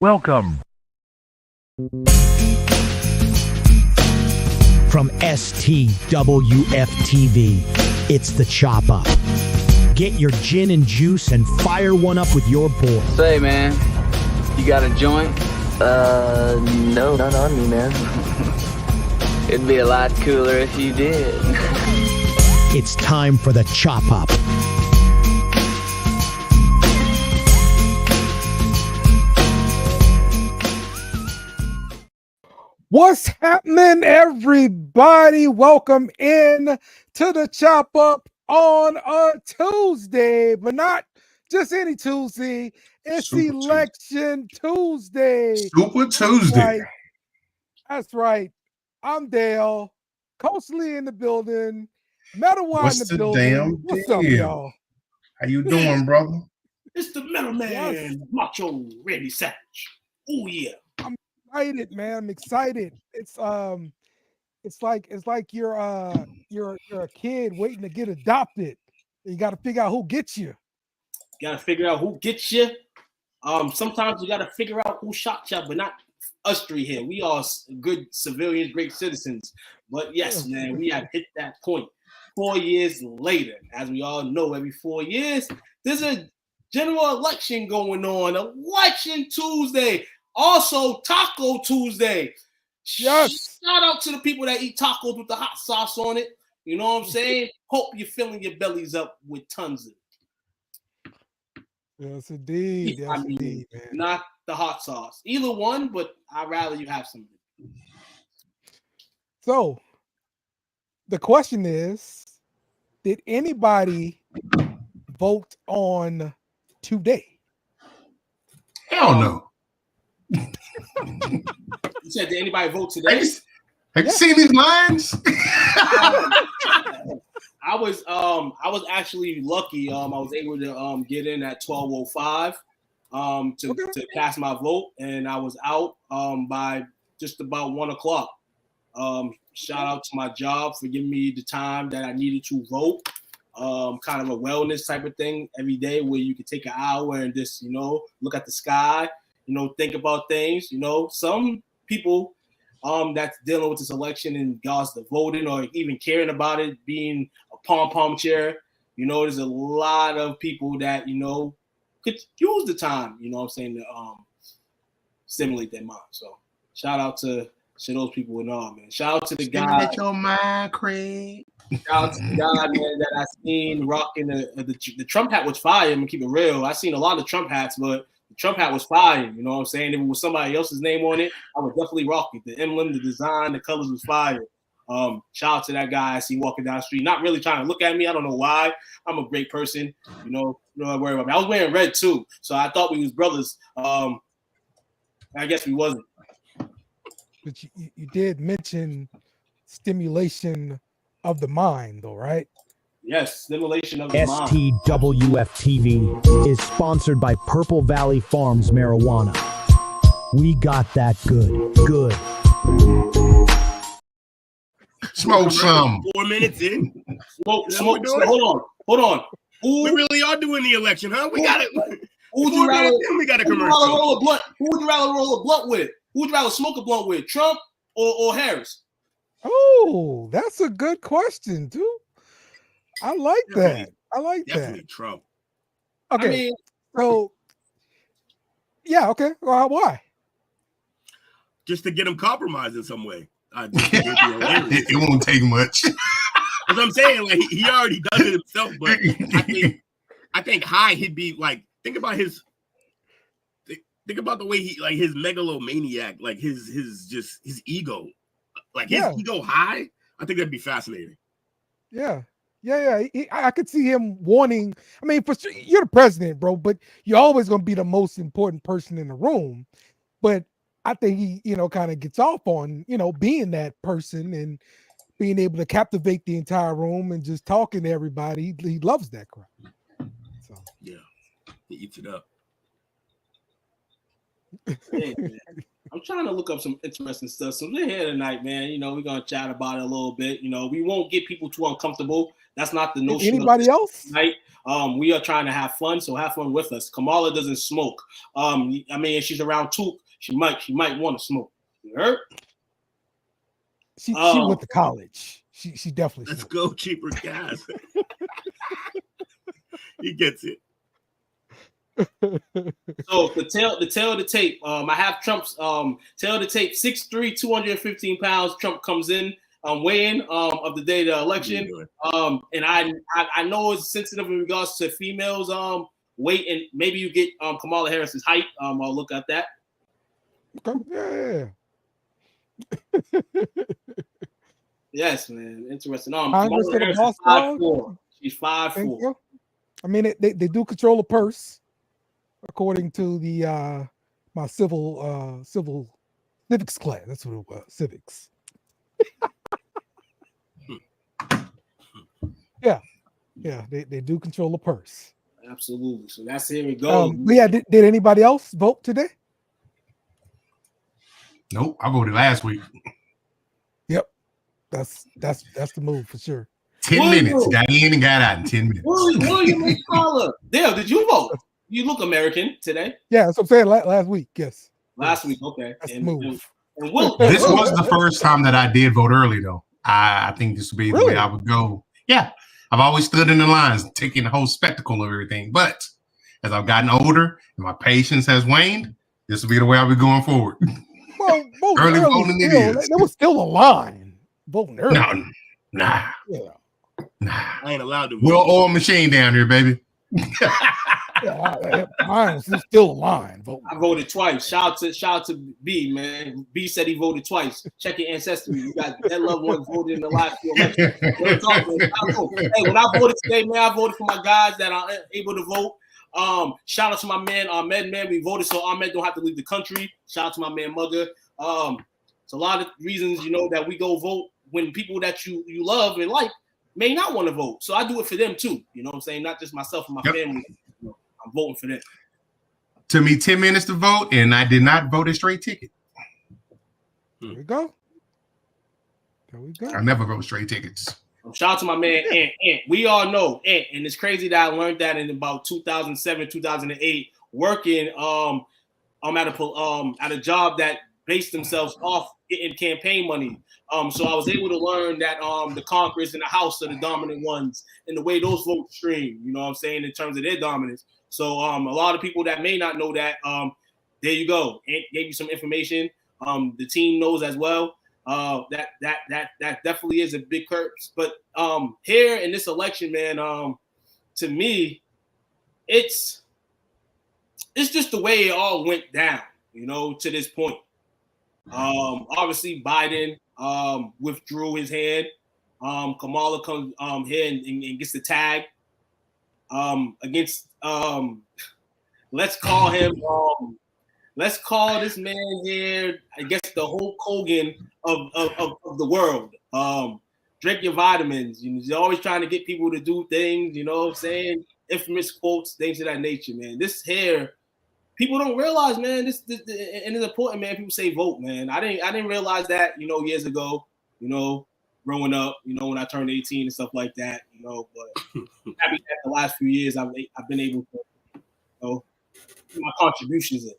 Welcome. From STWF TV, it's the Chop Up. Get your gin and juice and fire one up with your boy. Say, man, you got a joint? No, not on me, man. It'd be a lot cooler if you did. It's time for the Chop Up. What's happening, everybody? Welcome in to the Chop Up on a Tuesday, but not just any Tuesday. It's Super Election Tuesday. Super Tuesday. That's right. I'm Dale, Coach Lee in the building, Metalwine What's in the the building. damn What's up, deal? y'all? How you doing, brother? It's the middleman, Yes. Macho Randy Savage. Oh yeah. Excited, man. I'm excited. It's like you're a kid waiting to get adopted. You got to figure out who gets you. You gotta figure out who gets you. Sometimes you gotta figure out who shot you, but not us three here. We are good civilians, great citizens. But yes, man, we have hit that point. 4 years later, as we all know, every 4 years, there's a general election going on. Election Tuesday. Also, Taco Tuesday. Yes. Shout out to the people that eat tacos with the hot sauce on it. You know what I'm saying? Hope you're filling your bellies up with tons of it. Yes, indeed. Yes, indeed, man. Not the hot sauce. Either one, but I'd rather you have some. So, the question is, did anybody vote on today? Hell no. You said, did anybody vote today? Have you seen these lines? I was actually lucky. I was able to get in at 12:05 to cast my vote, and I was out by just about 1 o'clock. Shout out to my job for giving me the time that I needed to vote. Kind of a wellness type of thing every day where you can take an hour and just, look at the sky, think about things. Some people that's dealing with this election in regards to voting or even caring about it being a pom-pom chair, there's a lot of people that, could use the time, to stimulate their mind. So shout out to those people and all, man. Shout out to the guy. Stimulate your mind, Craig. Shout out to the guy, man, that I seen rocking the Trump hat was fire. I'm gonna keep it real. I seen a lot of Trump hats, but the Trump hat was fire. You know what I'm saying? If it was somebody else's name on it, I would definitely rock it. The emblem, the design, the colors was fire. Shout out to that guy I see walking down the street, not really trying to look at me. I don't know why. I'm a great person. Don't worry about me. I was wearing red too, so I thought we was brothers. I guess we wasn't. But you did mention stimulation of the mind, though, right? Yes, stimulation of the mind. STWF TV is sponsored by Purple Valley Farms Marijuana. We got that good. Smoke some. 4 minutes in. Smoke. Hold on. We really are doing the election, huh? We got it. Who would you rather? We got a Who would you commercial. rather roll a blunt? Who would you rather roll a blunt with? Who would you rather smoke a blunt with? Trump or Harris? Oh, that's a good question, too. I like that. I like Definitely that. Trump. Okay. I mean, So, yeah, okay. Well, why? Just to get him compromised in some way. It It won't take much. As I'm saying, like he already does it himself, but I think high he'd be like, think about the way he like his megalomaniac, like his ego, like his ego high. I think that'd be fascinating. Yeah. I could see him wanting. I mean, for sure, you're the president, bro, but you're always going to be the most important person in the room. But I think he, kind of gets off on, being that person and being able to captivate the entire room and just talking to everybody. He loves that crap. So Yeah, he eats it up. hey, man, I'm trying to look up some interesting stuff. So we're here tonight, man. We're gonna chat about it a little bit. We won't get people too uncomfortable. That's not the notion. Anybody else? Right? We are trying to have fun, so have fun with us. Kamala doesn't smoke. I mean, if she's around Took, she might want to smoke. You heard? She went to college. She definitely. Let's go, cheaper gas. He gets it. So the tail of the tape. I have Trump's tail of the tape. 6'3", 215 pounds. Trump comes in. Weighing of the day of the election. And I know it's sensitive in regards to females weight, and maybe you get Kamala Harris's height. I'll look at that. Okay. Yeah. Yes, man. Interesting. Congress Kamala Harris is 5'4". She's 5'4". I mean, they do control a purse, according to the my civil civics class. That's what it was. Civics. Yeah, they do control a purse. Absolutely. So here we go. But yeah, did anybody else vote today? Nope, I voted last week. Yep, that's the move for sure. 10 minutes, got in and got out in 10 minutes. William Scholar. Dale, did you vote? You look American today. Yeah, that's what I'm saying. Last week, yes. Last week, okay. That's the move. And Will, This was the first time that I did vote early, though. I think this would be the way I would go. Yeah, I've always stood in the lines, taking the whole spectacle of everything. But as I've gotten older and my patience has waned, this will be the way I'll be going forward. Well, early voting it is. There was still a line voting early. Nah. I ain't allowed to vote. Well, oil machine down here, baby. Mine's still a line. I voted twice. Shout out to B, man. B said he voted twice. Check your ancestry. You got that loved one voted in the last few elections. Hey, when I voted today, man, I voted for my guys that are able to vote. Shout out to my man Ahmed, man. We voted so Ahmed don't have to leave the country. Shout out to my man Mugger. It's a lot of reasons, that we go vote when people that you love and like may not want to vote. So I do it for them too. You know what I'm saying? Not just myself and my family. I'm voting for them. Took me 10 minutes to vote, and I did not vote a straight ticket. There we go. I never vote straight tickets. Shout out to my man Ant. We all know Ant, and it's crazy that I learned that in about 2007, 2008, working at a job that based themselves off getting campaign money. So I was able to learn that the Congress and the House are the dominant ones and the way those votes stream, you know what I'm saying, in terms of their dominance. So a lot of people that may not know that, there you go. Ant gave you some information. The team knows as well. That definitely is a big curse. But here in this election, man, to me, it's just the way it all went down, to this point. Obviously Biden withdrew his hand. Kamala comes here and gets the tag against let's call this man here, I guess, the Hulk Hogan of the world. Drink your vitamins. You're always trying to get people to do things, you know what I'm saying? Infamous quotes, things of that nature, man. This here, people don't realize, man, this and it's important, man. People say vote, man. I didn't realize that, years ago, growing up, when I turned 18 and stuff like that, but happy that the last few years I've been able to, put my contributions in.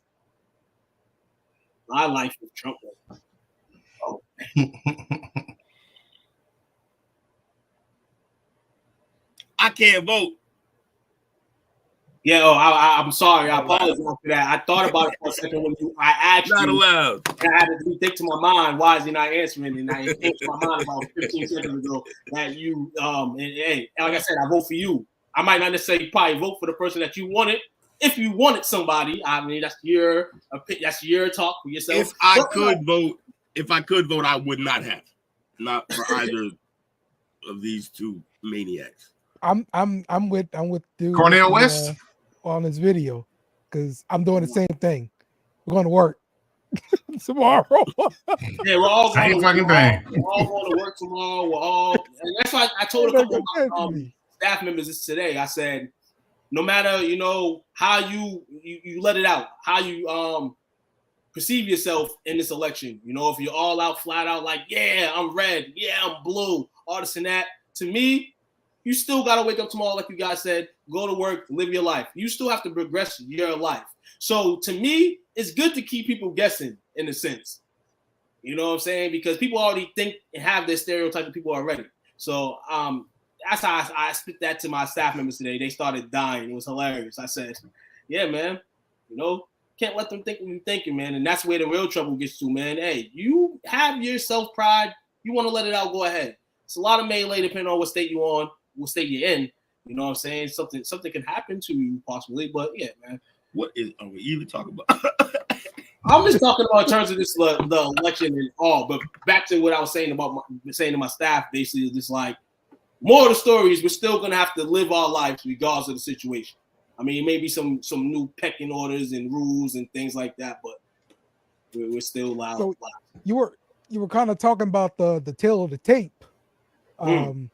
My life with Trump. Oh. I can't vote. Yeah, I'm sorry. I apologize for that. I thought about it for a second when I asked Not you. allowed. I had to think to my mind, why is he not answering? And I think to my mind about 15 seconds ago that you, and hey, like I said, I vote for you. I might not necessarily probably vote for the person that you wanted. If you wanted somebody, I mean, that's your talk for yourself. If I could vote, I would not have. Not for either of these two maniacs. I'm with dude Cornel West on this video because I'm doing the same thing. We're going to work tomorrow. Yeah, we're all going to work tomorrow. And that's why I told a couple of my staff members this today. I said, no matter how you let it out, how you perceive yourself in this election. If you're all out, flat out, like, yeah, I'm red, yeah, I'm blue, all this and that. To me, You still got to wake up tomorrow, like you guys said, go to work, live your life. You still have to progress your life. So to me, it's good to keep people guessing in a sense. You know what I'm saying? Because people already think and have this stereotype of people already. So that's how I spit that to my staff members today. They started dying. It was hilarious. I said, yeah, man, you know, can't let them think what you're thinking, man. And that's where the real trouble gets to, man. Hey, you have your self-pride. You want to let it out, go ahead. It's a lot of melee depending on what state you're on, what state you're in. You know what I'm saying? Something can happen to you possibly, but yeah, man. What are we even talking about? I'm just talking about in terms of this the election and all, but back to what I was saying about saying to my staff, basically, is just like more of the story is we're still gonna have to live our lives regardless of the situation. I mean, maybe some new pecking orders and rules and things like that, but we're still loud. So you were kind of talking about the tail of the tape, you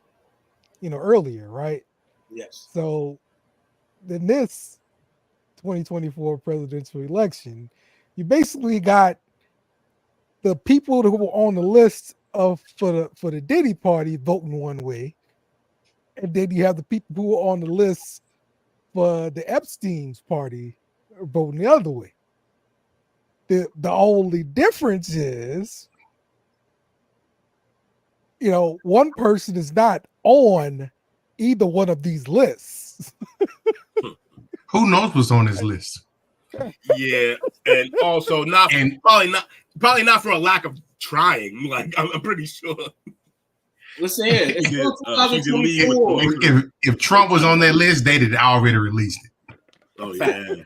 know, earlier, right? Yes. So in this 2024 presidential election, you basically got the people who were on the list for the Diddy party voting one way, and then you have the people who were on the list for the Epstein's party voting the other way. The only difference is, you know, one person is not on either one of these lists. Who knows what's on his list? Yeah, and also probably not for a lack of trying. Like I'm pretty sure. Listen here, it's still 2024. If Trump was on that list, they'd have already released it. Oh yeah.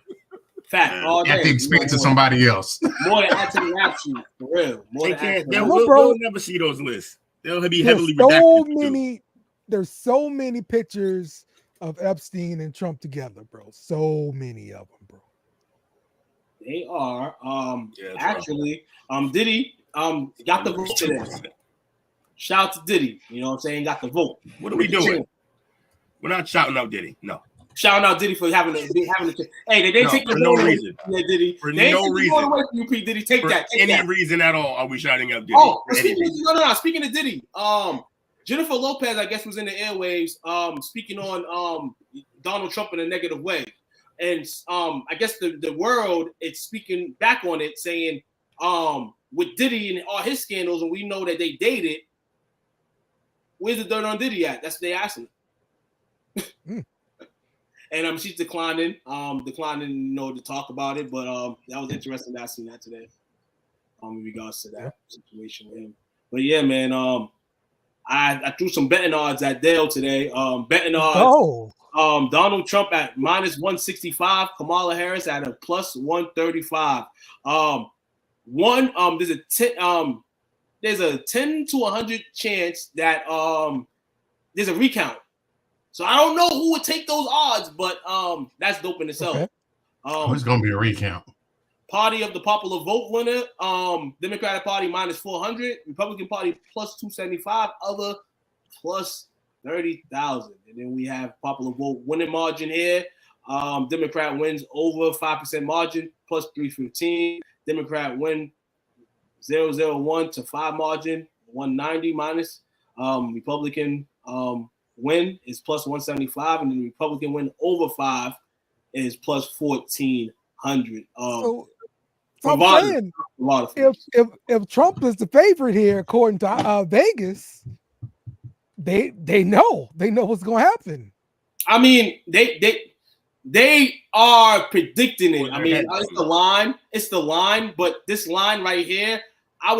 Fact. All day. At the expense of somebody else. More than Anthony Rapsheet, for real. We'll never see those lists. They'll be heavily redacted. There's so many pictures of Epstein and Trump together, bro. So many of them, bro. They are. Actually, Diddy got the vote today. Shout out to Diddy. You know what I'm saying? Got the vote. What are we doing? We're not shouting out Diddy. No. Shouting out Diddy for having a hey, they take the no reason. Yeah, Diddy. For no reason. Away from you, P. Diddy, take that. Take any that. reason at all are we shouting out Diddy? Oh, speaking of Diddy, Jennifer Lopez, I guess, was in the airwaves, speaking on Donald Trump in a negative way, and I guess the world is speaking back on it, saying with Diddy and all his scandals, and we know that they dated. Where's the dirt on Diddy at? That's what they asking. And she's declining, to talk about it, but that was interesting that I seen that today, in regards to that situation with him. But yeah, man, I threw some betting odds at Dale today. Betting odds. Donald Trump at -165, Kamala Harris at a +135. There's a 10 to 100 chance that there's a recount. So I don't know who would take those odds, but that's dope in itself. Okay. It's gonna be a recount. Party of the popular vote winner, Democratic Party -400, Republican Party +275, other +30,000. And then we have popular vote winning margin here. Democrat wins over 5% margin, +315. Democrat win 001 to 5 margin, 190 minus. Republican win is +175, and then the Republican win over 5 is +1,400. So I'm saying, if Trump is the favorite here, according to Vegas, they know what's going to happen. I mean, they are predicting it. I mean, it's the line, but this line right here, I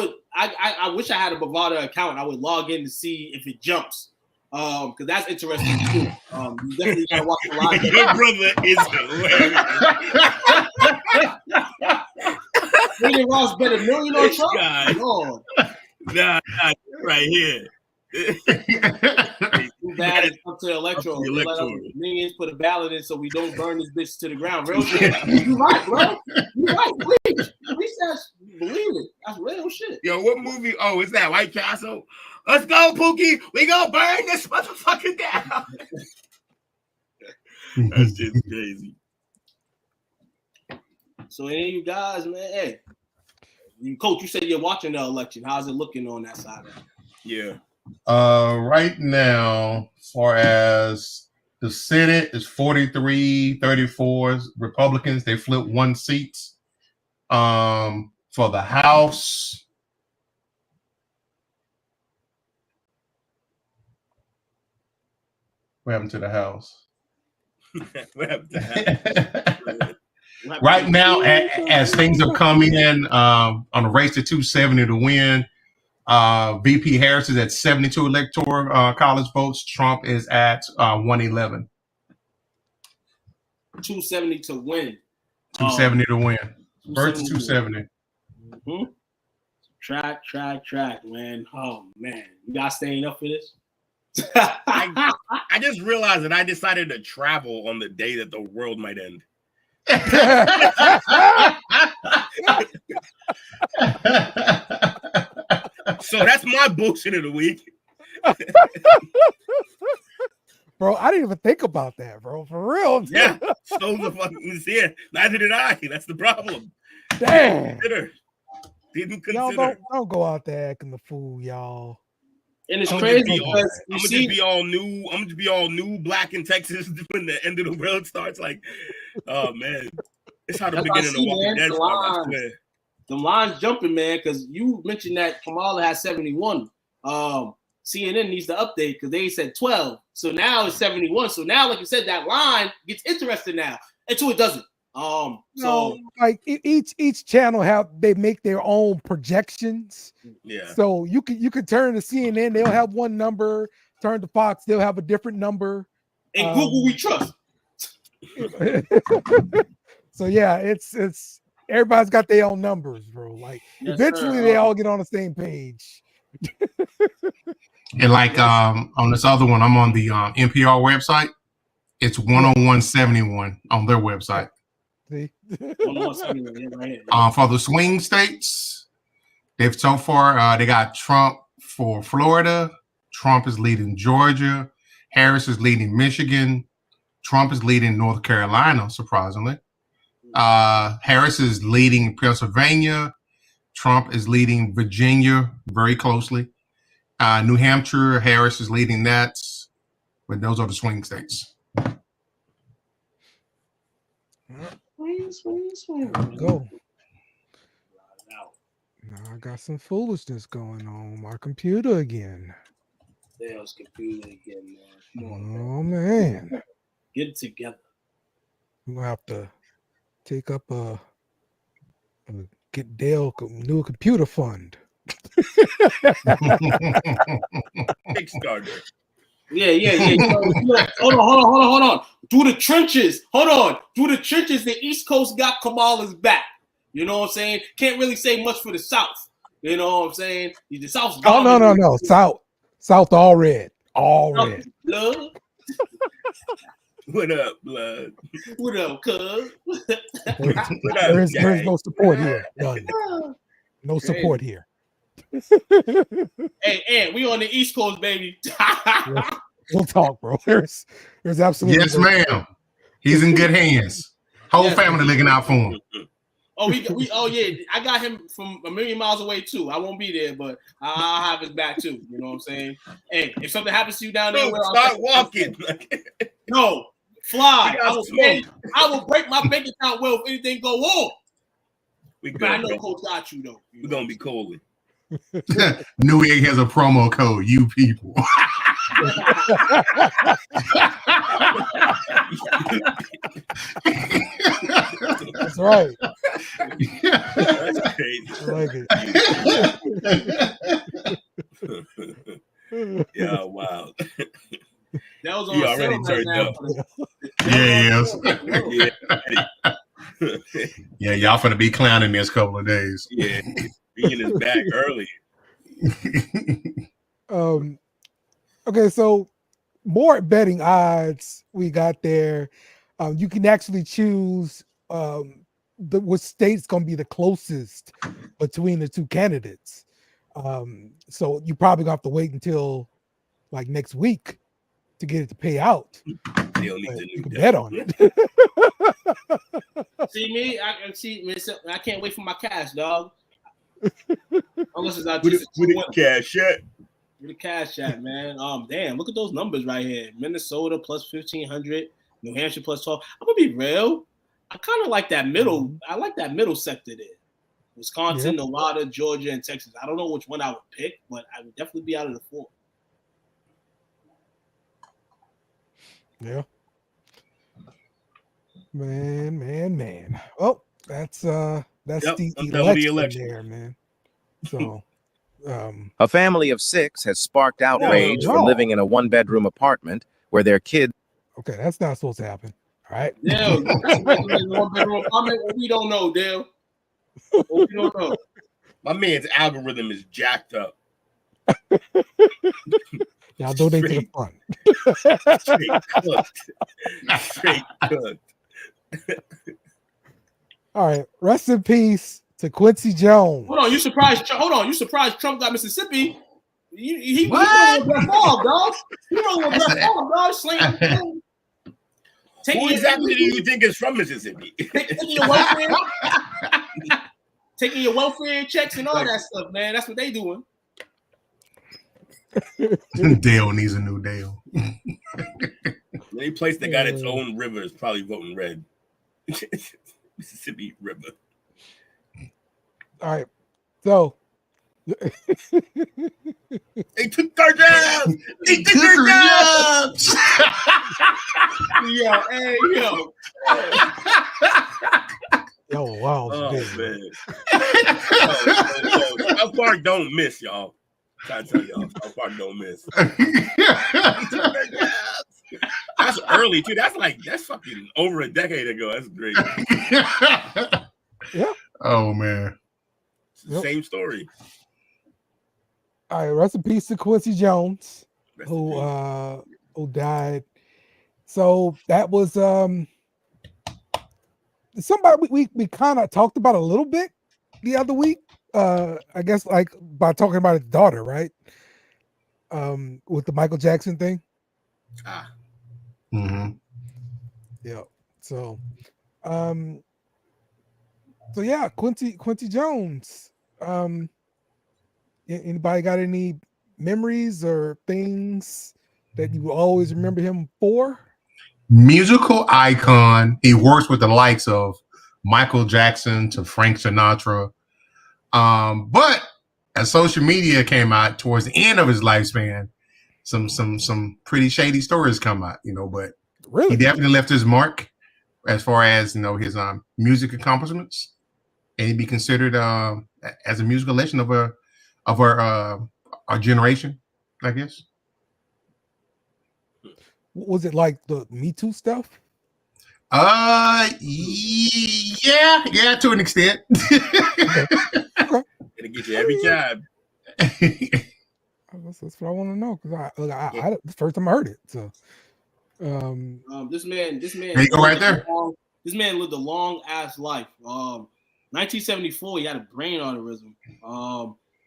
wish I had a Bovada account. I would log in to see if it jumps. Because that's interesting too. You definitely gotta watch the line. Your brother is hilarious. Nigga Ross bet $1 million on Trump. Lord. Nah, right here. Too bad it's up to the electoral. Millions put a ballot in so we don't burn this bitch to the ground. Real shit. You right, bro. You right. Please. Believe it. That's real shit. Yo, what movie? Oh, it's that White Castle. Let's go, Pookie. We gonna burn this motherfucker down. That's just crazy. So any of you guys, man, hey, Coach, you said you're watching the election. How's it looking on that side? Yeah. Right now, as far as the Senate is 43-34 Republicans. They flipped one seat. For the House, what happened to the House? What happened to that? Right now, as things have come in on a race to 270 to win, VP Harris is at 72 electoral college votes. Trump is at 111. 270 to win. 270 to win. Versus 270. Mm-hmm. Track, man. Oh man, you guys staying up for this? I just realized that I decided to travel on the day that the world might end. So that's my bullshit of the week. Bro, I didn't even think about that, bro. For real. Yeah. So the fucking here. Neither did I. That's the problem. Damn. Didn't consider. Y'all don't go out there acting the fool, y'all. And it's crazy because I'm gonna just be all new. I'm gonna be all new black in Texas when the end of the world starts. Like, oh man, it's how the beginning of Walking Dead starts. I swear. The line's jumping, man, because you mentioned that Kamala has 71. CNN needs to update because they said 12. So now it's 71. So now, like you said, that line gets interesting now until it doesn't. So like each channel they make their own projections. Yeah. So you could turn to CNN, they'll have one number. Turn to Fox, they'll have a different number. And Google, we trust. So yeah, it's everybody's got their own numbers, bro. Like eventually they all get on the same page. And like on this other one, I'm on the NPR website. It's 101.71 on their website. See? For the swing states, they've so far they got Trump for Florida. Trump is leading Georgia. Harris is leading Michigan. Trump is leading North Carolina, surprisingly. Harris is leading Pennsylvania. Trump is leading Virginia very closely. New Hampshire, Harris is leading that. But those are the swing states. Swing. Go. Now I got some foolishness going on my computer again. Dale's computer again, man. Come on, oh man. Get it together. We're gonna have to take up get Dale a new computer fund. Kickstarter. Yeah. Hold on. Through the trenches. Hold on. Through the trenches, the East Coast got Kamala's back. You know what I'm saying? Can't really say much for the South. You know what I'm saying? The South's gone. Oh, no. South all red. All red. Blood. What up, blood? What up, cuz? There's no support here. None. No support here. Hey, Ant, we on the East Coast, baby. We'll talk, bro. There's absolutely yes, ma'am. He's in good hands. Whole family looking out for him. Oh yeah, I got him from a million miles away too. I won't be there, but I'll have his back too. You know what I'm saying? Hey, if something happens to you down there, start walking. No, fly. I will break my bank account well if anything go on. But I know Coach got you though. We're gonna be cold. Newegg has a promo code, you people. That's right. That's crazy. I like it. Yeah, wow. That was on you already turned up. Yeah, y'all finna be clowning this couple of days. Yeah, Ian is back early. Okay, so more betting odds we got there. You can actually choose what state's going to be the closest between the two candidates. So you probably gonna have to wait until like next week to get it to pay out. You can bet on it. See me? I can't wait for my cash, dog. Unless it's not just cash yet. Where the cash at, man? Damn, look at those numbers right here. Minnesota plus 1,500, New Hampshire plus 12. I'm gonna be real. I kind of like that middle. I like that middle sector there. Wisconsin, Nevada, Georgia, and Texas. I don't know which one I would pick, but I would definitely be out of the four. Yeah. Man. Oh, that's the election there, man. So a family of 6 has sparked outrage for living in a 1-bedroom apartment where their kids. Okay, that's not supposed to happen. All right. Yeah, we don't know, Dale. We don't know. My man's algorithm is jacked up. Y'all donate to the fund. Straight cooked. All right. Rest in peace to Quincy Jones. Hold on, you surprised Trump got Mississippi? He what? Brett Favre, dog. You know what Brett Favre, dog. Slaying. Who exactly do you think is from Mississippi? Taking your welfare checks and all that stuff, man. That's what they doing. Dale needs a new Dale. Any place that got its own river is probably voting red. Mississippi River. All right. So they took our jobs. They took our jobs. Yo, hey, yo. Yo, wow. Oh, man. South Park don't miss, y'all. I'm trying to tell y'all, South Park don't miss. That's early, too. That's fucking over a decade ago. That's great. Yeah. Oh, man. It's the same story. All right, rest in peace to Quincy Jones, who died. So that was somebody we kind of talked about a little bit the other week. I guess like by talking about his daughter, right? With the Michael Jackson thing. Mm-hmm. Yeah. So yeah, Quincy Jones. Anybody got any memories or things that you always remember him for? Musical icon. He works with the likes of Michael Jackson to Frank Sinatra. But as social media came out towards the end of his lifespan, some pretty shady stories come out, but really? He definitely left his mark as far as his music accomplishments, and he'd be considered as a musical legend of our generation, I guess. Was it like the Me Too stuff? Yeah, to an extent. Okay. It'll get you every time. That's what I want to know, because I the first time I heard it. So this man there you go right there. This man lived a long ass life. 1974, he had a brain aneurysm.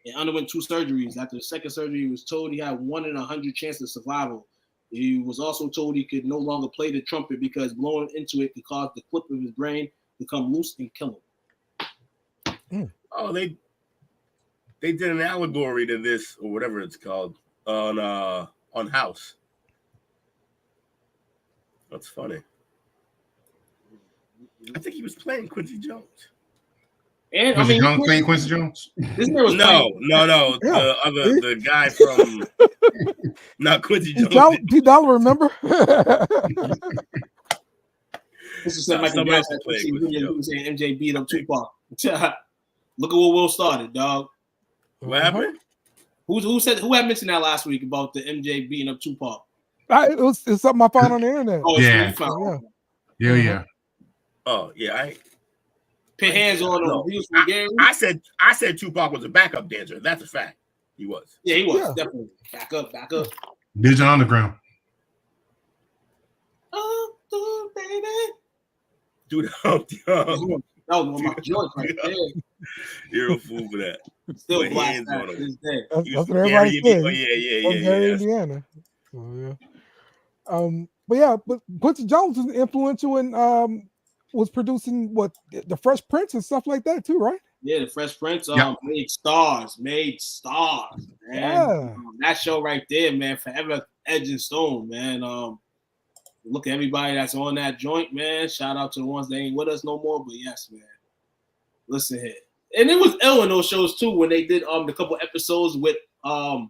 And underwent 2 surgeries. After the second surgery, he was told he had 1 in 100 chance of survival. He was also told he could no longer play the trumpet because blowing into it could cause the clip of his brain to come loose and kill him. Oh, they did an allegory to this, or whatever it's called, on House. That's funny. I think he was playing Quincy Jones. And Quincy Jones playing Quincy Jones? This man was no. Yeah. The guy from not Quincy Jones. Do y'all remember? This is somebody else saying MJ beat up Tupac. Look at what Will started, dog. What happened? Who had mentioned that last week about the MJ beating up Tupac? It's something I found on the internet. Oh, yeah. Yeah. Oh, yeah. Put hands on him. I said Tupac was a backup dancer. That's a fact. He was. Yeah, he was definitely back up. Digital Underground. Oh, baby. Dude, that was one of my joints right there. You're a fool for that. Still black to this day. That's what everybody says. Oh, yeah. Indiana. So, yeah. But Quincy Jones was influential in was producing the Fresh Prince and stuff like that too, right? Yeah, the Fresh Prince Yep. made stars, man. Yeah. That show right there, man, forever edge and stone, man. Look at everybody that's on that joint, man. Shout out to the ones that ain't with us no more, but yes, man. Listen here. And it was ill in those shows too when they did the couple episodes with off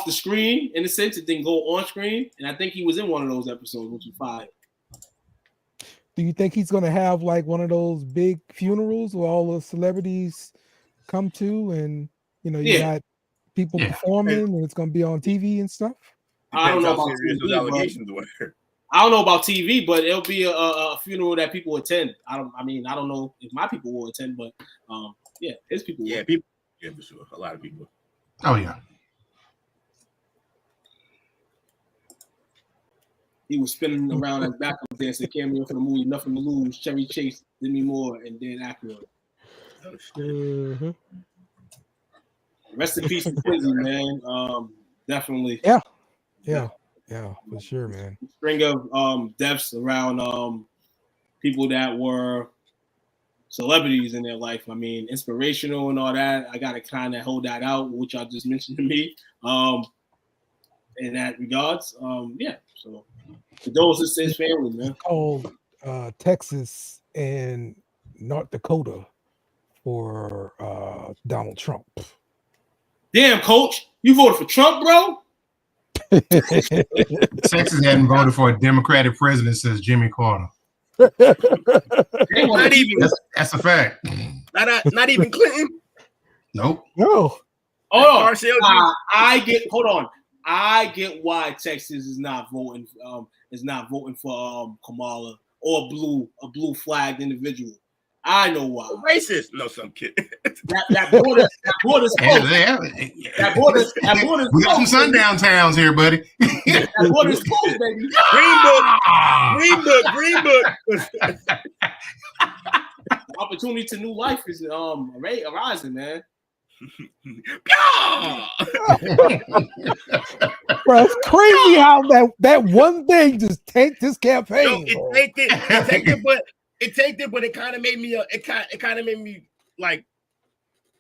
the screen, in a sense. It didn't go on screen, and I think he was in one of those episodes, which was fire. Do you think he's going to have like one of those big funerals where all the celebrities come to, and you know you got people performing, and it's going to be on TV and stuff? I don't know about serious those allegations were. I don't know about TV, but it'll be a funeral that people attend. I don't know if my people will attend, but his people will. Yeah, people. Yeah, for sure. A lot of people. Oh yeah. He was spinning around as backup dancer, cameo for the movie Nothing to Lose, Chevy Chase, Demi Moore, and Dan Aykroyd. Mm-hmm. Rest in peace to Quincy, man. Definitely. Yeah, for sure, man. String of deaths around people that were celebrities in their life. I mean, inspirational and all that. I gotta kind of hold that out, which I just mentioned to me. In that regards, So condolences to his family, man. It's called Texas and North Dakota for Donald Trump. Damn, coach, you voted for Trump, bro? Texas hadn't voted for a Democratic president since Jimmy Carter. Not even. That's a fact. Not even Clinton. Nope. No. Hold on. I get why Texas is not voting for Kamala or a blue flagged individual. I know why. Racist. No, some kid. That border's closed. That border's we got some sundown towns here, buddy. That border's closed, baby. Green book. The opportunity to new life is arising, man. Bro, it's crazy how that one thing just tanked this campaign. No, it tanked it, but it kind of made me it kind of made me like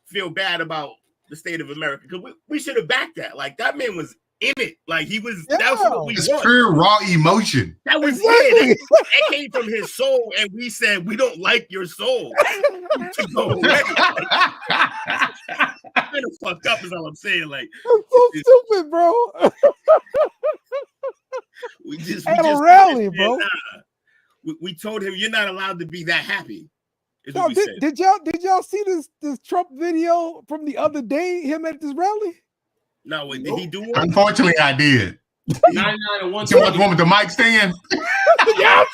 feel bad about the state of America, because we should have backed that. Like, that man was in it. Like, he was. Yeah. That's what we it's want. pure raw emotion. That was it. That came from his soul, and we said we don't like your soul to go away. Kind of fucked up is all I'm saying. Like, that's so stupid, bro. we just at a rally, bro. We told him you're not allowed to be that happy. No, did y'all see this Trump video from the other day? Him at this rally? No, wait, did he do one? Unfortunately, I did. 99 and 1. You want the one with the mic stand? Yes.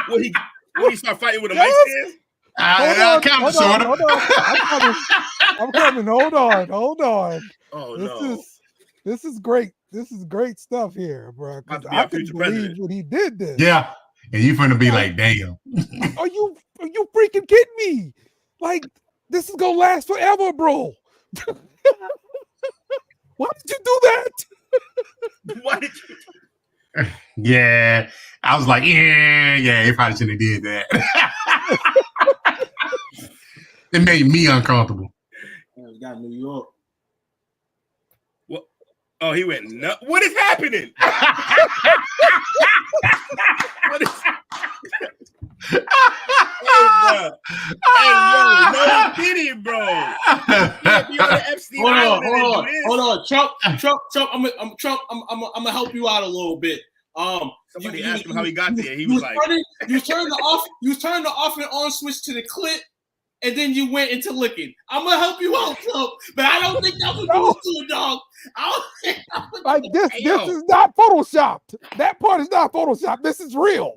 Will he start fighting with a mic stand? Kind of, sort of. I'm coming. Hold on. Oh, This is great. This is great stuff here, bro. I couldn't believe when he did this. Yeah, and you finna be like, damn. Are you freaking kidding me? Like, this is gonna last forever, bro. Why did you do that? Why did you? Yeah, I was like, yeah, he probably shouldn't have did that. It made me uncomfortable. We got New York. What? Oh, he went, no. What is happening? What is Hey, yo, no kidding, bro. Hold on. Trump. I'm gonna help you out a little bit. Somebody asked him how he got there. He was like, you turned the off and on switch to the clip, and then you went into licking. I'm gonna help you out, Trump, but I don't think that was doing, dog. Like this is not photoshopped. That part is not photoshopped. This is real.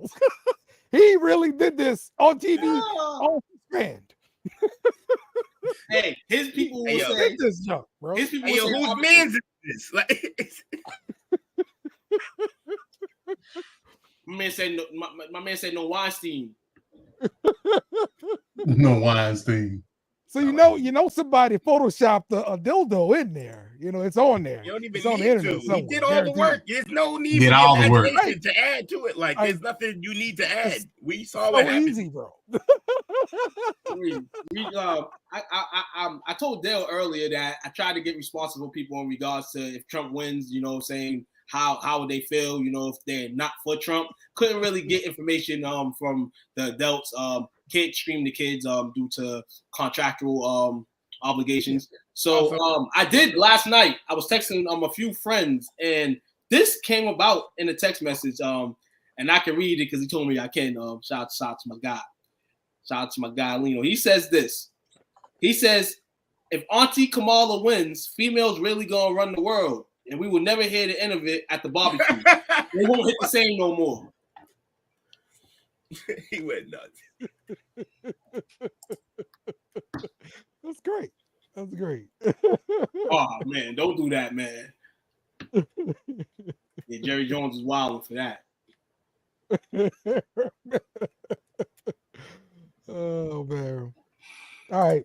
He really did this on TV on Strand. Hey, his people will say this junk, bro. His people hey, will yo, say, whose man's is this? Like, my man said no Weinstein. No Weinstein. So you know somebody photoshopped a dildo in there. You know, it's on there. You don't even It's on the need internet to. He somewhere, did all the guaranteed. work. There's no need Did for all the the work. imagination to add to it. Like there's nothing you need to add. We saw what So happened. easy, bro. I told Dale earlier that I tried to get responsible people in regards to if Trump wins, you know, saying how would they feel, you know, if they're not for Trump. Couldn't really get information from the adults. Can't stream the kids due to contractual obligations. So I did last night. I was texting a few friends, and this came about in a text message. And I can read it because he told me I can. Shout out to my guy. Shout out to my guy Lino. He says this. He says, if Auntie Kamala wins, females really gonna run the world, and we will never hear the end of it at the barbecue. They won't hit the same no more. He went nuts. That's great. That's great. Oh man, don't do that, man. Yeah, Jerry Jones is wilding for that. Oh man. All right.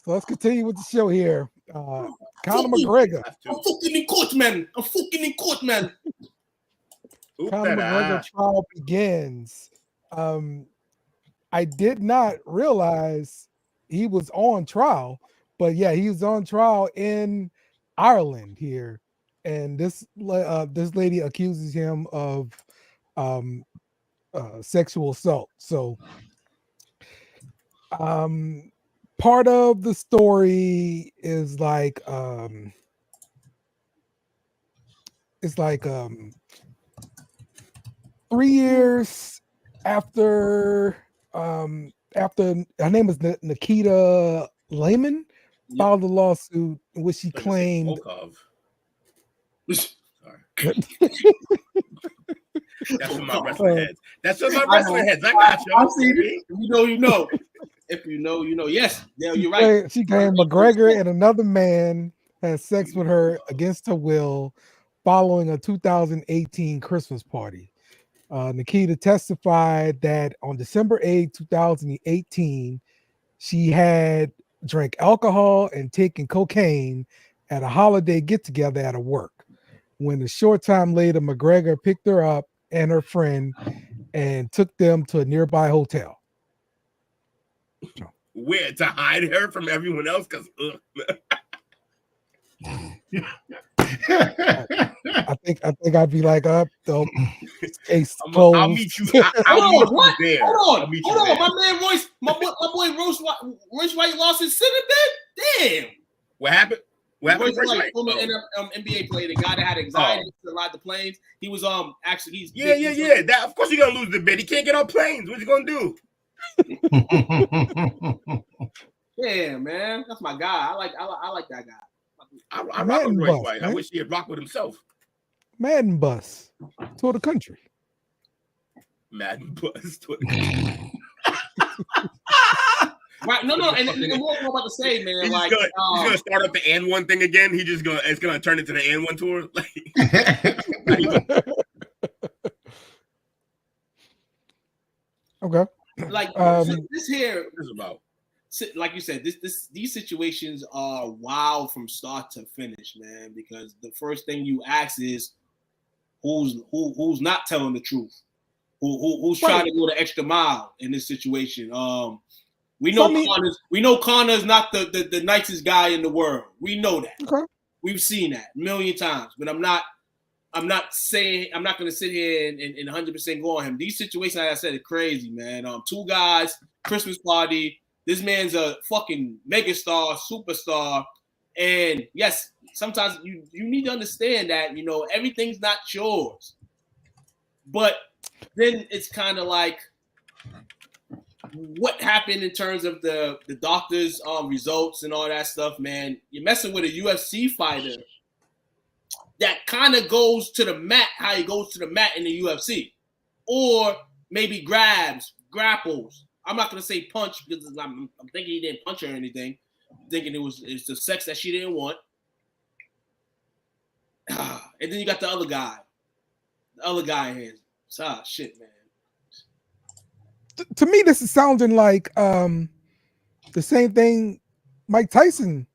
So let's continue with the show here. Conor McGregor. I'm fucking in court, man. I'm fucking in court, man. Conor McGregor trial begins. I did not realize he was on trial, but yeah, he was on trial in Ireland here, and this lady accuses him of sexual assault. So, part of the story is like it's like 3 years after her name is Nikita Lehman filed a lawsuit in which she claimed Sorry. That's for my wrestling heads. That's for my wrestling heads. I got you. I see it. You know, you know. If you know, you know. Yes, Dale, you're right. She claimed McGregor and another man had sex with her against her will following a 2018 Christmas party. Nikita testified that on December 8, 2018, she had drank alcohol and taken cocaine at a holiday get-together at her work. When a short time later, McGregor picked her up and her friend and took them to a nearby hotel. Where to hide her from everyone else? Because I think I'd be like, case closed. I'll meet you. Hold on. My man Royce, my boy Royce White lost his center bed. Damn. What happened? Royce White, former NBA player, the guy that had anxiety to ride the planes. He was actually he's That of course you're gonna lose the bid. He can't get on planes. What you gonna do? Yeah, man, that's my guy. I like that guy. I rock with Royce White. Man. I wish he had rocked with himself. Madden bus tour the country. Madden bus tour the country. Right? No, and what I'm about to say, man, he's gonna start up the and one thing again. It's gonna turn into the and one tour. Okay. Like this here is about, like you said, these situations are wild from start to finish, man. Because the first thing you ask is who's not telling the truth, who's trying to go the extra mile in this situation. We know Connor's not the nicest guy in the world. We know that. Okay. We've seen that a million times. But I'm not going to sit here and 100% go on him. These situations, like I said, are crazy, man. Two guys, Christmas party. This man's a fucking megastar, superstar. And yes, sometimes you need to understand that, you know, everything's not yours. But then it's kind of like, what happened in terms of the doctor's results and all that stuff, man. You're messing with a UFC fighter that kind of goes to the mat how he goes to the mat in the UFC, or maybe grapples. I'm not gonna say punch because I'm thinking he didn't punch her or anything. I'm thinking it's the sex that she didn't want. And then you got the other guy in here. Shit, man. To me, this is sounding like The same thing Mike Tyson,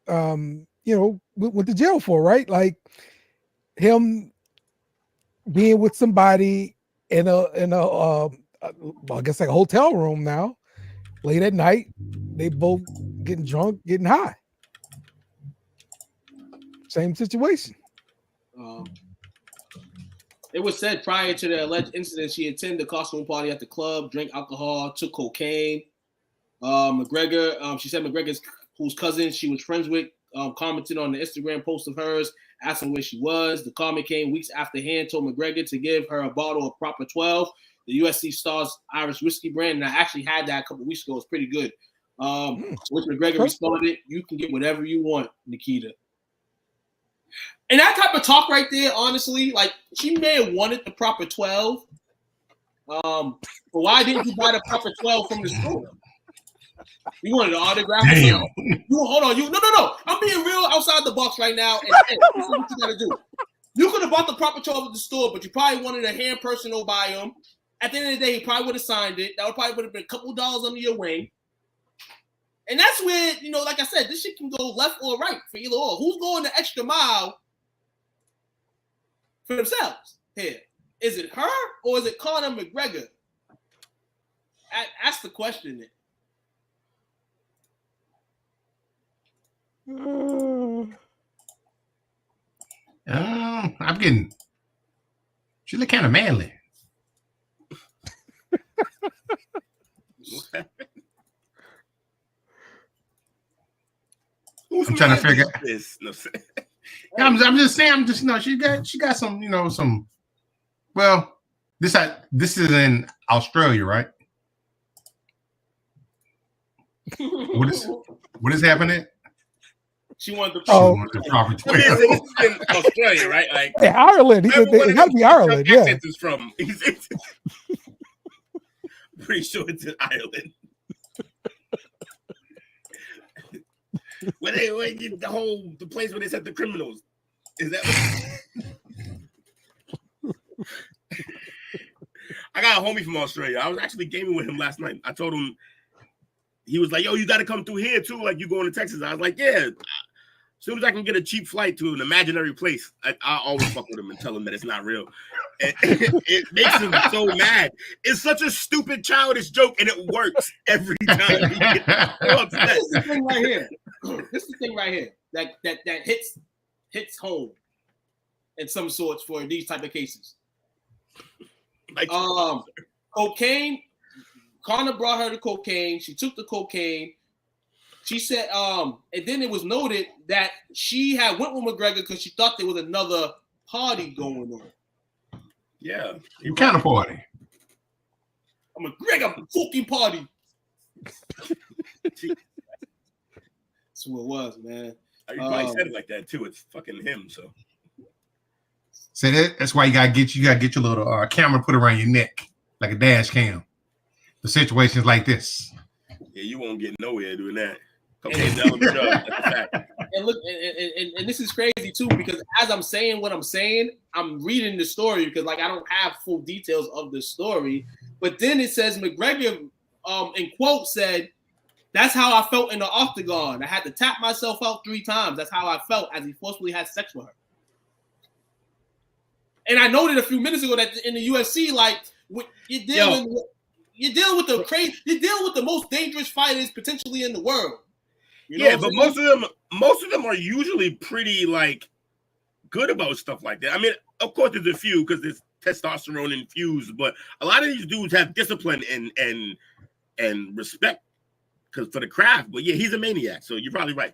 went to jail for, right? Like him being with somebody in a I guess like a hotel room now, late at night, they both getting drunk, getting high. Same situation. It was said prior to the alleged incident, she attended the costume party at the club, drank alcohol, took cocaine. McGregor, she said McGregor's whose cousin she was friends with, commented on the Instagram post of hers, asking where she was. The comment came weeks after Hand told McGregor to give her a bottle of Proper 12, the USC Star's Irish whiskey brand, and I actually had that a couple weeks ago. It's pretty good. Which McGregor responded, "You can get whatever you want, Nikita." And that type of talk right there, honestly, like she may have wanted the Proper 12. But why didn't you buy the Proper 12 from the store? You wanted an autograph? Damn. Hold on. No. I'm being real outside the box right now. And this is what you gotta do. You could have bought the Proper 12 at the store, but you probably wanted a hand person to buy them. At the end of the day, he probably would have signed it. That would have been a couple dollars under your wing. And that's where, like I said, this shit can go left or right for either or. Who's going the extra mile for themselves here? Is it her or is it Conor McGregor? That's the question there. I'm getting. She look kind of manly. I'm trying to figure out this. No, I'm just saying. She got some. Some. Well, this is in Australia, right? What is happening? She wanted the Proper 12. It's in Australia, right? Like Ireland. It got to be Ireland. Yeah. Is from. Pretty sure it's in Ireland. Where the place where they set the criminals. Is that? I got a homie from Australia. I was actually gaming with him last night. I told him, he was like, "Yo, you got to come through here too. Like you going to Texas." I was like, "Yeah." As soon as I can get a cheap flight to an imaginary place, I always fuck with him and tell him that it's not real. It makes him so mad. It's such a stupid, childish joke, and it works every time. This is the thing right here. This is the thing right here that hits home in some sorts for these type of cases. Like, cocaine. Conor brought her the cocaine. She took the cocaine. She said, and then it was noted that she had went with McGregor because she thought there was another party going on. Yeah. What kind of party? A McGregor fucking party. That's what it was, man. You probably said it like that too. It's fucking him, so. So that's why you gotta get your little camera put around your neck like a dash cam. The situations like this. Yeah, you won't get nowhere doing that. And look, and this is crazy too, because as I'm saying what I'm saying, I'm reading the story because like I don't have full details of the story. But then it says McGregor, in quote, said, "That's how I felt in the octagon. I had to tap myself out 3 times. That's how I felt as he forcefully had sex with her." And I noted a few minutes ago that in the UFC, like you're dealing with the most dangerous fighters potentially in the world. But most of them are usually pretty like good about stuff like that. I mean, of course, there's a few because there's testosterone infused, but a lot of these dudes have discipline and respect because for the craft. But yeah, he's a maniac, so you're probably right.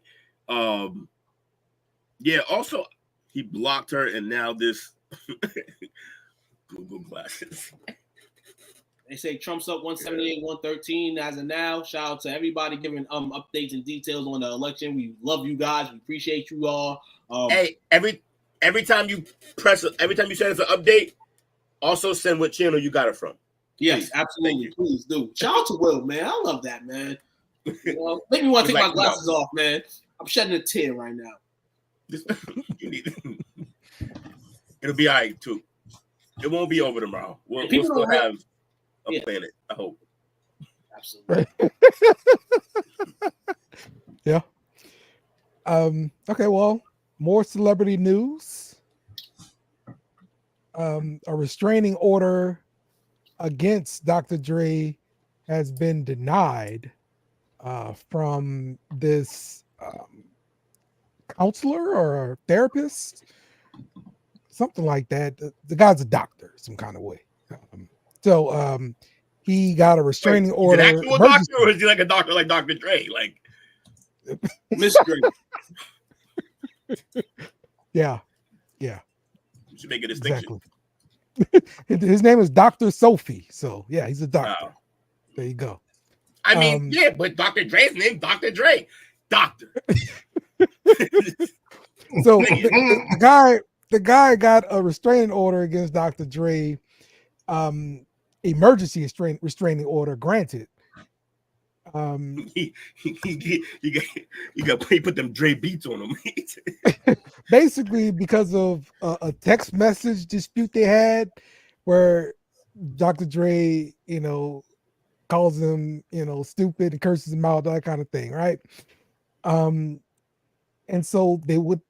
Also, he blocked her, and now this Google glasses. They say Trump's up 178, 113 as of now. Shout out to everybody giving updates and details on the election. We love you guys. We appreciate you all. Hey, every time you send us an update, also send what channel you got it from. Yes, absolutely. Please do. Shout out to Will, man. I love that, man. Make me want to take my glasses off, man. I'm shedding a tear right now. It'll be all right too. It won't be over tomorrow. We'll still have a planet, I hope. Absolutely. Okay, well, more celebrity news. A restraining order against Dr. Dre has been denied from this counselor or therapist, something like that. The guy's a doctor, some kind of way. So he got a restraining order. Is it actual doctor, or is he like a doctor like Dr. Dre? Like Miss Dre. Yeah. You should make a distinction. Exactly. His name is Dr. Sophie. So yeah, he's a doctor. Wow. There you go. I mean, yeah, but Dr. Dre's name, Dr. Dre. Doctor. So the guy got a restraining order against Dr. Dre, emergency restraining order granted. You put them Dre beats on him. Basically because of a text message dispute they had where Dr. Dre, calls him, stupid and curses him out, that kind of thing, right? And so they with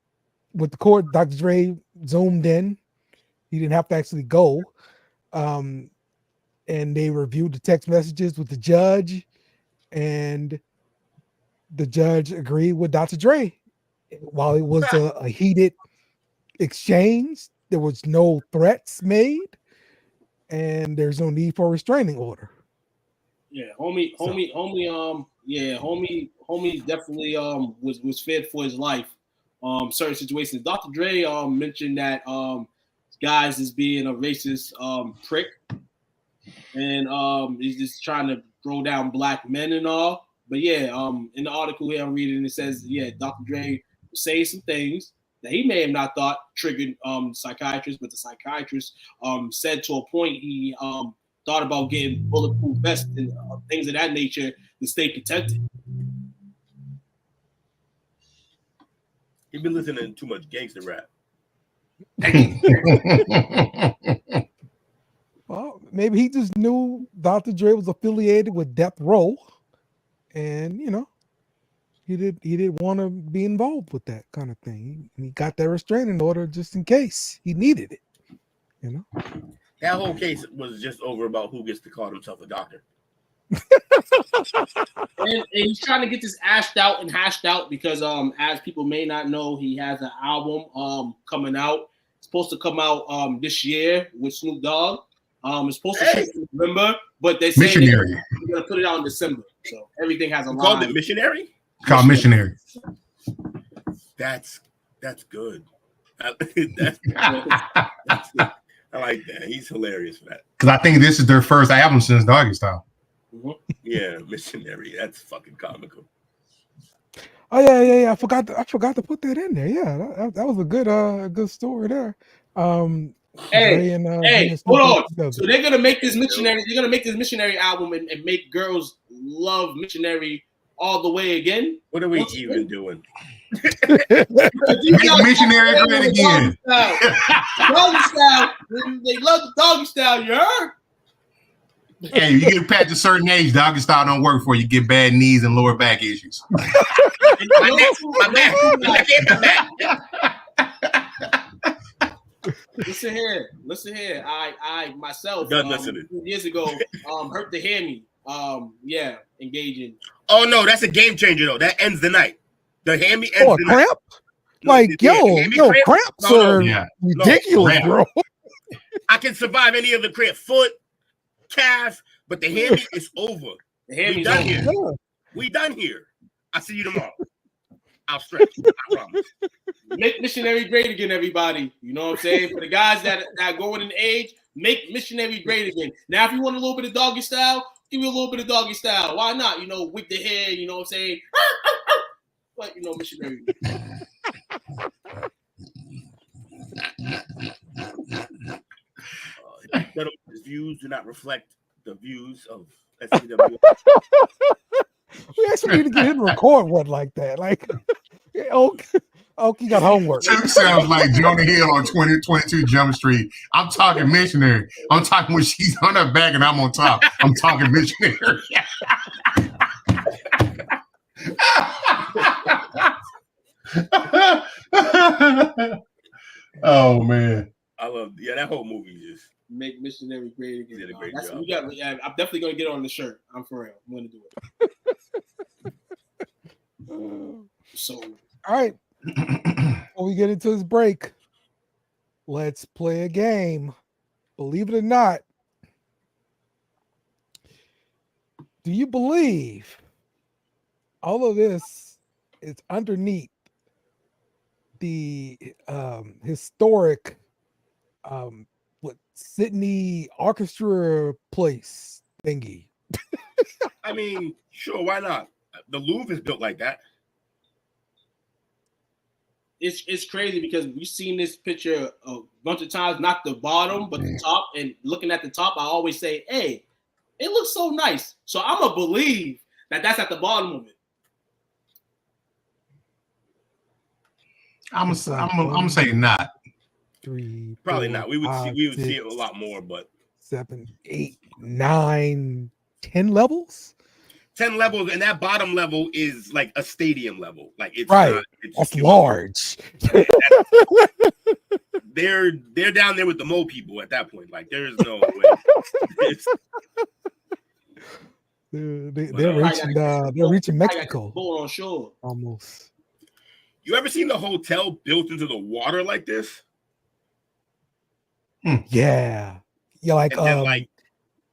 the court, Dr. Dre zoomed in. He didn't have to actually go. And they reviewed the text messages with the judge, and the judge agreed with Dr. Dre. While it was a heated exchange, there was no threats made, and there's no need for a restraining order. Yeah, homie definitely was feared for his life. Certain situations. Dr. Dre mentioned that guys is being a racist prick, and he's just trying to throw down black men and all. But yeah, in the article here I'm reading, it says, Dr. Dre say some things that he may have not thought triggered psychiatrists, but the psychiatrist said to a point he thought about getting bulletproof vests and things of that nature to stay protected. You've been listening to too much gangster rap. Well, maybe he just knew Dr. Dre was affiliated with Death Row, and he didn't want to be involved with that kind of thing. He got that restraining order just in case he needed it. That whole case was just over about who gets to call himself a doctor. and he's trying to get this hashed out because as people may not know, he has an album coming out. It's supposed to come out this year with Snoop Dogg. It's supposed to shoot in November, but they say they're gonna put it out in December. So everything has a line. Called it Missionary? It's called Missionary. That's good. That's good. I like that. He's hilarious for that. Because I think this is their first album since Doggy Style. Mm-hmm. Yeah, Missionary. That's fucking comical. Oh yeah. I forgot to put that in there. Yeah, that was a good story there. Hey, hold on. So they're gonna make this missionary. They're gonna make this missionary album and make girls love missionary all the way again. What are we even doing? Missionary great again. Doggy style. They love the doggy style. You heard? Hey, you get past a certain age, Doggy Style don't work for you. You get bad knees and lower back issues. my back. Listen here. I myself years ago hurt the hammy. Engaging. Oh no, that's a game changer though. That ends the night. The hammy ends the cramp? Night. Cramps are ridiculous, bro. I can survive any of the cramp, foot, calf, but the hammy is over. The hammy's done over. here. We done here. I'll see you tomorrow. I'll stretch. I promise. Make missionary great again, everybody. You know what I'm saying? For the guys that are going in age, make missionary great again. Now, if you want a little bit of doggy style, give me a little bit of doggy style. Why not? Whip the hair, you know what I'm saying? But, missionary. His views do not reflect the views of STWF. We actually need to get him to record one like that. Like, you got homework. Tim sounds like Jonah Hill on 2022 Jump Street. I'm talking missionary. I'm talking when she's on her back and I'm on top. I'm talking missionary. Oh man. I love that whole movie just Make missionary great again. did a great That's, job. I'm definitely gonna get on the shirt. I'm for real. I'm gonna do it. So, all right. Before we get into this break, let's play a game. Believe it or not, do you believe all of this is underneath the historic Sydney Orchestra place thingy? I mean, sure, why not? The Louvre is built like that. it's crazy because we've seen this picture a bunch of times, not the bottom, but the top. And looking at the top, I always say, hey, it looks so nice. So I'm going to believe that that's at the bottom of it. I'm gonna say not. 3, Probably 4, not. We would 5, see 6, it a lot more, but 7, 8, 9, 10 levels. 10 levels, and that bottom level is like a stadium level. Like it's right. not, it's that's large. They're down there with the Mo people at that point. Like there's no way. They're reaching Mexico. On shore. Almost. You ever seen the hotel built into the water like this? Yeah. Yeah, like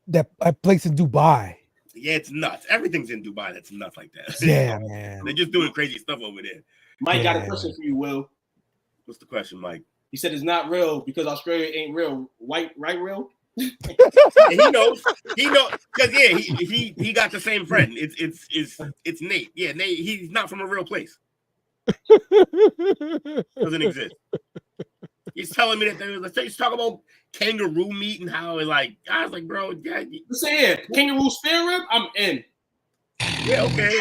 that place in Dubai. Yeah, it's nuts. Everything's in Dubai that's nuts like that. Yeah, man. They're just doing crazy stuff over there. Mike got a question for you, Will. What's the question, Mike? He said it's not real because Australia ain't real. Right real? Yeah, he knows. Because he got the same friend. It's Nate. Yeah, Nate, he's not from a real place. Doesn't exist. He's telling me that he's talking about kangaroo meat and how I was like, bro, yeah. Listen here, kangaroo spare rib, I'm in. Yeah, okay.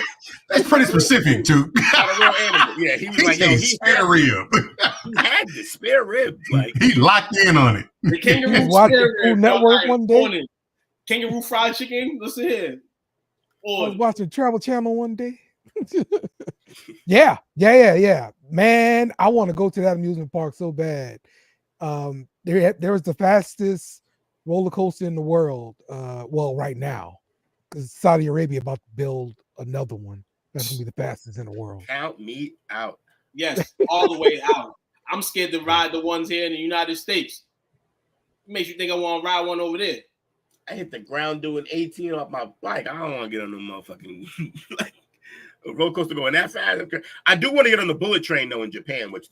That's pretty specific, too. Not a real animal. Yeah, he was like, yo, he spare rib. He had the spare rib. Like he locked in on it. The kangaroo spare rib. Network one day. Kangaroo fried chicken. Listen here. I was watching Travel Channel one day. Yeah. Man, I want to go to that amusement park so bad. There was the fastest roller coaster in the world. Well, right now, because Saudi Arabia about to build another one. That's gonna be the fastest in the world. Count me out. Yes, all the way out. I'm scared to ride the ones here in the United States. It makes you think I want to ride one over there. I hit the ground doing 18 off my bike. I don't want to get on the motherfucking a roller coaster going that fast. Okay. I do want to get on the bullet train though in Japan, which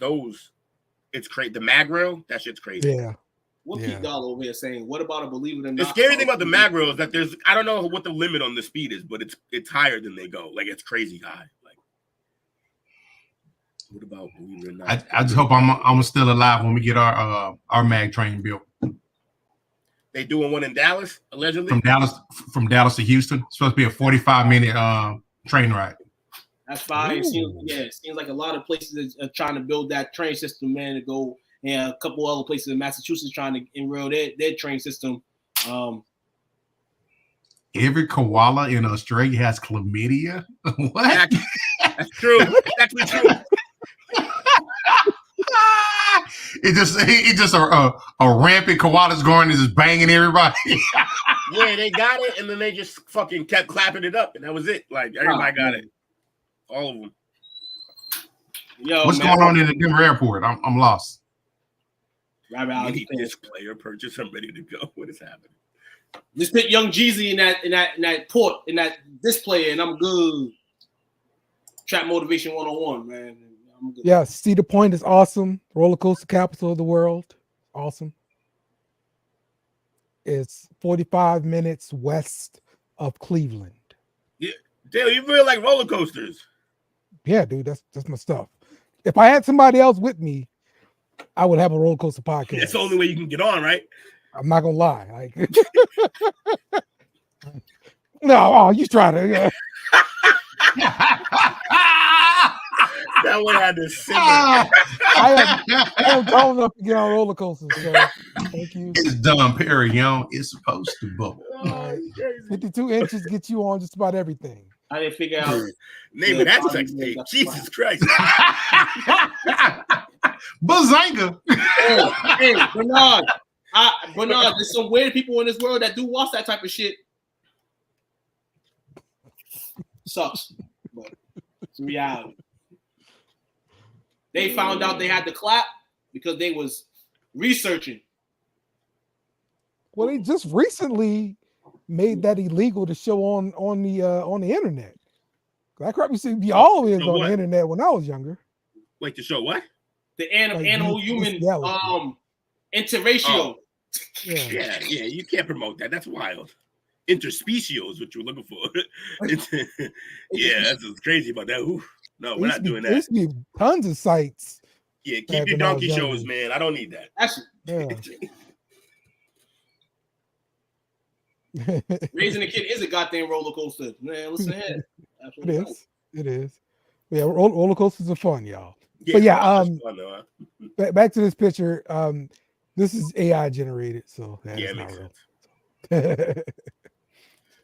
it's crazy. The mag rail, that shit's crazy. Yeah. What Pete Doll over here saying? What about a believe it or not? The scary thing about the mag rail is that I don't know what the limit on the speed is, but it's higher than they go. Like it's crazy high. Like what about believe it or not? I just hope I'm still alive when we get our mag train built. They doing one in Dallas, allegedly. From Dallas to Houston. It's supposed to be a 45-minute train ride. That's fine. It seems like a lot of places are trying to build that train system, man, to go. And a couple other places in Massachusetts trying to enroll their train system. Every koala in Australia has chlamydia. What? That's true. That's actually true. It's just a rampant koala's going and just banging everybody. Yeah, they got it, and then they just fucking kept clapping it up, and that was it. Like everybody got it, all of them. Yo, what's going on in the Denver airport? I'm lost. I need this player purchase. I'm ready to go. What is happening? Just put Young Jeezy in that port in that display, and I'm good. Trap Motivation 101, man. I'm good. Yeah, Cedar Point is awesome. Roller coaster capital of the world. Awesome. It's 45 minutes west of Cleveland. Yeah, Dale, you really like roller coasters? Yeah, dude, that's my stuff. If I had somebody else with me, I would have a roller coaster podcast. That's the only way you can get on, right? I'm not gonna lie. No, you try to. That one had to simmer. I am tall enough to get on roller coasters. So thank you. It's Dom Perignon. It's supposed to bubble. 52 inches get you on just about everything. I didn't figure out. Name of that sex tape. Jesus Christ. Bazanga. Hey, Bernard. Bernard, there's some weird people in this world that do watch that type of shit. Sucks, but it's reality. They found out they had to clap because they was researching. Well, they just recently made that illegal to show on the internet. That crap used to be always on the internet when I was younger. Wait, to show what? The animal human interratio. Oh. Yeah, you can't promote that. That's wild. Interspecial is what you're looking for. Yeah, that's what's crazy about that. Ooh, no, we're not doing that. There's tons of sites. Yeah, keep your donkey shows, man. I don't need that. Raising a kid is a goddamn roller coaster, man. Listen ahead. It is. Yeah, roller coasters are fun, y'all. But yeah, back to this picture. This is AI generated, so it makes sense.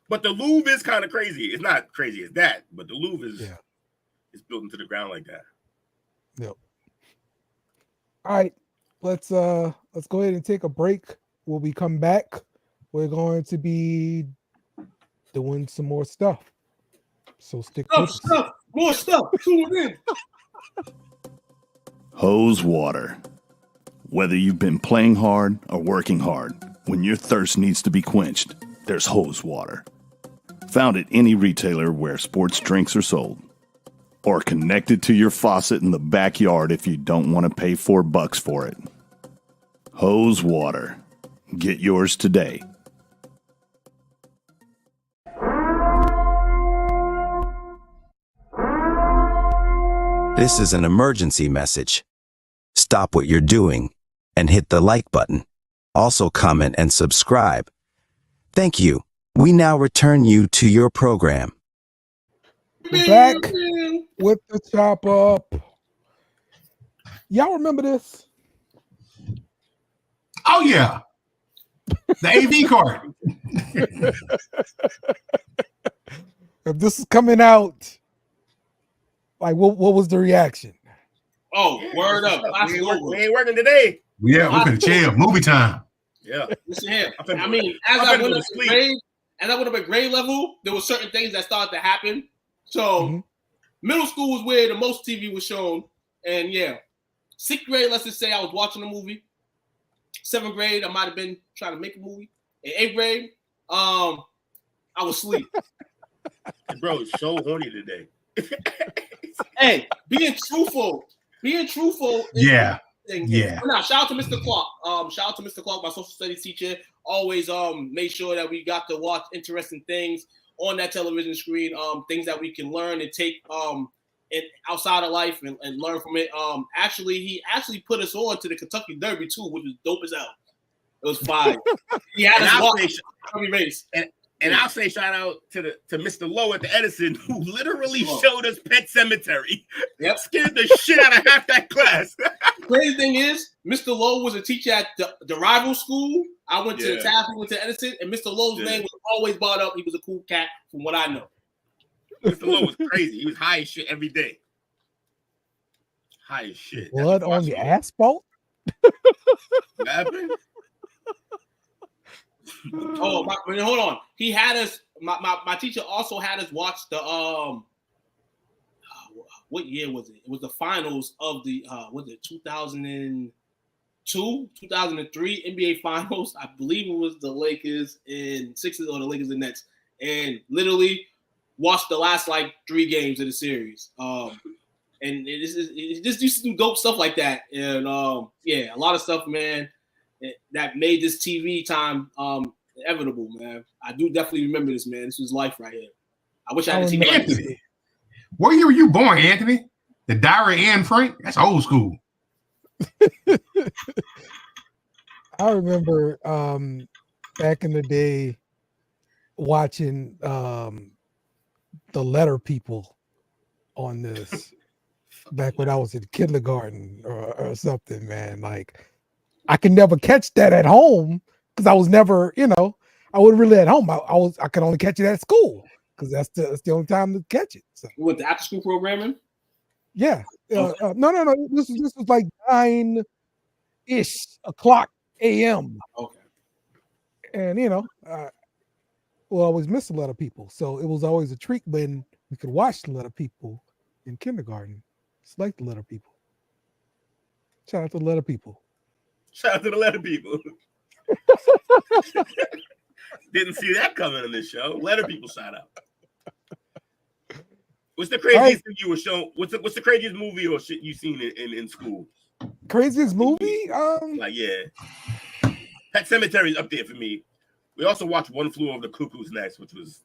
But the Louvre is kind of crazy. It's not crazy as that, but the Louvre is built into the ground like that. Yep. All right, let's go ahead and take a break. When we come back, we're going to be doing some more stuff. So stick with us. More stuff. Tune in. Hose water. Whether you've been playing hard or working hard, when your thirst needs to be quenched, there's hose water. Found at any retailer where sports drinks are sold. Or connected to your faucet in the backyard if you don't want to pay $4 for it. Hose water. Get yours today. This is an emergency message. Stop what you're doing and hit the like button. Also comment and subscribe. Thank you. We now return you to your program. We're back with the chop up. Y'all remember this? Oh yeah. The AV card. If this is coming out, like what was the reaction? Oh, word up. We ain't working today. Yeah, we're gonna chill. Movie time. Yeah. Listen here. I mean, as I went up at grade level, there were certain things that started to happen. So middle school was where the most TV was shown. And yeah, 6th grade, let's just say I was watching a movie. 7th grade, I might have been trying to make a movie. In 8th grade, I was asleep. Bro, it's so horny today. Hey, being truthful. Yeah. Now, shout out to Mr. Clark. Shout out to Mr. Clark, my social studies teacher. Always made sure that we got to watch interesting things on that television screen. Things that we can learn and take outside of life and learn from it. He actually put us on to the Kentucky Derby too, which was dope as hell. It was fire. He had us watch Derby race. And I'll say shout out to Mr. Lowe at the Edison, who literally showed us Pet Cemetery. Yep. Scared the shit out of half that class. The crazy thing is, Mr. Lowe was a teacher at the rival school. I went to Taft, we went to Edison, and Mr. Lowe's name was always brought up. He was a cool cat, from what I know. Mr. Lowe was crazy. He was high as shit every day. High as shit. Blood on the asphalt? What happened? Oh, hold on. He had us. My teacher also had us watch the what year was it? It was the finals of the was it 2002, 2003 NBA finals. I believe it was the Lakers and Sixers or the Lakers and Nets, and literally watched the last like 3 games of the series. And it just used to do dope stuff like that. And yeah, a lot of stuff, man, that made this TV time inevitable, man. I do definitely remember this, man. This was life right here. I wish I had a TV like this. What year were you born, Anthony? The Diary Anne Frank? That's old school. I remember back in the day watching the Letter People on this back when I was in kindergarten or something, man. Like I could never catch that at home because I was never, I wasn't really at home. I could only catch it at school because that's the only time to catch it. So. You went to after school programming? Yeah. Okay. No. This was like 9-ish o'clock a.m. Okay. And we'll always miss a lot of people, so it was always a treat when we could watch a lot of people in kindergarten. It's like the letter people. Shout out to the letter people. Shout out to the letter people. Didn't see that coming on this show. Letter people shout out. What's the craziest thing you were shown? What's the craziest movie or shit you seen in school? Craziest movie? Like, yeah. Pet Cemetery's up there for me. We also watched One Flew Over the Cuckoo's Nest, which was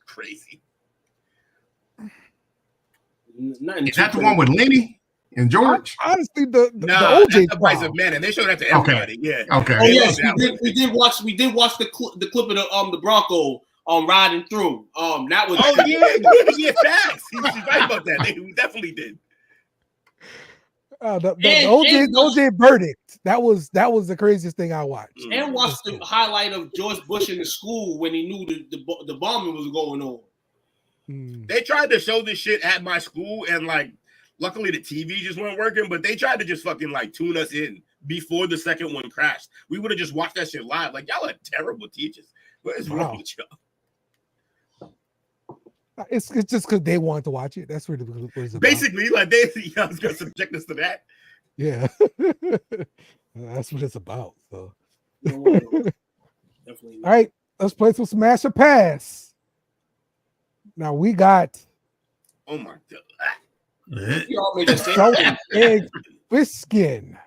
crazy. Is that the one with Lenny and George? Honestly, the OJ OJ that's the Vice of Man, and they showed that to everybody. Okay. Yeah. Okay. Oh yes, we did watch the clip of the Bronco riding through. That was. Oh yeah, facts. He's right about that. We definitely did. The OJ verdict. That was the craziest thing I watched. And watched the highlight of George Bush in the school when he knew the bombing was going on. They tried to show this shit at my school, and like, luckily the TV just weren't working. But they tried to just fucking like tune us in before the second one crashed. We would have just watched that shit live. Like, y'all are terrible teachers. What is wrong with y'all? It's just because they wanted to watch it. That's what it was about. Basically, like y'all was gonna subject us to that. Yeah, that's what it's about. So, Definitely. All right, let's play some Smash or Pass. Now we got. Oh my god! Salted egg fish skin.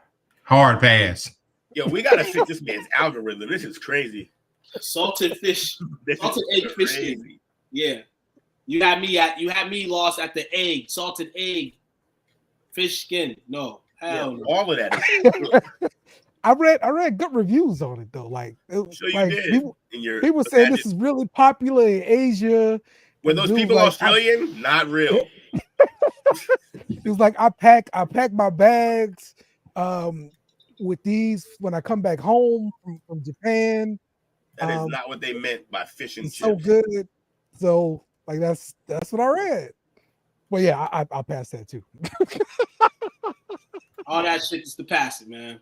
Hard pass. Yo, we gotta fix this man's algorithm. This is crazy. Salted egg fish skin. Yeah. You had me lost at the egg, salted egg, fish skin. No, hell no. All of that. I read good reviews on it though. Like, people say this is really popular in Asia. Were those people Australian? Not real. It was like I pack my bags with these when I come back home from Japan. That is not what they meant by fish and chips. So good. So like that's what I read. Well, yeah, I'll pass that too. All that shit is to pass it, man.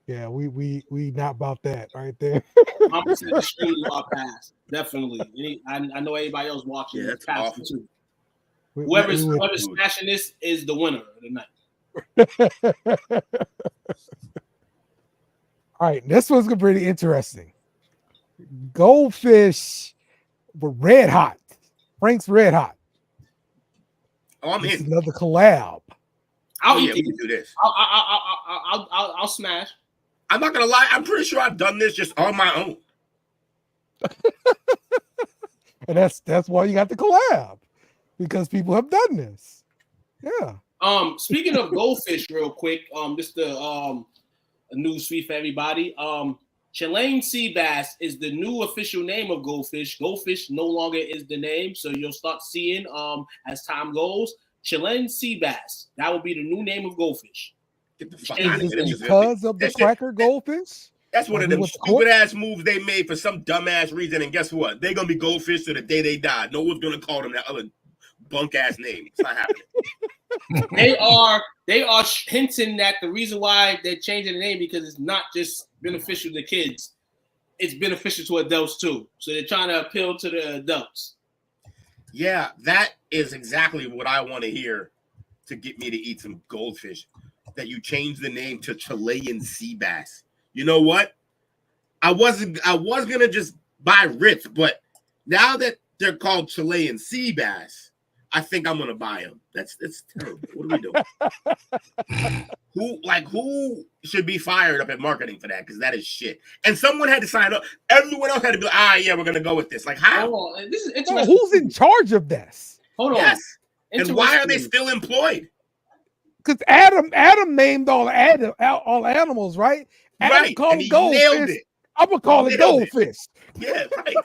Yeah, we not about that right there. I'm extremely about pass. Definitely. I know anybody else watching. Yeah, that's pass awful. too. Whoever's smashing this is the winner of the night. All right, this one's pretty interesting. Goldfish were red hot. Frank's Red Hot. Oh, I'm in. Another collab. We can do this. I'll smash. I'm not gonna lie. I'm pretty sure I've done this just on my own. And that's why you got the collab, because people have done this. Yeah. Speaking of goldfish, real quick. Just a news feed for everybody. Chilean sea bass is the new official name of goldfish. Goldfish no longer is the name, so you'll start seeing as time goes. Chilean sea bass. That will be the new name of goldfish. Get the fuck Is out of it here. because of the cracker goldfish? That's one of them stupid ass moves they made for some dumbass reason. And guess what? They're gonna be goldfish to the day they die. No one's gonna call them that other bunk ass name. It's not happening. They are hinting that the reason why they're changing the name because it's not just beneficial to kids, it's beneficial to adults too. So they're trying to appeal to the adults. Yeah, that is exactly what I want to hear to get me to eat some goldfish. That you change the name to Chilean sea bass. You know what? I was gonna just buy Ritz, but now that they're called Chilean sea bass, I think I'm gonna buy them. That's terrible. What are we doing? Who should be fired up at marketing for that? Because that is shit. And someone had to sign up. Everyone else had to be like, yeah, we're gonna go with this. Like, how? Oh, this is interesting. Who's in charge of this? Hold on. Yes. And why are they still employed? Because Adam named all animals, right? Adam called it goldfish. I'm gonna call it goldfish. Yeah, right.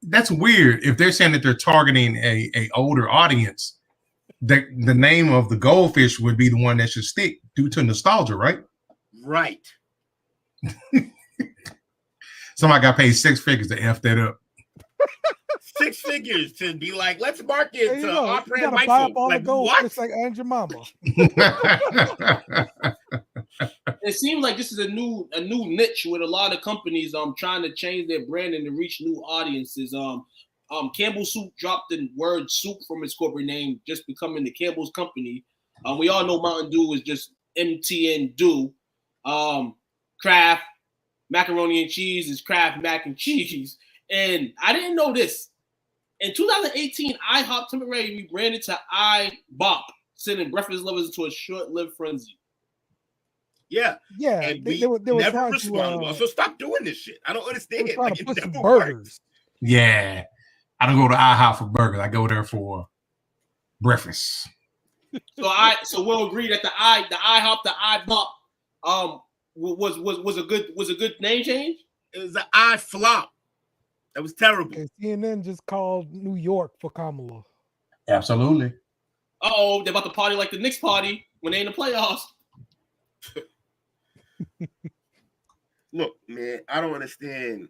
That's weird. If they're saying that they're targeting a older audience, the name of the goldfish would be the one that should stick due to nostalgia, right? Right. Somebody got paid 6 figures to F that up. 6 figures to be like, let's market There you to go. our You brand gotta buy up Micro. all Like the gold what? just like Aunt Jemima. It seems like this is a new niche with a lot of companies trying to change their branding to reach new audiences. Campbell Soup dropped the word soup from its corporate name, just becoming the Campbell's Company. We all know Mountain Dew is just MTN Dew. Kraft macaroni and cheese is Kraft mac and cheese. And I didn't know this. In 2018, IHOP temporarily rebranded to iBop, sending breakfast lovers into a short-lived frenzy. Yeah. Yeah, And they we were never trying responded. to So stop doing this shit. I don't they understand. were trying Like, to it put some never works. burgers. Yeah. I don't go to IHOP for burgers. I go there for breakfast. So we'll agree that the IHOP, the iBop, was a good name change. It was an iFlop. That was terrible. And CNN just called New York for Kamala. Absolutely. Uh-oh, they're about to party like the Knicks party when they in the playoffs. Look, man, I don't understand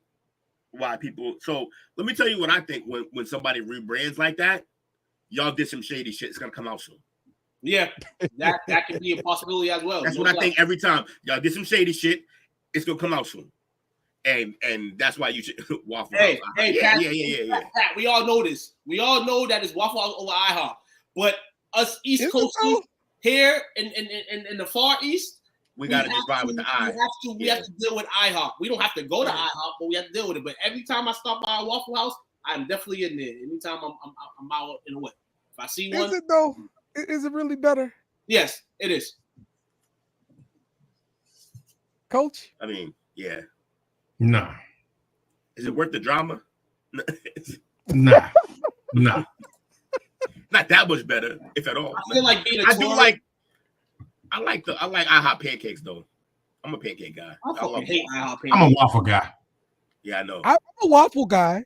why people. So let me tell you what I think when somebody rebrands like that, y'all did some shady shit. It's gonna come out soon. Yeah, that could be a possibility as well. That's what I think every time. Y'all did some shady shit. It's gonna come out soon. And that's why you should Waffle House. Pat, Pat, we all know this. We all know that it's Waffle House over IHOP. But us East Coasters here in the Far East, we gotta just ride with the I. We have to deal with IHOP. We don't have to go to IHOP, but we have to deal with it. But every time I stop by a Waffle House, I'm definitely in there. Anytime I'm out in the way. If I see one, is it though? Is it really better? Yes, it is. Coach? I mean, yeah. No. Is it worth the drama? Nah. Nah. Not that much better, if at all. I feel like being a I tourist. I like IHOP pancakes though. I'm a pancake guy. I fucking hate IHOP pancakes. I'm a waffle guy. Yeah, I know. I'm a waffle guy,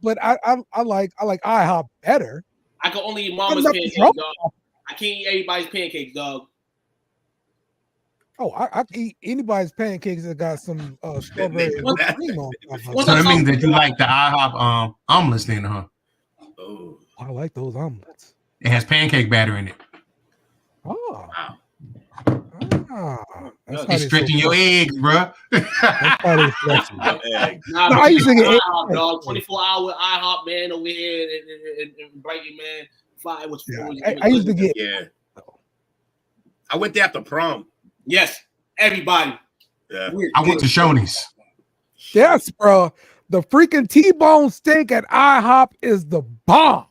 but I like IHOP better. I can only eat mama's Nothing pancakes, wrong. dog. I can't eat everybody's pancakes, dog. Oh, I can eat anybody's pancakes that got some strawberry and whipped cream on top of it. So that means that you like the IHOP omelets then, huh? Oh, I like those omelets. It has pancake batter in it. Oh. Wow. It's stretching your eggs, bro. I used to get dog. 24-hour IHOP man over here in Brighton, man. Fly was. I used to get. Yeah. I went there after prom. Yes, everybody. Yeah. I went to Shoney's. Yes, bro. The freaking T-bone steak at IHOP is the bomb.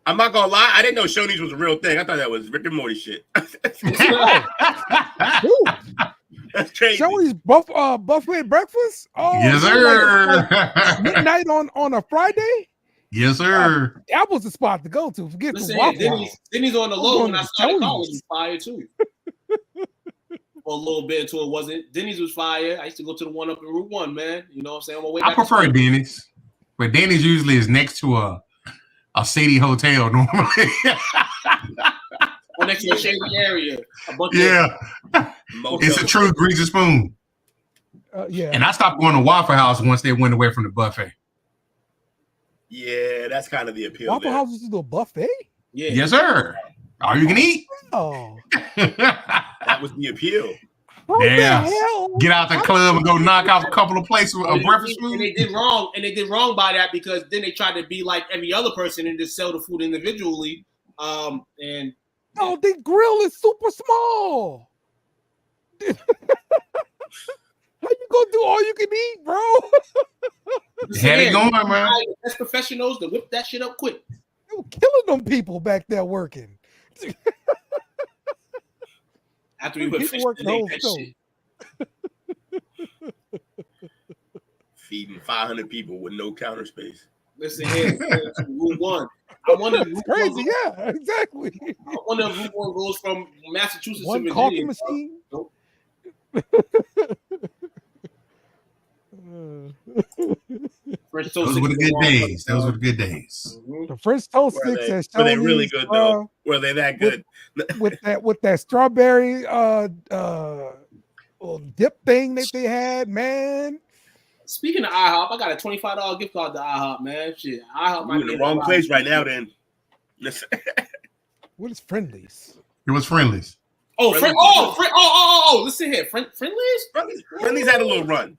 I'm not gonna lie, I didn't know Shoney's was a real thing. I thought that was Rick and Morty shit. That's crazy. Shoney's buffet breakfast? Oh, yes, sir. Like midnight on a Friday? Yes, sir. That was the spot to go to. Forget the Waffle House. Denny's on the low when I started college was fire too. For a little bit until it wasn't. Denny's was fire. I used to go to the one up in Route 1, man. You know what I'm saying? On my way back I prefer Denny's, but Denny's usually is next to a seedy hotel normally. Or next to a shady area. It's a true greasy spoon. Yeah. And I stopped going to Waffle House once they went away from the buffet. Yeah, that's kind of the appeal. Waffle House is a buffet? Yeah. Yes, sir. All you can eat. Oh. That was the appeal. Yeah. Get out the club and go knock out a couple of places of breakfast food. And they did wrong. And they did wrong by that because then they tried to be like every other person and just sell the food individually. And no, the grill is super small. How you gonna do all you can eat, bro? Had it going, man. That's professionals to whip that shit up quick. They were killing them people back there working. After we put fish in that shit. Feeding 500 people with no counter space. Listen here, Route 1. I wonder if Route crazy, 1 yeah, exactly. I wonder if Route 1 goes from Massachusetts One to coffee Virginia. machine. Nope. Those were the good days. Those were the good days. The French toast sticks at Were they really Shoney's, good though? Were they that good? with that strawberry little dip thing that they had, man. Speaking of IHOP, I got a $25 gift card to IHOP, man. Shit, IHOP You're in the wrong place right now. Then, listen. What is Friendlies? It was Friendlies. Oh, listen here, Friendlies. Friendlies had a little run.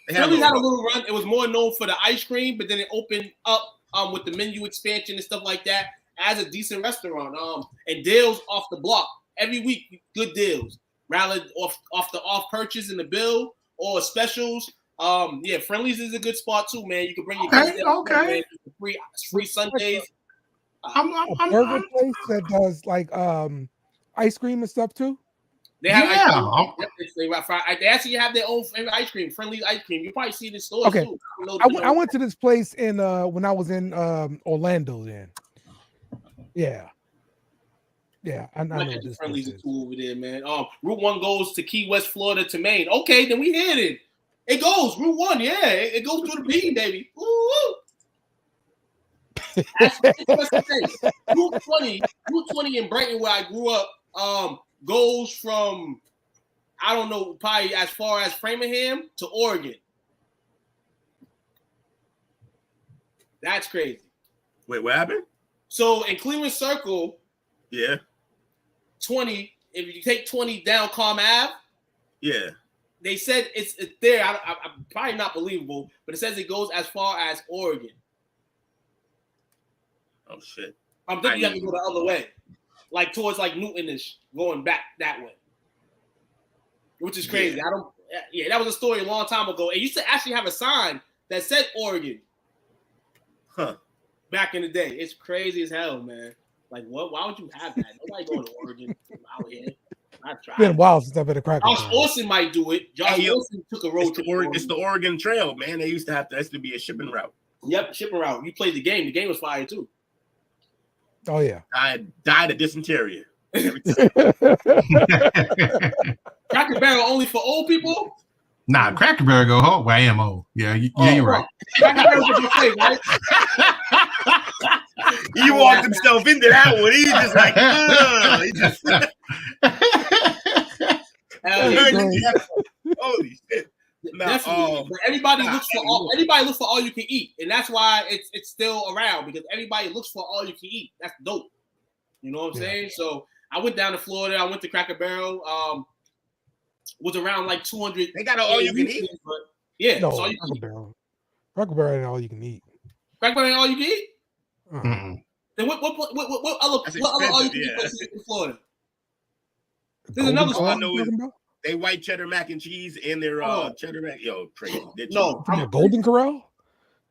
Friendlies had a little run. It was more known for the ice cream, but then it opened up with the menu expansion and stuff like that as a decent restaurant. And deals off the block every week, good deals. Rather off the off purchase in the bill or specials. Yeah, Friendlies is a good spot too, man. You can bring your kids there. Okay. Free Sundays. A burger place that does like ice cream and stuff too. They have ice cream. They actually have their own favorite ice cream, Friendly's ice cream. You probably see it in stores too. I went to this place in when I was in Orlando. Then, yeah, I know this. Friendly's is cool over there, man. Route 1 goes to Key West, Florida to Maine. Okay, then we hit it. It goes Route 1, yeah. It goes through the bean, baby. Woo! That's the thing. Route 20 in Brighton, where I grew up, goes from, I don't know, probably as far as Framingham to Oregon. That's crazy. Wait, what happened? So in Cleveland Circle, yeah, 20. If you take 20 down Calm Ave, yeah, they said it's there. I'm probably not believable, but it says it goes as far as Oregon. Oh shit! I'm thinking you have to go the other way, like towards like Newton-ish, going back that way, which is crazy. Yeah. Yeah, that was a story a long time ago. And used to actually have a sign that said Oregon. Huh. Back in the day. It's crazy as hell, man. Like, what? Why would you have that? Nobody going to Oregon out here. I tried. It's been a while since I've been to Cracker Barrel. Josh Olsen might do it. Josh Olsen took a road trip. It's the Oregon Trail, man. They used to have to. That used to be a shipping route. Yep, shipping route. You played the game. The game was fire too. Oh yeah. I died of dysentery. Cracker Barrel only for old people? Nah, Cracker Barrel go home. Well, I am old. Yeah, you're right. Cracker Barrel's a buffet, right? He walked himself into that one. He's just like, holy shit. But everybody looks for all you can eat, and that's why it's still around, because everybody looks for all you can eat. That's dope. You know what I'm saying? So I went down to Florida. I went to Cracker Barrel. Was around like 200. They got all you can eat. But yeah, No, all you Cracker can eat. Barrel. Cracker Barrel ain't all you can eat. Cracker Barrel ain't all you can eat. Mm-mm. Then what other all you can eat places in Florida? There's Golden another All I spot. know is they white cheddar mac and cheese and their cheddar mac. Yo, crazy. No, Golden Corral.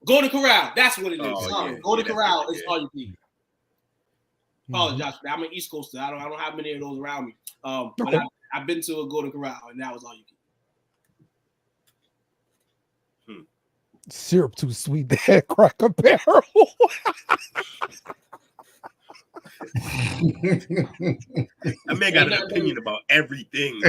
Golden Corral. That's what it is. Yeah. Golden Yeah, Corral that's is it, all you can eat. Apologize, man. I'm an East Coaster. I don't have many of those around me. But I've been to a Golden Corral, and that was all you can eat. Syrup too sweet to have Cracker Barrel. That man got an opinion about everything.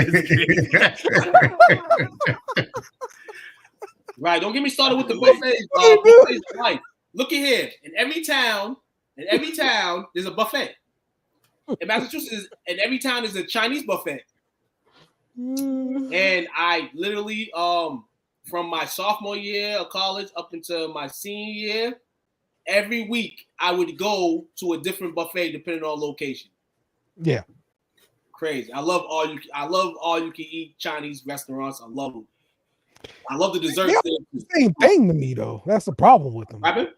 Right. Don't get me started with the buffets. Buffets of life. Look at here. In every town, there's a buffet. In Massachusetts, in every town there's a Chinese buffet. And I literally, from my sophomore year of college up until my senior year, every week I would go to a different buffet depending on location. Yeah. Crazy. I love all you can eat Chinese restaurants. I love them. I love the desserts. They all serve the same thing to me though. That's the problem with them. What? You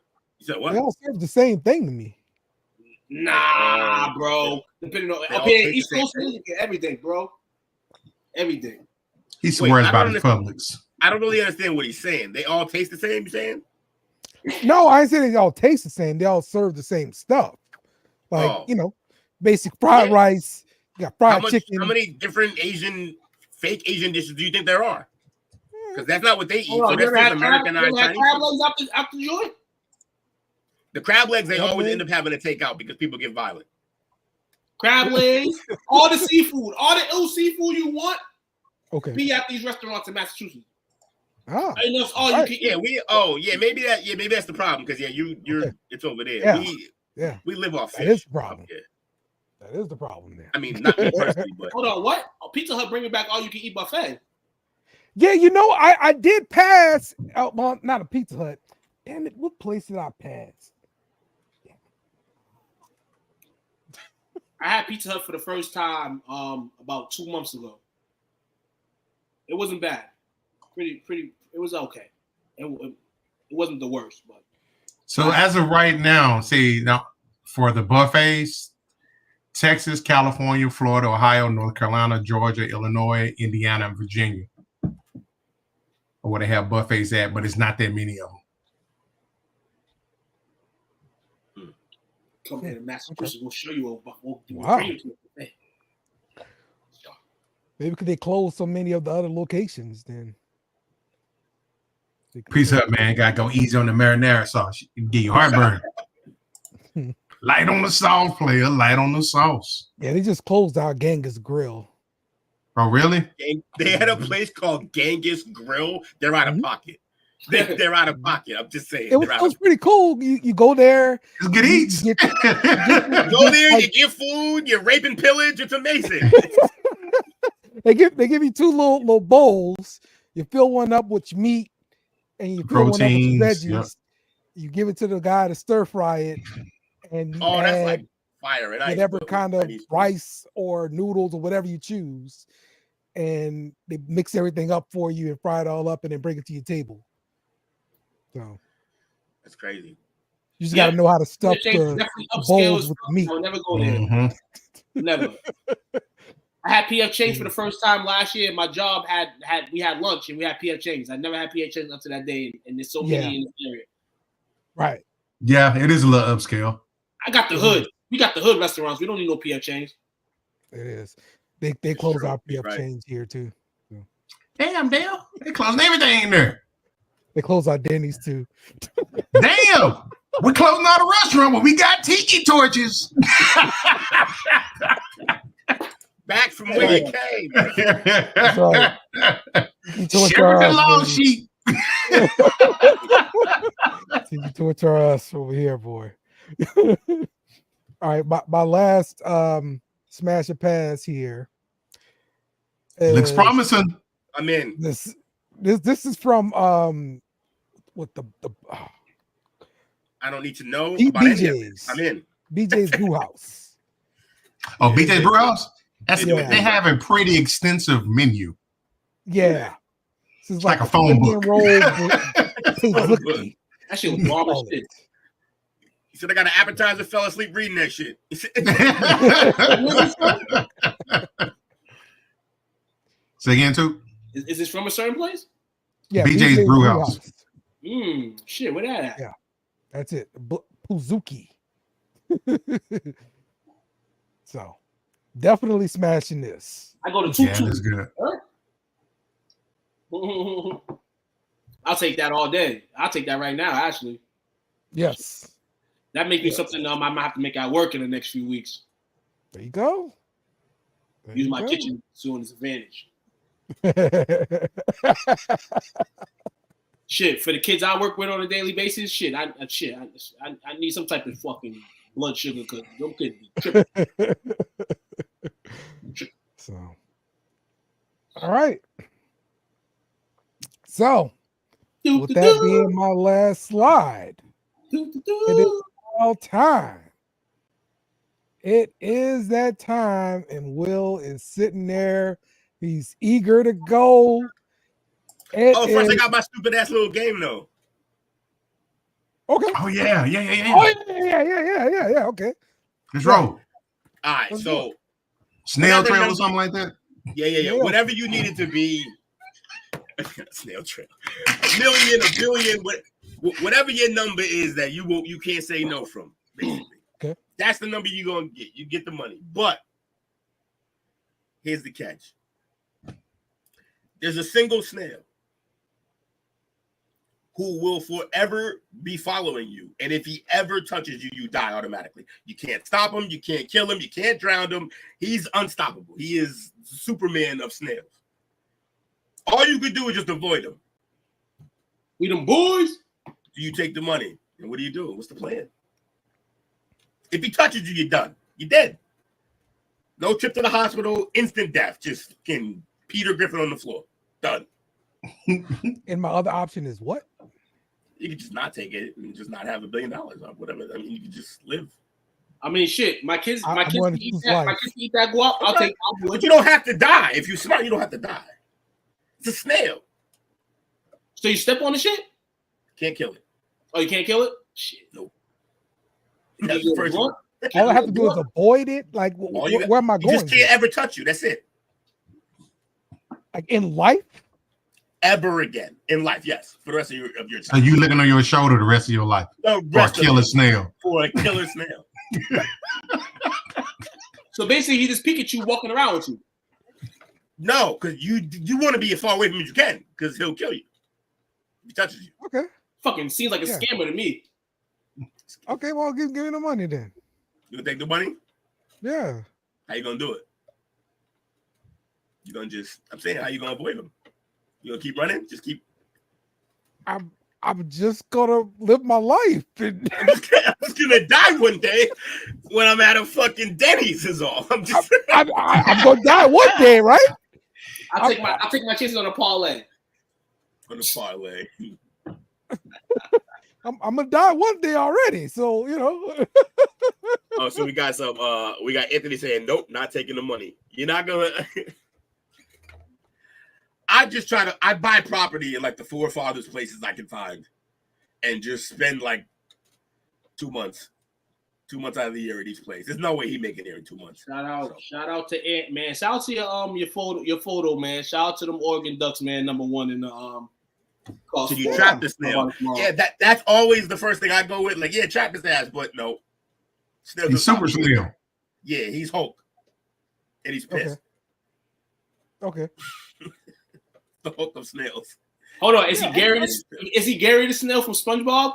said what? They all serve the same thing to me. Nah, bro. Depending on East Coast, everything, bro. Everything. He swears by the Publix. I don't really understand what he's saying. They all taste the same, you saying? No, I ain't saying they all taste the same. They all serve the same stuff. Like, basic fried rice. You got fried chicken. How many different fake Asian dishes do you think there are? Because that's not what they eat. So that's just Americanized Chinese. Crab legs after joint? The crab legs, they always end up having to take out because people get violent. Crab legs, all the seafood, all the ill seafood you want, be at these restaurants in Massachusetts. Ah, and that's all you can eat. Maybe that's the problem because it's over there. We live off fish. That is the problem. That is the problem there. I mean, not me personally, but hold on, what? Pizza Hut bringing back all you can eat buffet. Yeah, you know, I did pass. Well, not a Pizza Hut. Damn it! What place did I pass? I had Pizza Hut for the first time about 2 months ago. It wasn't bad. Pretty. It was okay. It wasn't the worst, but. So as of right now, see now for the buffets, Texas, California, Florida, Ohio, North Carolina, Georgia, Illinois, Indiana, and Virginia are where they have buffets at, but it's not that many of them. Come here to Massachusetts. We'll show you. We'll Wow. bring you to it. Maybe because they closed so many of the other locations, then. Pizza Hut, man, gotta go easy on the marinara sauce. It get you heartburn. Light on the sauce, player. Light on the sauce. Yeah, they just closed our Genghis Grill. Oh, really? They had a place called Genghis Grill. They're out of pocket. They're out of pocket. I'm just saying. It was pretty cool. You go there. It's good eats. Go there, you get food, you rape and pillage. It's amazing. They give you two little bowls. You fill one up with your meat, and you fill one up with your veggies. Yep. You give it to the guy to stir fry it, and you that's like add fire. And whatever kind of rice or noodles or whatever you choose, and they mix everything up for you and fry it all up, and then bring it to your table. So that's crazy. You just got to know how to stuff the bowls with meat. I would never go there. Never. I had PF Chang's for the first time last year. My job we had lunch and we had PF Chang's. I never had PF Chang's up to that day, and there's so many in this area. Right. Yeah, it is a little upscale. I got the hood. We got the hood restaurants. We don't need no PF Chang's. It is. They close our PF Chang's here too. So. Damn, Dale. They closing everything in there. They close our Denny's too. Damn. We're closing out a restaurant, but we got tiki torches. Back from where you came. That's right. Share the long sheet. Tiki torch us over here, boy. All right, my last smash and pass here. Looks promising. I'm in. This is from what the I don't need to know BJ's. about any of this. I'm in. BJ's Brew House. Oh, BJ's Brew House? They have a pretty extensive menu. Yeah. This is like a phone book. That shit was bomb as shit. He said I got an appetizer, fell asleep reading that shit. Say again, too? Is this from a certain place? Yeah, BJ's Brew House. Shit, where that at? Yeah, that's it. Puzuki. So, definitely smashing this. I go to 2-2. Yeah, that's good. I'll take that all day. I'll take that right now, actually. Yes. That makes me something I might have to make at work in the next few weeks. There you go. Use my kitchen to its advantage. Shit, for the kids I work with on a daily basis, I need some type of fucking blood sugar because them kids be tripping. So, all right. So, with that being my last slide, it is all time. It is that time, and Will is sitting there. He's eager to go. First I got my stupid ass little game though. Okay. Oh yeah. Oh yeah. Okay. Let's roll. All right, so snail trail or something like that. Yeah. Whatever you need it to be. Snail trail. A billion, whatever your number is that you can't say no from. Basically. Okay. That's the number you're gonna get. You get the money. But here's the catch. There's a single snail who will forever be following you. And if he ever touches you, you die automatically. You can't stop him. You can't kill him. You can't drown him. He's unstoppable. He is Superman of snails. All you could do is just avoid him. We them boys. Do you take the money? And what are you doing? What's the plan? If he touches you, you're done. You're dead. No trip to the hospital. Instant death. Just fucking Peter Griffin on the floor. Done. And my other option is what? You could just not take it and just not have $1 billion or whatever. I mean, you could just live. I mean, shit. My kids can eat that guap. I'll do it. But you don't have to die. If you're smart, you don't have to die. It's a snail. So you step on the shit? Can't kill it. Oh, you can't kill it? Shit. Nope. All I have to do is avoid it. Like, where am I going? You just can't ever touch you. That's it. Like in life? Ever again. In life, yes. For the rest of your time. So you looking on your shoulder the rest of your life. For a killer snail. For a killer snail. So basically, he just Pikachu walking around with you. No, because you want to be as far away from him as you can, because he'll kill you if he touches you. Okay. Fucking seems like a scammer to me. Okay, well, give me the money then. You gonna take the money? Yeah. How you gonna do it? You gonna I'm saying, how you gonna avoid him? You gonna keep running? Just keep. I'm just gonna live my life. I'm just gonna die one day when I'm at a fucking Denny's. Is all. I'm gonna die one day, right? I'll take my chances on a parlay. On a parlay. I'm gonna die one day already, so you know. Oh, so we got Anthony saying nope, not taking the money. You're not gonna. I buy property in like the forefathers places I can find, and just spend like 2 months out of the year at each place. There's no way he making there in 2 months. Shout out to Ant, man. Shout out to your photo, man. Shout out to them Oregon Ducks, man. #1 in the So you trap the snail. Yeah, that's always the first thing I go with. Like, yeah, trap his ass, but no. He's super snail. Yeah, he's Hulk. And he's pissed. Okay. The Hulk of snails. Hold on, is he Gary the snail from SpongeBob?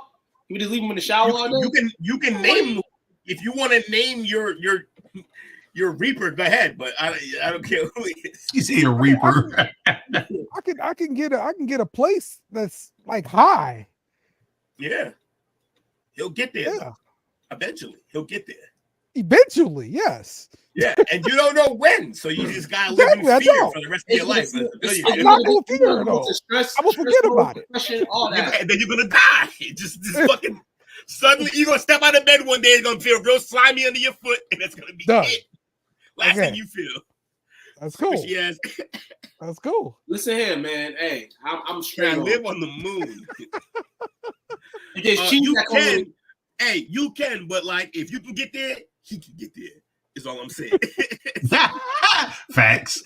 We just leave him in the shower all day? You can name, if you want to name your Reaper, go ahead, but I don't care who he is. You see a Reaper. I can get a place that's like high. Yeah. He'll get there. Yeah. Eventually. He'll get there. Eventually, yes. Yeah, and you don't know when, so you just gotta live in fear for the rest of your life. I'm not gonna fear it all. I'm gonna forget about it. All that. And then you're gonna die. Just fucking suddenly you're gonna step out of bed one day, it's gonna feel real slimy under your foot, and it's gonna be it. Last thing you feel. That's cool. Yes. That's cool. Listen here, man. Hey, I'm straight. I live on the moon. You can, but like if you can get there, he can get there. Is all I'm saying. Facts.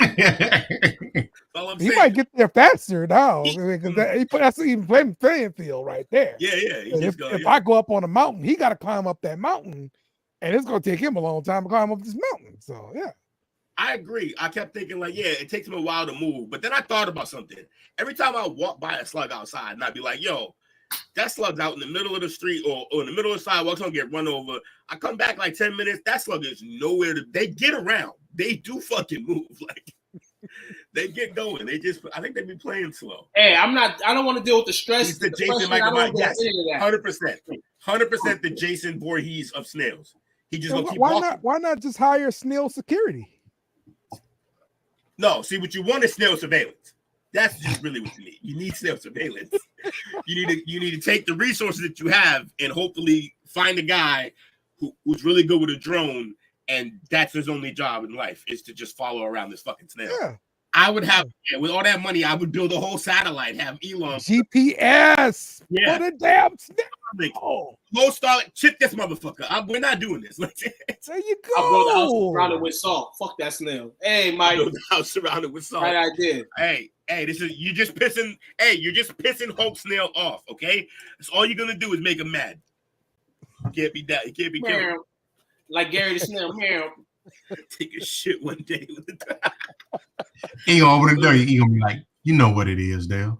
All I'm he saying. might get there faster now because that's an even playing field right there. Yeah. If I go up on a mountain, he got to climb up that mountain, and it's gonna take him a long time to climb up this mountain. So yeah. I agree. I kept thinking like, yeah, it takes him a while to move. But then I thought about something. Every time I walk by a slug outside, and I'd be like, yo, that slug's out in the middle of the street or in the middle of the sidewalk, gonna get run over. I come back like 10 minutes. That slug is nowhere to. They get around. They do fucking move. Like they get going. I think they be playing slow. Hey, I don't want to deal with the stress. He's the Jason Michael. Yes, 100%. The Jason Voorhees of snails. He just gonna keep walking. Why not just hire snail security? No, see what you want is snail surveillance. That's just really what you need. You need snail surveillance. You need to take the resources that you have and hopefully find a guy who's really good with a drone, and that's his only job in life is to just follow around this fucking snail. Yeah. I would have with all that money, I would build a whole satellite, have Elon GPS for the damn snail. Low Starlink, chip this motherfucker. We're not doing this. There you go. I built a house surrounded with salt. Fuck that snail. Hey, Mike. I built a house surrounded with salt. Right idea. Hey, you're just pissing Hope Snail off, okay? That's all you're gonna do is make him mad. You can't be that. You can't be killed. Like Gary the Snail. Take a shit one day. He gonna open the door. He gonna be like, you know what it is, Dale.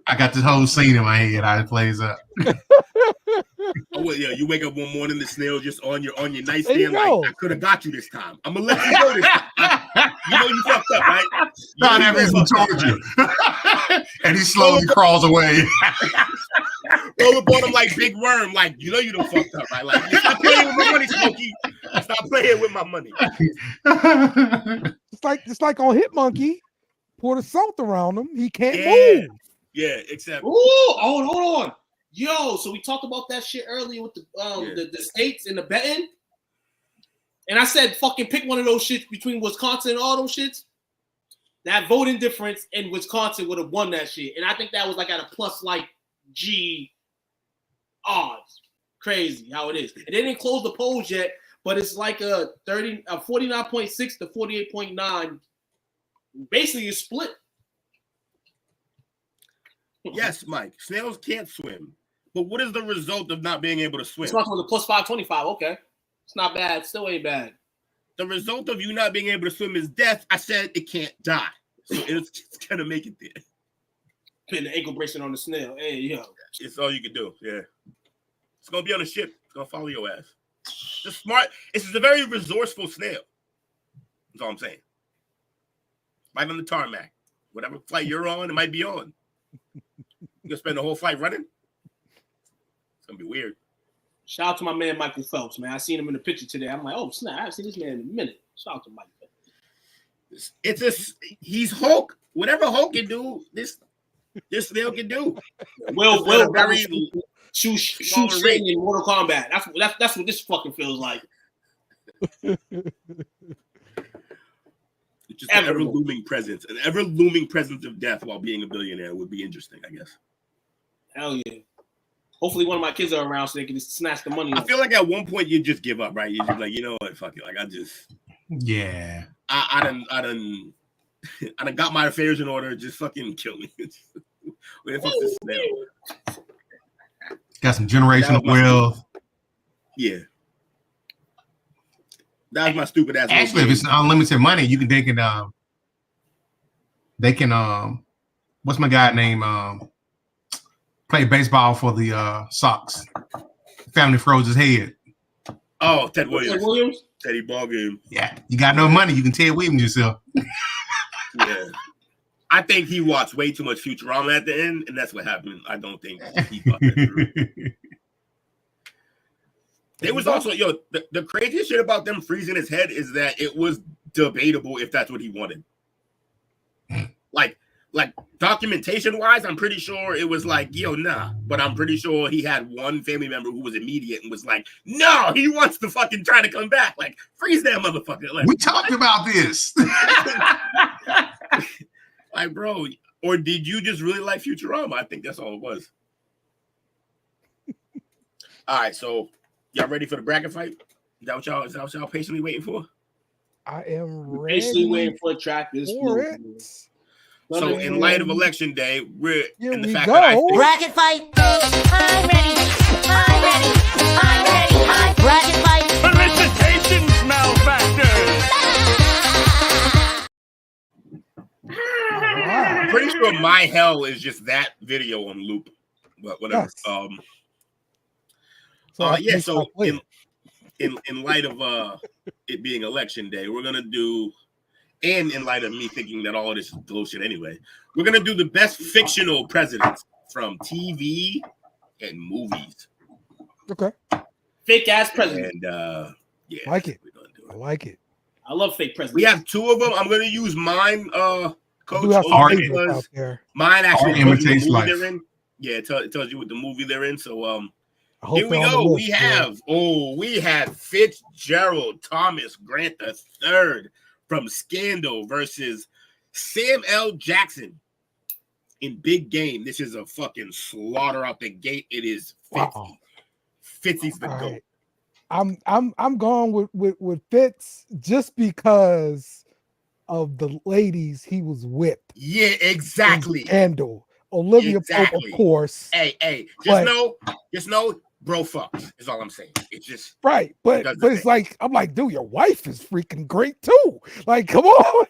I got this whole scene in my head. How it plays up. Oh well, yeah. You wake up one morning, the snail just on your nightstand. Like, I could have got you this time. I'm gonna let you go this time. You know you fucked up, right? Not having some torture. And he slowly crawls away. Roll up on him like Big Worm, like you know you done fucked up, right? Like stop playing with my money, Smokey. Stop playing with my money. It's like on Hit Monkey, pour the salt around him. He can't move. Yeah, except. Ooh, hold on. Yo, so we talked about that shit earlier with the states and the betting. And I said, fucking pick one of those shits between Wisconsin and all those shits. That voting difference in Wisconsin would have won that shit. And I think that was like at a plus like G odds. Crazy how it is. And they didn't close the polls yet, but it's like a 49.6 to 48.9. Basically, it's split. Yes, Mike. Snails can't swim. But what is the result of not being able to swim? It's not on the plus 525. Okay. It's not bad. Still ain't bad. The result of you not being able to swim is death. I said it can't die. So it's going to make it there. Putting the ankle bracelet on the snail. Hey, yo. It's all you can do. Yeah. It's going to be on a ship. It's going to follow your ass. It's smart. It's a very resourceful snail. That's all I'm saying. Right on the tarmac. Whatever flight you're on, it might be on. You gonna spend the whole flight running? It's gonna be weird. Shout out to my man Michael Phelps, man. I seen him in the picture today. I'm like, oh snap! I haven't seen this man in a minute. Shout out to Mike. He's Hulk. Whatever Hulk can do, this snail can do. Will very shoot Shane in Mortal Kombat. That's what this fucking feels like. Just an ever-looming presence. An ever-looming presence of death while being a billionaire would be interesting, I guess. Hell yeah. Hopefully one of my kids are around so they can just snatch the money. I feel like at one point you just give up, right? You're just like, you know what, fuck it. Like I done got my affairs in order. Just fucking kill me. Where the fuck this snail? Got some generational wealth. Yeah. That's my stupid ass. Actually, if it's unlimited money, they can what's my guy name? Play baseball for the Sox. Family froze his head. Oh, Ted Williams. Teddy Ballgame. Yeah, you got no money, you can Ted Williams yourself. Yeah. I think he watched way too much Futurama at the end, and that's what happened. I don't think he thought that through. There was also, the craziest shit about them freezing his head is that it was debatable if that's what he wanted. Like documentation wise, I'm pretty sure it was like, nah. But I'm pretty sure he had one family member who was immediate and was like, no, he wants to fucking try to come back. Like, freeze that motherfucker. Like, we talked about this. Like, bro, or did you just really like Futurama? I think that's all it was. All right, so y'all ready for the bracket fight? Is that what y'all patiently waiting for? I am ready. Basically waiting for a track this for So in light of election day, we're in the fact go. that I think bracket fight. I'm ready. I'm ready. I'm ready. Bracket fight. Felicitations, malefactor. I'm pretty sure my hell is just that video on loop, but whatever. Yes. So in light of it being election day, we're gonna do, and in light of me thinking that all of this is bullshit anyway, we're gonna do the best fictional presidents from TV and movies. Okay. Fake ass president. And yeah, like it. We're gonna do it. I like it. I love fake presidents. We have two of them. I'm gonna use mine, Coach. Mine actually imitates life. Yeah, it tells you what the movie they're in. So Here we go. We have Fitzgerald Thomas Grant III from Scandal versus Sam L. Jackson in Big Game. This is a fucking slaughter out the gate. It is Fitzy. Wow. Fitzy's the GOAT. Right. I'm going with Fitz just because of the ladies he was with. Yeah, exactly. Scandal. Olivia Pope, of course. Hey, just know, bro, fucks is all I'm saying. It's just right, but it's like I'm like, dude, your wife is freaking great too. Like, come on.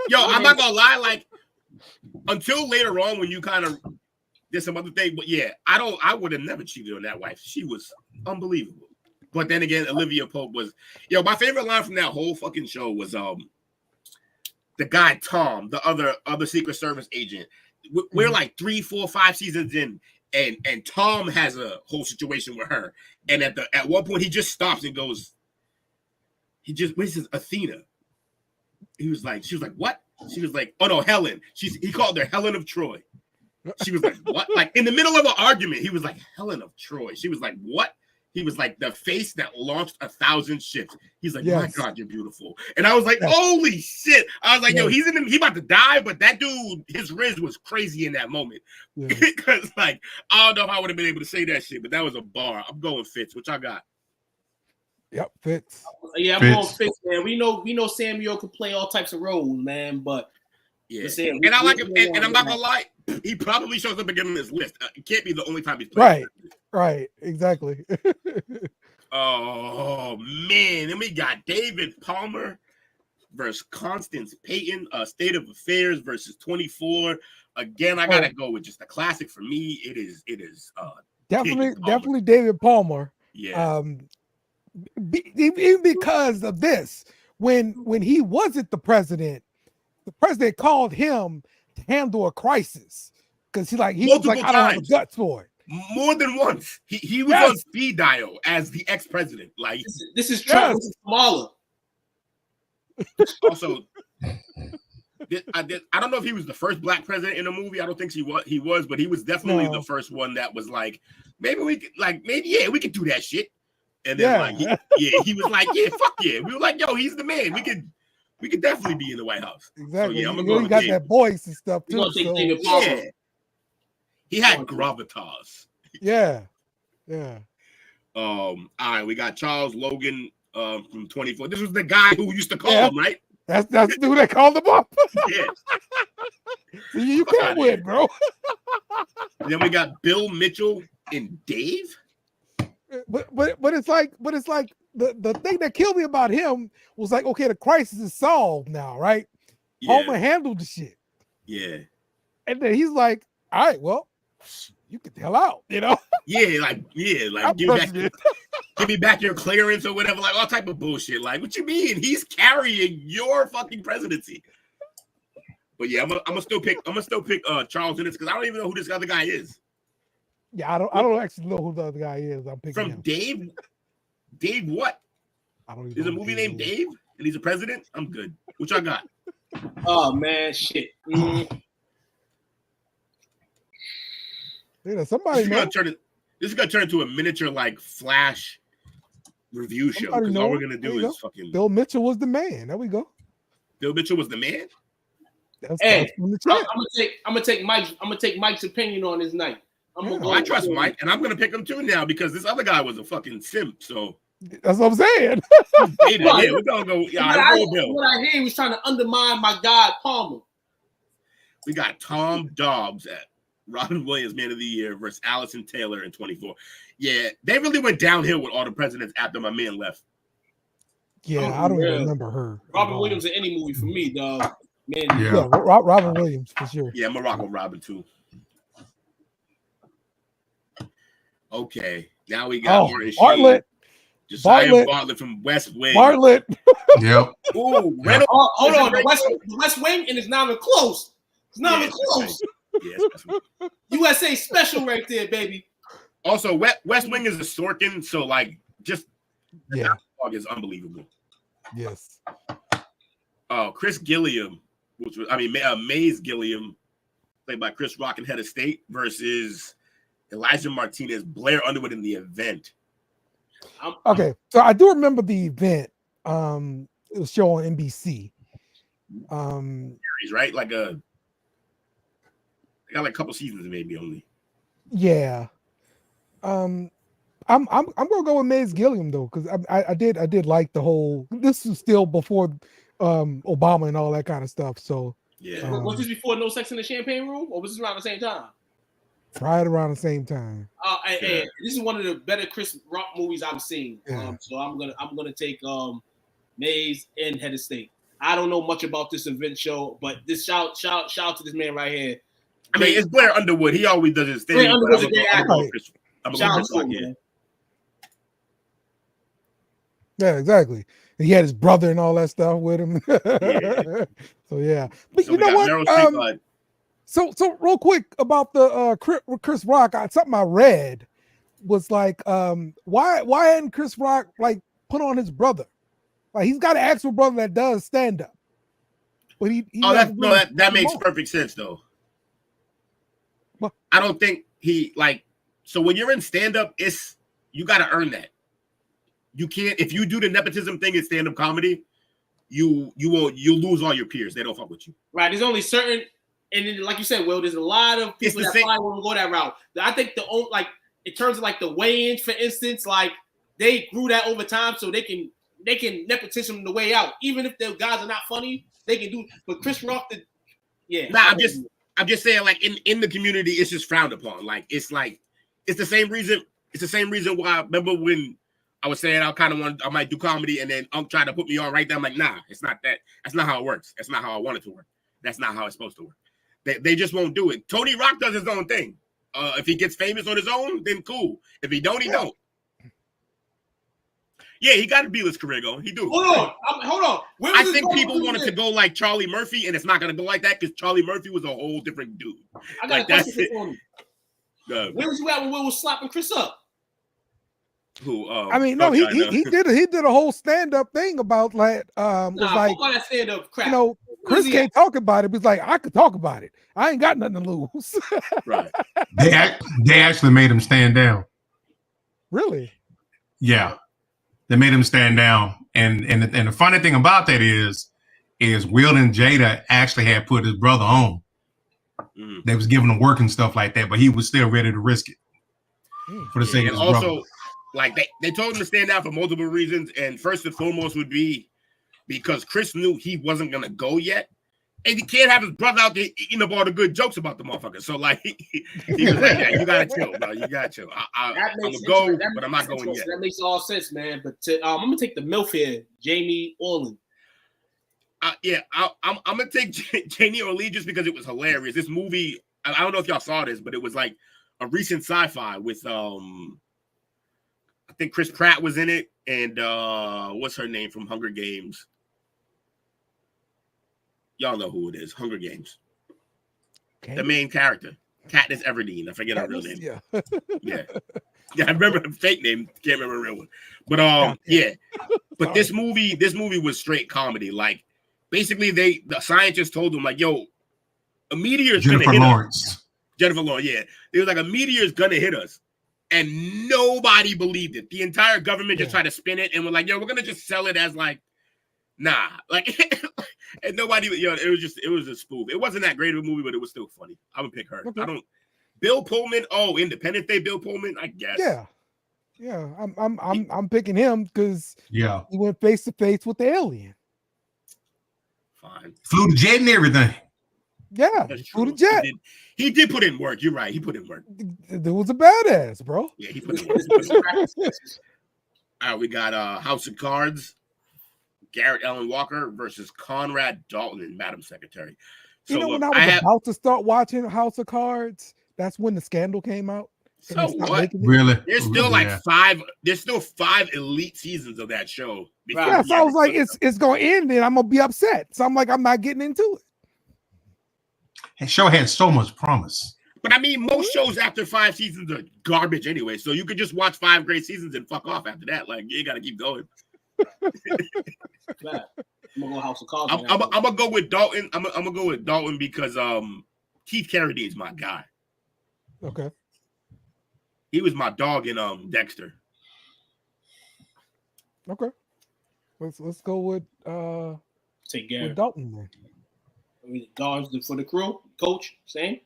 Yo, I'm not gonna lie, like until later on when you kind of did some other thing, but yeah, I would have never cheated on that wife. She was unbelievable. But then again, Olivia Pope was, my favorite line from that whole fucking show was the guy Tom, the other Secret Service agent. We're like 3, 4, 5 seasons in, and Tom has a whole situation with her. And at one point, he just stops and goes, What is Athena? She was like, what? She was like, oh no, Helen. He called her Helen of Troy. She was like, what? Like in the middle of an argument, he was like, Helen of Troy. She was like, what? He was like, the face that launched 1,000 ships. He's like, my God, you're beautiful. And I was like, holy shit. I was like, yo, he about to die, but that dude, his riz was crazy in that moment. Because like, I don't know if I would have been able to say that shit, but that was a bar. I'm going Fitz. What y'all got? Yep, Fitz. Yeah, I'm going Fitz, man. We know Samuel can play all types of roles, man, but and I like him, and I'm not gonna lie, he probably shows up again on this list. It can't be the only time he's playing. Right, exactly. Oh man, then we got David Palmer versus Constance Payton, State of Affairs versus 24. Again, I gotta go with just a classic for me. It is definitely David Palmer. Yeah. Even because of this, when he wasn't the president called him to handle a crisis because he was like, I don't have the guts for it. More than once. He was on speed dial as the ex-president. Like this is Trump versus Kamala. Also, I don't know if he was the first black president in a movie. I don't think he was, but he was definitely the first one that was like, we could do that shit. And then he was like, fuck yeah. We were like, yo, he's the man. We could definitely be in the White House. Exactly. So, I'm gonna go got that voice and stuff too. He had gravitas. Yeah. All right, we got Charles Logan from 24. This was the guy who used to call him, right? That's the dude that called him up. Yeah. You can't win, bro. And then we got Bill Mitchell and Dave. But it's like the thing that killed me about him was like, okay, the crisis is solved now, right? Palmer handled the shit. Yeah. And then he's like, all right, well, you get the hell out, you know? Give me back your clearance or whatever, like all type of bullshit. Like, what you mean? He's carrying your fucking presidency. But yeah, I'm gonna still pick Charles in this because I don't even know who this other guy is. Yeah, I don't actually know who the other guy is. I'm picking from him. Dave. Dave what? I don't even There's a movie named Dave, and he's a president. I'm good. What y'all got? Oh man, shit. Somebody. This is gonna turn into a miniature like Flash review show because all we're gonna do is fucking. Bill Mitchell was the man. There we go. Bill Mitchell was the man. I'm gonna take Mike's opinion on this night. I trust Mike, and I'm gonna pick him too now because this other guy was a fucking simp. So that's what I'm saying. We're gonna go. Bill. What I hear, he was trying to undermine my guy Palmer. We got Tom Dobbs at Robin Williams Man of the Year versus Allison Taylor in 24. Yeah, they really went downhill with all the presidents after my man left. Yeah, I don't even remember her. Robin Williams in any movie for me, dog. Man, Robin Williams for sure. Yeah, I'm a rock with Robin too. Okay, now we got Bartlett. Josiah Bartlett from West Wing. Bartlett. Yep. Ooh, hold on. The West Wing, and it's not even close. It's not even close. Yes, USA special right there, baby. Also, West Wing is a Sorkin, so like just the dialogue is unbelievable. Yes. Chris Gilliam, Maze Gilliam, played by Chris Rock and Head of State, versus Elijah Martinez, Blair Underwood in The Event. Okay, so I do remember The Event. It was shown on NBC. Series, right? They got like a couple seasons maybe only. Yeah. I'm gonna go with Maze Gilliam though, because I did like the whole. This was still before Obama and all that kind of stuff. So yeah. Was this before No Sex in the Champagne Room, or was this around the same time? Right around the same time. And this is one of the better Chris Rock movies I've seen. Yeah. So I'm gonna take Maze and Head of State. I don't know much about this event show, but this shout to this man right here. I mean, it's Blair Underwood. He always does his thing. Blair Underwood's a great actor. Yeah, exactly. And he had his brother and all that stuff with him. Yeah. So yeah, but so you know what? So real quick about the Chris Rock. Something I read was like, why hadn't Chris Rock like put on his brother? Like he's got an actual brother that does stand up. But he that makes perfect sense though. What? I don't think he like so when you're in stand up, you got to earn that. You can't if you do the nepotism thing in stand up comedy, you'll lose all your peers. They don't fuck with you. Right. There's only certain, and then, like you said, Will, there's a lot of people that probably won't go that route. I think in terms of like the weigh-ins, for instance, like they grew that over time, so they can nepotism the way out. Even if the guys are not funny, they can do. But Chris Rock, I'm just saying, like in the community, it's just frowned upon. It's the same reason. It's the same reason why. I remember when I was saying I might do comedy, and then tried to put me on right there. I'm like, nah, it's not that. That's not how it works. That's not how I want it to work. That's not how it's supposed to work. They just won't do it. Tony Rock does his own thing. If he gets famous on his own, then cool. If he don't, he don't. Yeah, he got a B-list career going. He do. Hold on. I think people wanted to go like Charlie Murphy, and it's not going to go like that because Charlie Murphy was a whole different dude. I got a question for you. Where was you at when Will was slapping Chris up? Who? I mean, no, he did a whole stand-up thing about like was like that stand-up crap. You know, Chris can't talk about it, but he's like, I could talk about it. I ain't got nothing to lose. Right. They actually made him stand down. Really? Yeah. They made him stand down. And the funny thing about that is Will and Jada actually had put his brother on. They was giving him work and stuff like that, but he was still ready to risk it for the sake of his also, brother. Like they told him to stand down for multiple reasons, and first and foremost would be because Chris knew he wasn't gonna go yet, and he can't have his brother out there eating up all the good jokes about the motherfucker. So like he was like, yeah, you gotta chill, bro. You gotta chill. I'm gonna go, but I'm not going yet. That makes all sense, man. But I'm gonna take the MILF here, Jamie Orlin. I'm gonna take Jamie Orlin just because it was hilarious. This movie, I don't know if y'all saw this, but it was like a recent sci-fi with I think Chris Pratt was in it, and what's her name from Hunger Games? Y'all know who it is. Hunger Games. Okay. The main character, Katniss Everdeen. I forget her real name. Yeah. I remember the fake name. Can't remember the real one. But yeah. But this movie was straight comedy. Like basically, the scientists told them like, "Yo, a meteor is gonna hit us." Jennifer Lawrence. Yeah, it was like a meteor is gonna hit us. And nobody believed it. The entire government just tried to spin it and we're like, yo, we're gonna just sell it as like, nah. Like and nobody, it was a spoof. It wasn't that great of a movie, but it was still funny. I would pick her. Okay. Bill Pullman, Independence Day, Bill Pullman, I guess. Yeah. I'm picking him because he went face to face with the alien. Fine. Flew the jet and everything. Yeah, flew the jet. He did put in work. You're right. He put in work. It was a badass, bro. Yeah, he put in work. All right, we got House of Cards, Garrett Allen Walker versus Conrad Dalton in Madam Secretary. So when I was about to start watching House of Cards, that's when the scandal came out. So what? Really? There's still like 5. There's still 5 elite seasons of that show. Yeah, so I was like, it's gonna end, and I'm gonna be upset. So I'm like, I'm not getting into it. That show had so much promise. But I mean, most shows after 5 seasons are garbage anyway. So you could just watch 5 great seasons and fuck off after that. Like you gotta keep going. I'm gonna go House of Cards. I'm gonna go with Dalton. I'm gonna go with Dalton because Keith Carradine's my guy. Okay. He was my dog in Dexter. Okay. Let's go with take Garrett. With Dalton then. Guards for the crew, coach, same.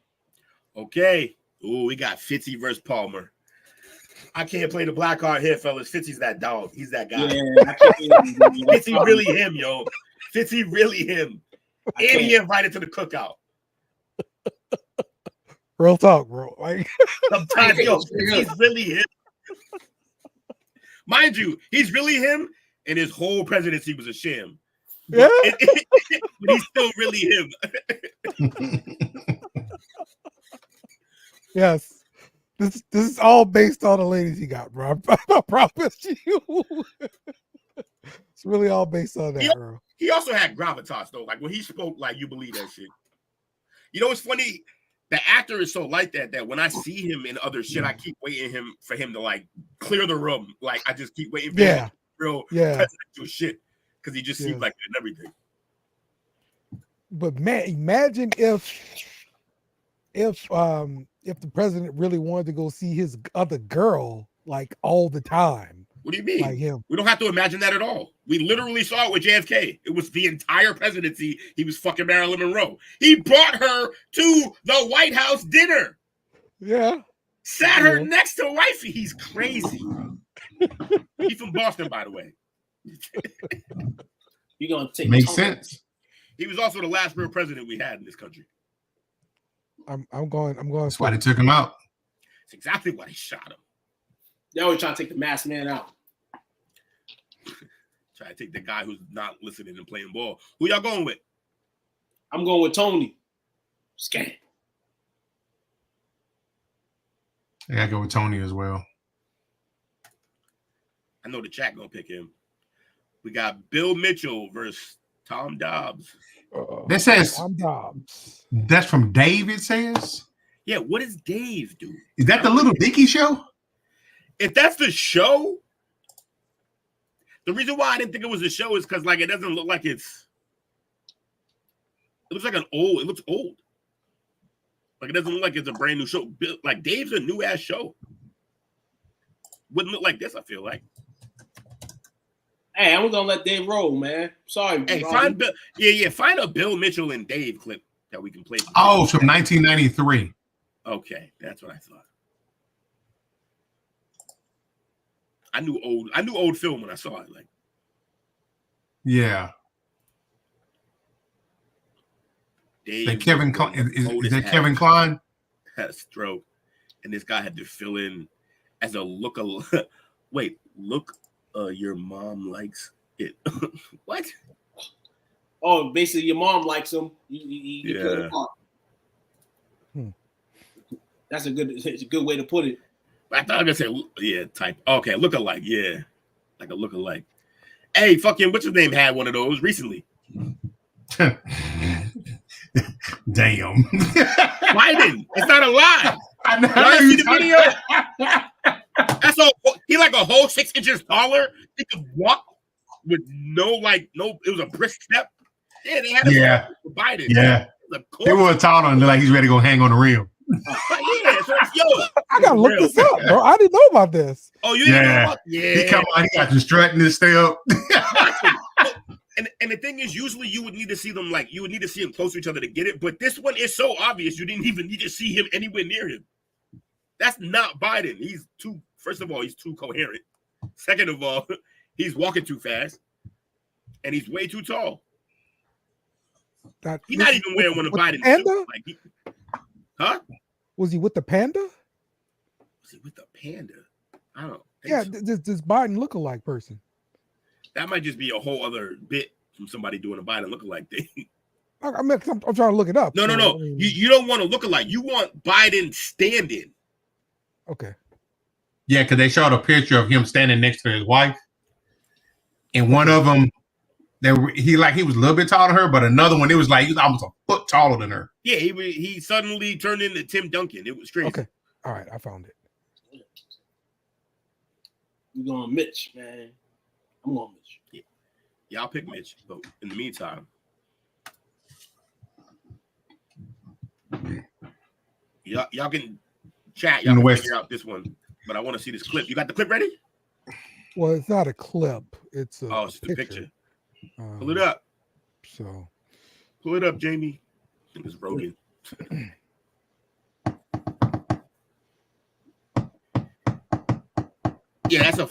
Okay. Ooh, we got Fitzy versus Palmer. I can't play the black card here, fellas. Fitzy's that dog. He's that guy. Yeah, Fitzy really him, yo. Fitzy really him. And he invited to the cookout. Real talk, bro. Like sometimes, yo, he's really him. Mind you, he's really him, and his whole presidency was a sham. Yeah, but he's still really him. Yes, this is all based on the ladies he got, bro. I promise you. It's really all based on that, bro. He also had gravitas, though. Like when he spoke, like you believe that shit. You know, it's funny. The actor is so like that when I see him in other shit, I keep waiting for him to like clear the room. Like I just keep waiting for him to real presidential shit. because he just seemed like it and everything. But man, imagine if the president really wanted to go see his other girl like all the time. What do you mean? Like him. We don't have to imagine that at all. We literally saw it with JFK. It was the entire presidency. He was fucking Marilyn Monroe. He brought her to the White House dinner. Yeah. Sat her next to wifey. He's crazy. He's from Boston, by the way. You're gonna take makes sense. He was also the last real president we had in this country. I'm going. That's why they took him out. That's exactly why they shot him. They always trying to take the masked man out. Try to take the guy who's not listening and playing ball. Who y'all going with? I'm going with Tony. Scan. I gotta go with Tony as well. I know the chat gonna pick him. We got Bill Mitchell versus Tom Dobbs. That says Tom Dobbs. That's from Dave. It says. Yeah, what does Dave do? Is that the Little Dicky show? If that's the show, the reason why I didn't think it was a show is because like it doesn't look like it's. It looks like it looks old. Like it doesn't look like it's a brand new show. Like Dave's a new ass show. Wouldn't look like this, I feel like. Hey, I'm gonna let Dave roll, man. Sorry. Hey, bro. find Bill. Yeah. Find a Bill Mitchell and Dave clip that we can play. Oh, from 1993. Okay, that's what I thought. I knew old film when I saw it. Like, yeah. Dave. That Kevin is that Kevin Klein? Had a stroke, and this guy had to fill in as a look. Wait, look. Your mom likes it. What? Oh, basically, your mom likes him. You put it apart. That's a good way to put it. I thought I was gonna say, yeah, type. Okay, look alike, yeah, like a look alike. Hey, fucking, what's his name had one of those recently? Damn. Biden. It's not a lie. I know. Y'all see the video? That's all. He like a whole 6 inches taller. He could walk with no. It was a brisk step. Yeah, they had a Biden. Yeah. They were taller and like he's ready to go hang on the rim. I gotta look this up, bro. I didn't know about this. Oh, you didn't know about He come on, he got you strutting his step. And the thing is, usually you would need to see them close to each other to get it. But this one is so obvious you didn't even need to see him anywhere near him. That's not Biden. First of all, he's too coherent. Second of all, he's walking too fast. And he's way too tall. He's not even wearing one of Biden's suits. Huh? Was he with the panda? Was he with the panda? I don't think Yeah, so. this Biden lookalike person. That might just be a whole other bit from somebody doing a Biden lookalike thing. I'm trying to look it up. No. You don't want to look alike. You want Biden standing. Okay. Yeah, because they showed a picture of him standing next to his wife, and one of them, he was a little bit taller than her, but another one, it was like he was almost a foot taller than her. Yeah, he suddenly turned into Tim Duncan. It was crazy. Okay, all right, I found it. We're going Mitch, man. I'm going Mitch. Yeah, I'll pick Mitch. But in the meantime, y'all can chat. Y'all can figure out this one. But I want to see this clip. You got the clip ready? Well, it's not a clip. It's a it's the picture. Pull it up. So pull it up, Jamie. It's Rogan. Yeah, that's a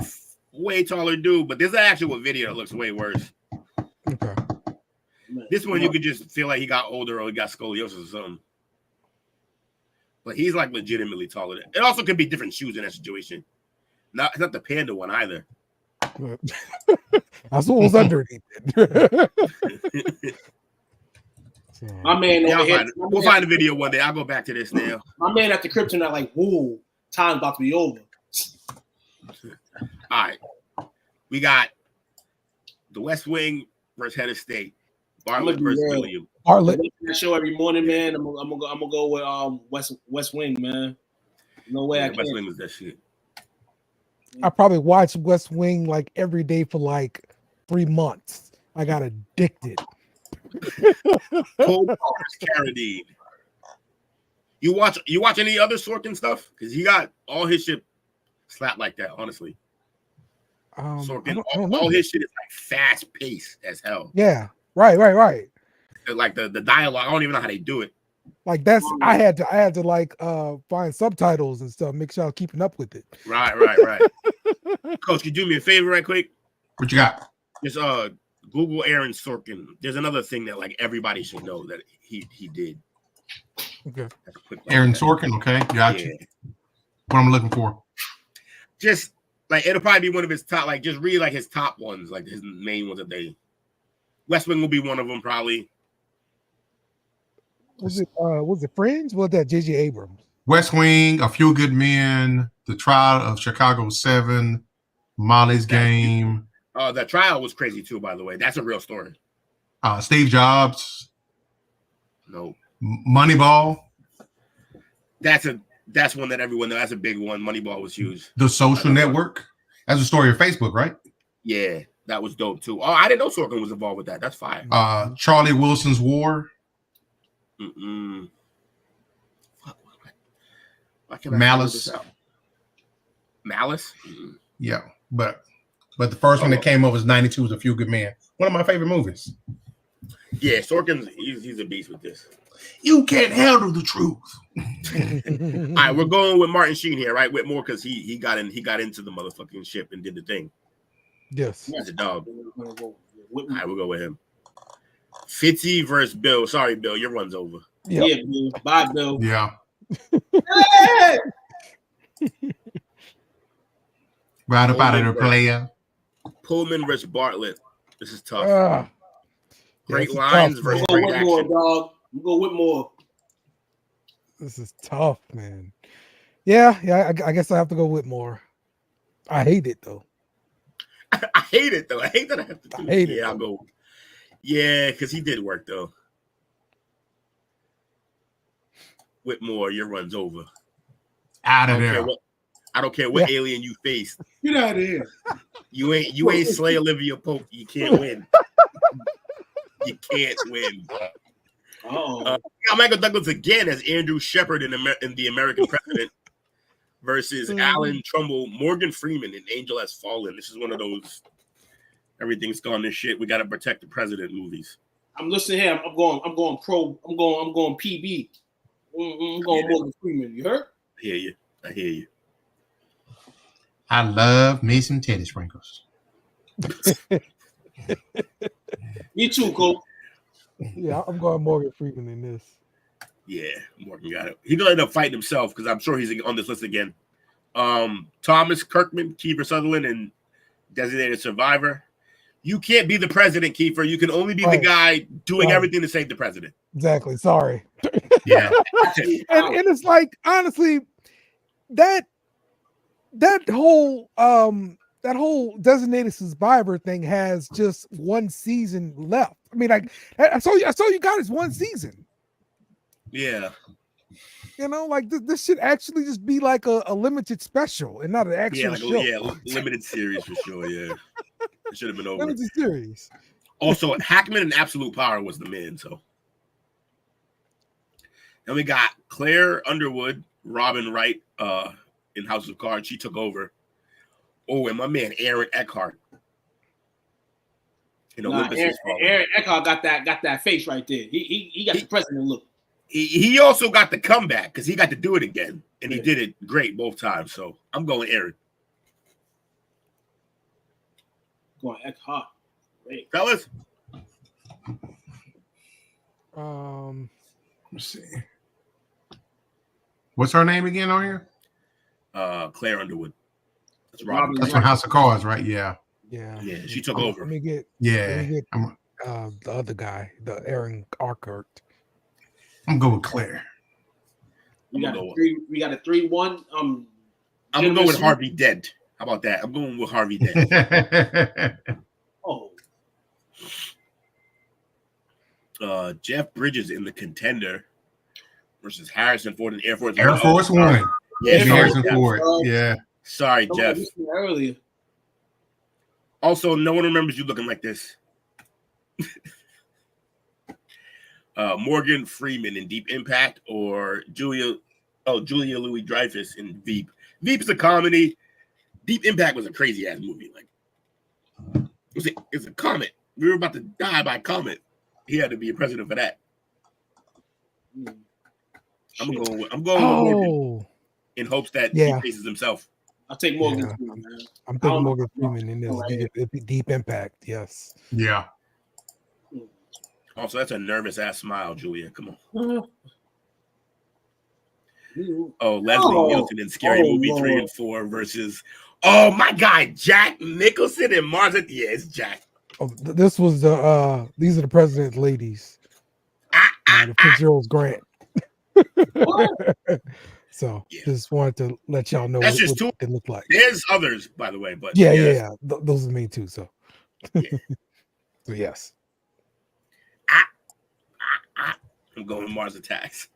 way taller dude, but there's an actual video that looks way worse. Okay. This one, you could just feel like he got older or he got scoliosis or something. But he's like legitimately taller. It also could be different shoes in that situation. It's not the panda one either. That's what was underneath it. My man, we'll find the video one day. I'll go back to this now. My man at the Kryptonite, like, whoa, time's about to be over. All right, we got the West Wing versus Head of State. Bartlett versus William. Bartlett. That show every morning, man. I'm gonna go with West Wing, man. No way I can. West Wing was that shit. I probably watched West Wing like every day for like 3 months. I got addicted. Cold Cars, Carradine. You watch any other Sorkin stuff? Because he got all his shit slapped like that, honestly. Sorkin, I don't know. all his shit is like fast paced as hell. Yeah, right. Like the dialogue, I don't even know how they do it. Like that's I had to like find subtitles and stuff, make sure I was keeping up with it. Right. Coach, you do me a favor right quick? What you got? Just Google Aaron Sorkin. There's another thing that like everybody should know that he did. Okay. Aaron Sorkin, okay. Got you. What I'm looking for. Just like it'll probably be one of his top, like just read like his top ones, like his main ones that they West Wing will be one of them probably. Was it Friends? Was that J.J. Abrams? West Wing, A Few Good Men, The Trial of Chicago 7, Molly's Game. The Trial was crazy too, by the way. That's a real story. Steve Jobs. No. Moneyball. That's one that everyone knows. That's a big one. Moneyball was huge. The Social Network. That's a story of Facebook, right? Yeah, that was dope too. Oh, I didn't know Sorkin was involved with that. That's fire. Charlie Wilson's War. Malice. Malice? Yeah, but the first one that came up was 92 was A Few Good Men. One of my favorite movies. Yeah, Sorkin's he's a beast with this. You can't handle the truth. All right, we're going with Martin Sheen here, right? Whitmore, because he got into the motherfucking ship and did the thing. Yes. That's a dog. All right, we'll go with him. Fitzy versus Bill. Sorry, Bill, your run's over. Yep. Yeah, Bill. Bye, Bill. Yeah. Hey! Right up out of the player. Pullman versus Bartlett. This is tough. Great lines versus We'll great go action. dog. We'll go Whitmore. This is tough, man. Yeah. I guess I have to go Whitmore. I hate it though. I hate it though. I hate that I have to do it. Yeah, I'll go. Yeah, because he did work though. Whitmore, your run's over. Out of there. I don't care what alien you faced. Get out of here. You ain't Slay Olivia Pope. You can't win. You can't win. Michael Douglas again as Andrew Shepard in The American President versus Alan Trumbull, Morgan Freeman in Angel Has Fallen. This is one of those everything's gone to shit. We got to protect the president movies. I'm listening here. I'm going pro. I'm going PB. I'm going Morgan Freeman. You heard? I hear you. I love me some teddy sprinkles. Me too, Cole. Yeah, I'm going Morgan Freeman in this. Yeah, Morgan got it. He's gonna end up fighting himself because I'm sure he's on this list again. Thomas Kirkman, Kiefer Sutherland, and Designated Survivor. You can't be the president, Kiefer. You can only be the guy doing everything to save the president. Exactly. Sorry. Yeah. and it's like honestly, that whole Designated Survivor thing has just one season left. I mean, like I saw you guys one season. Yeah. You know, like this should actually just be like a limited special and not an actual show. Limited series for sure. Yeah, it should have been over. Limited series. Also, Hackman and Absolute Power was the man. So then we got Claire Underwood, Robin Wright, in House of Cards. She took over. Oh, and my man Aaron Eckhart. Aaron Eckhart got that face right there. He got the president look. He also got the comeback because he got to do it again, and he did it great both times. So I'm going Aaron. Going Eckhart. Great. Fellas. Let's see. What's her name again on here? Claire Underwood. That's Robin. That's from House of Cards, right? Yeah. Yeah. Yeah, she took over. Let me get the other guy, the Aaron Eckhart. I'm going with Claire. We got a 3-1. I'm gonna go with Harvey Dent. How about that? I'm going with Harvey Dent. Jeff Bridges in The Contender versus Harrison Ford in Air Force One. Air Force One. Yeah, Harrison Ford. Yeah. Sorry, Jeff. Earlier. Also, no one remembers you looking like this. Morgan Freeman in Deep Impact or Julia Louis-Dreyfus in Veep. Veep is a comedy. Deep Impact was a crazy ass movie. Like it's a comet. We were about to die by comet. He had to be a president for that. I'm going with Morgan in hopes that he faces himself. I'll take Morgan. Yeah, Freeman, man. I'm thinking Morgan Freeman in this deep Impact. Yes. Yeah. Also, that's a nervous ass smile, Julia. Come on. Oh, Leslie Nielsen in Scary Movie 3 and 4 versus my guy Jack Nicholson and Mars. Yeah, it's Jack. Oh, this was the these are the president's ladies. The Fitzgerald's Grant. So just wanted to let y'all know That's just what two. it looked like. There's others, by the way, but Yeah. Those are the main two. So, so yes. I'm going Mars Attacks.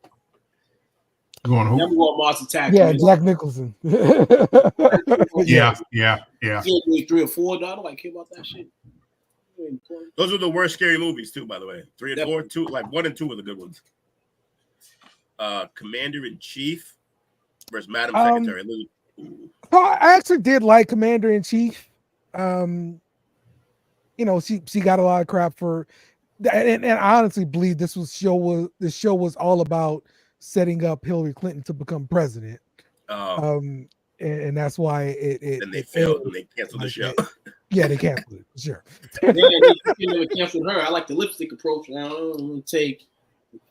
Going who? I'm going Mars Attacks. Yeah, man. Jack Nicholson. Yeah. 3 or 4. I don't like care about that shit. Those are the worst scary movies too, by the way. 3 and 4, 2, like 1 and 2 are the good ones. Commander in Chief versus Madam Secretary. I actually did like Commander in Chief. You know, she got a lot of crap for, and I honestly believe this show was all about setting up Hillary Clinton to become president. And that's why they failed and they canceled the show. Yeah, they canceled it. Sure. They never canceled her. I like the lipstick approach. I'm gonna take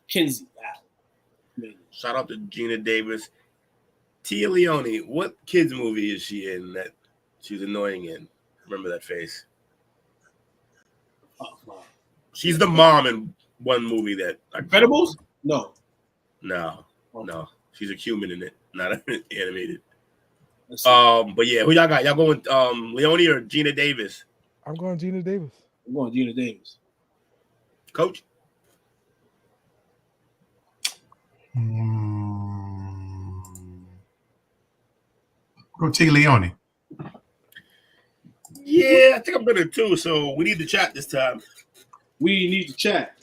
Kinsey out. Shout out to Gina Davis. Tia Leone, what kids movie is she in that she's annoying in? Remember that face? She's the mom in one movie that Incredibles? No. She's a human in it, not animated. But yeah, who y'all got? Y'all going Leone or Gina Davis? I'm going Gina Davis. I'm going Gina Davis. Coach? Go Tia Leone. Yeah, I think I'm better too. So we need to chat this time. We need to chat.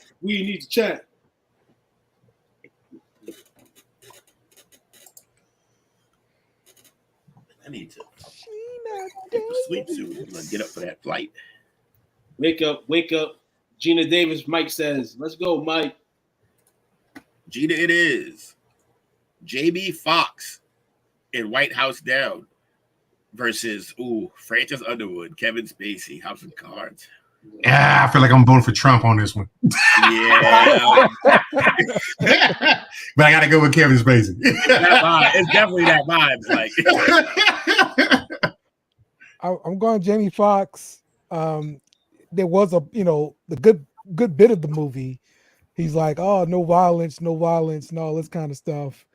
I need to get to sleep soon. I'm gonna get up for that flight. Wake up. Gina Davis, Mike says. Let's go, Mike. Gina, it is. JB Fox in White House Down versus Francis Underwood, Kevin Spacey, House of Cards. Yeah, I feel like I'm voting for Trump on this one. Yeah. But I gotta go with Kevin Spacey. It's definitely that vibe. Like I'm going Jamie Foxx. There was the good bit of the movie. He's like, oh, no violence, and all this kind of stuff.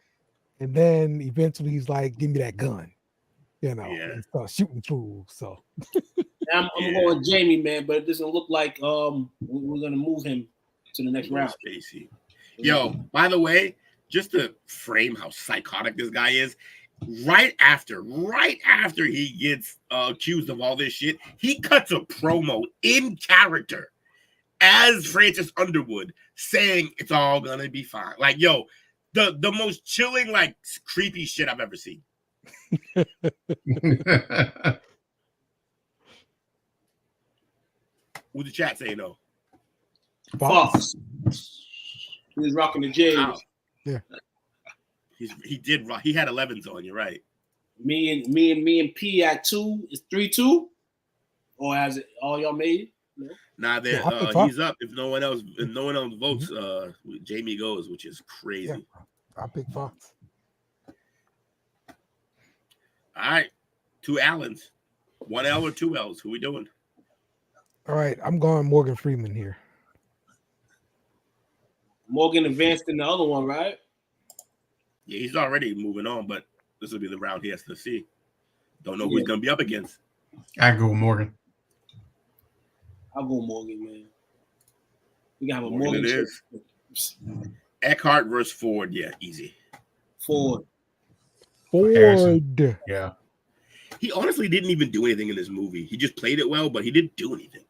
And then eventually he's like, give me that gun. And start shooting fools. So I'm going Jamie, man, but it doesn't look like we're gonna move him to the next round. Spacey. Yo, by the way, just to frame how psychotic this guy is, right after he gets accused of all this shit, he cuts a promo in character as Francis Underwood saying it's all gonna be fine. Like, yo, the most chilling, like, creepy shit I've ever seen. Who's the chat saying no? Fox. He's rocking the J's. Wow. Yeah. He had 11s on. You're right. Me and P at 2 is 3-2, or has it all y'all made? No? Nah, he's up. If no one else votes, Jamie goes, which is crazy. Yeah, I pick Fox. All right, 2 Allens, 1 L or 2 L's. Who we doing? All right, I'm going Morgan Freeman here. Morgan advanced in the other one, right? Yeah, he's already moving on, but this will be the round he has to see. Don't know who he's going to be up against. I go with Morgan. I'll go Morgan, man. We got a Morgan. It is. Eckhart versus Ford. Yeah, easy. Ford. Yeah. He honestly didn't even do anything in this movie. He just played it well, but he didn't do anything.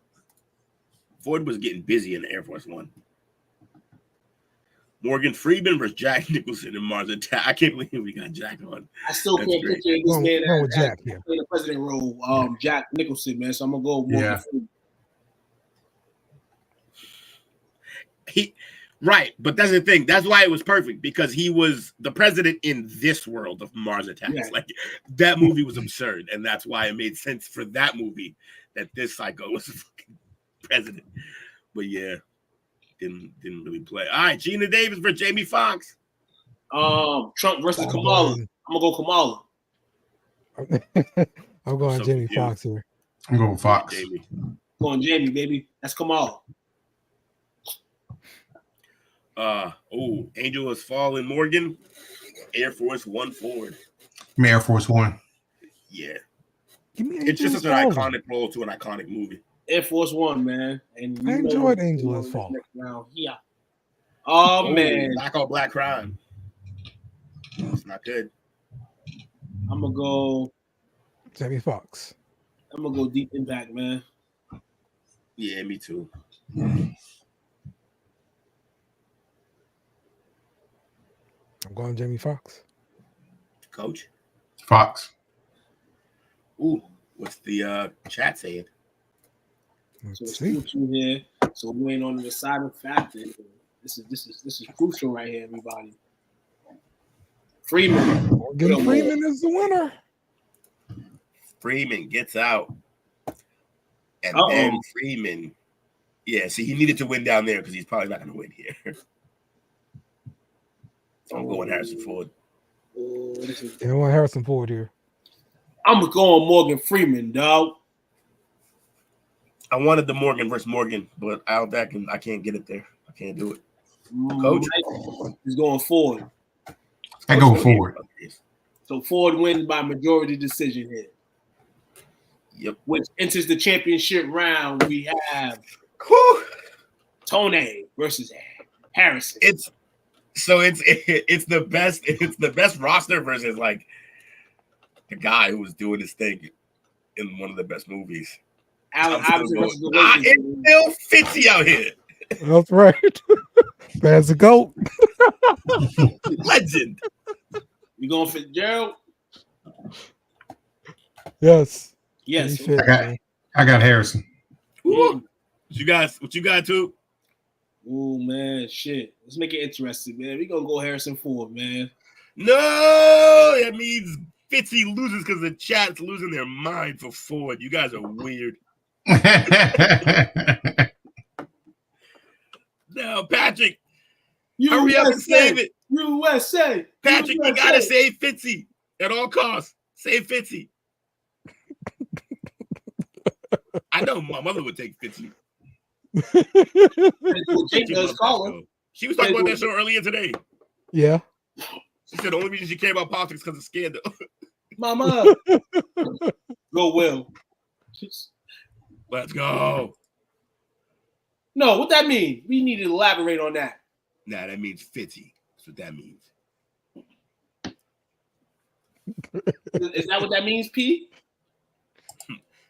Ford was getting busy in the Air Force One. Morgan Freeman versus Jack Nicholson in Mars Attack. I can't believe we got Jack on. I still That's can't great. picture this man Going with as Jack here. playing the president role. Jack Nicholson, man. So I'm gonna go with Morgan Yeah. Freeman. Right, but that's the thing. That's why it was perfect, because he was the president in this world of Mars Attacks. Yeah. Like that movie was absurd, and that's why it made sense for that movie that this psycho was the fucking president. But yeah, didn't really play. All right, Gina Davis for Jamie Foxx. Trump versus Kamala. I'm gonna go Kamala. I'm going So Jamie confused. Foxx here. I'm going Fox. Jamie. Going Jamie, baby. That's Kamala. Angel Has Fallen Morgan. Air Force One Ford. I'm Air Force One. Yeah. Give me It's just such an iconic role to an iconic movie. Air Force One, man. And I enjoyed Angel Has Fallen. Yeah. Oh man. Black on Black crime. It's not good. I'm gonna go. Jamie Foxx. I'm gonna go Deep Impact, man. Yeah, me too. I'm going Jamie Foxx. Coach. Fox. Ooh, what's the chat saying? So Let's it's see. 2-2 here. So we ain't on the deciding factor. This is crucial right here, everybody. Freeman. Morgan Freeman is the winner. Freeman gets out. And Uh-oh. then Freeman. Yeah, see, he needed to win down there because he's probably not going to win here. So I'm going Harrison Ford. Oh, You don't want Harrison Ford here. I'm gonna go on Morgan Freeman, dog. I wanted the Morgan versus Morgan, but I can't get it there. I can't do it. Coach? He's going Ford. I go Ford. So Ford wins by majority decision here. Yep. Which enters the championship round. We have Tony versus Harrison. It's the best roster versus like the guy who was doing his thing in one of the best movies. It's still Fitzy out here. That's right. That's a goat. Legend. You going Fitzgerald? Yes. Yes. I got Harrison. What you got too? Oh man, shit. Let's make it interesting, man. We gonna go Harrison Ford, man. No, that means Fitzy loses because the chat's losing their mind for Ford. You guys are weird. No, Patrick, hurry up and save it. USA. Patrick, USA. you gotta save Fitzy at all costs. Save Fitzy. I know my mother would take Fitzy. She was talking about that show earlier today. Yeah. She said the only reason she cared about politics because of scandal. Mama. Go Will. Let's go. No, what that mean? We need to elaborate on that. Nah, that means Fitzy. That's what that means. Is that what that means, P?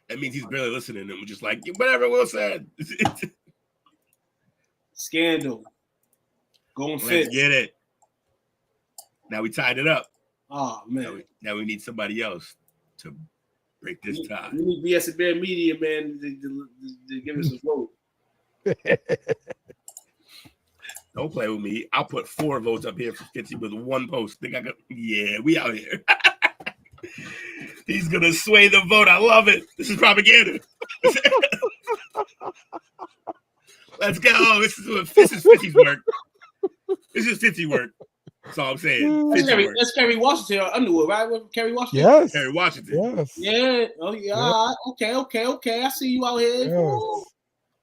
That means he's barely listening and we're just like, whatever Will said. Scandal. Going fit. Let's get it. Now we tied it up. Oh man. Now we need somebody else to break this tie. We need BS and Bear Media, man, to give us a vote. Don't play with me. I'll put 4 votes up here for Fitzy with 1 post. Yeah, we out here. He's gonna sway the vote. I love it. This is propaganda. Let's go. This is Fitzy's work. This is Fitzy work. That's all I'm saying. That's Kerry Washington Underwood, right? With Kerry Washington. Yes. Kerry Washington. Yes. Yeah. Oh yeah. Yep. Okay. I see you out here. Yes.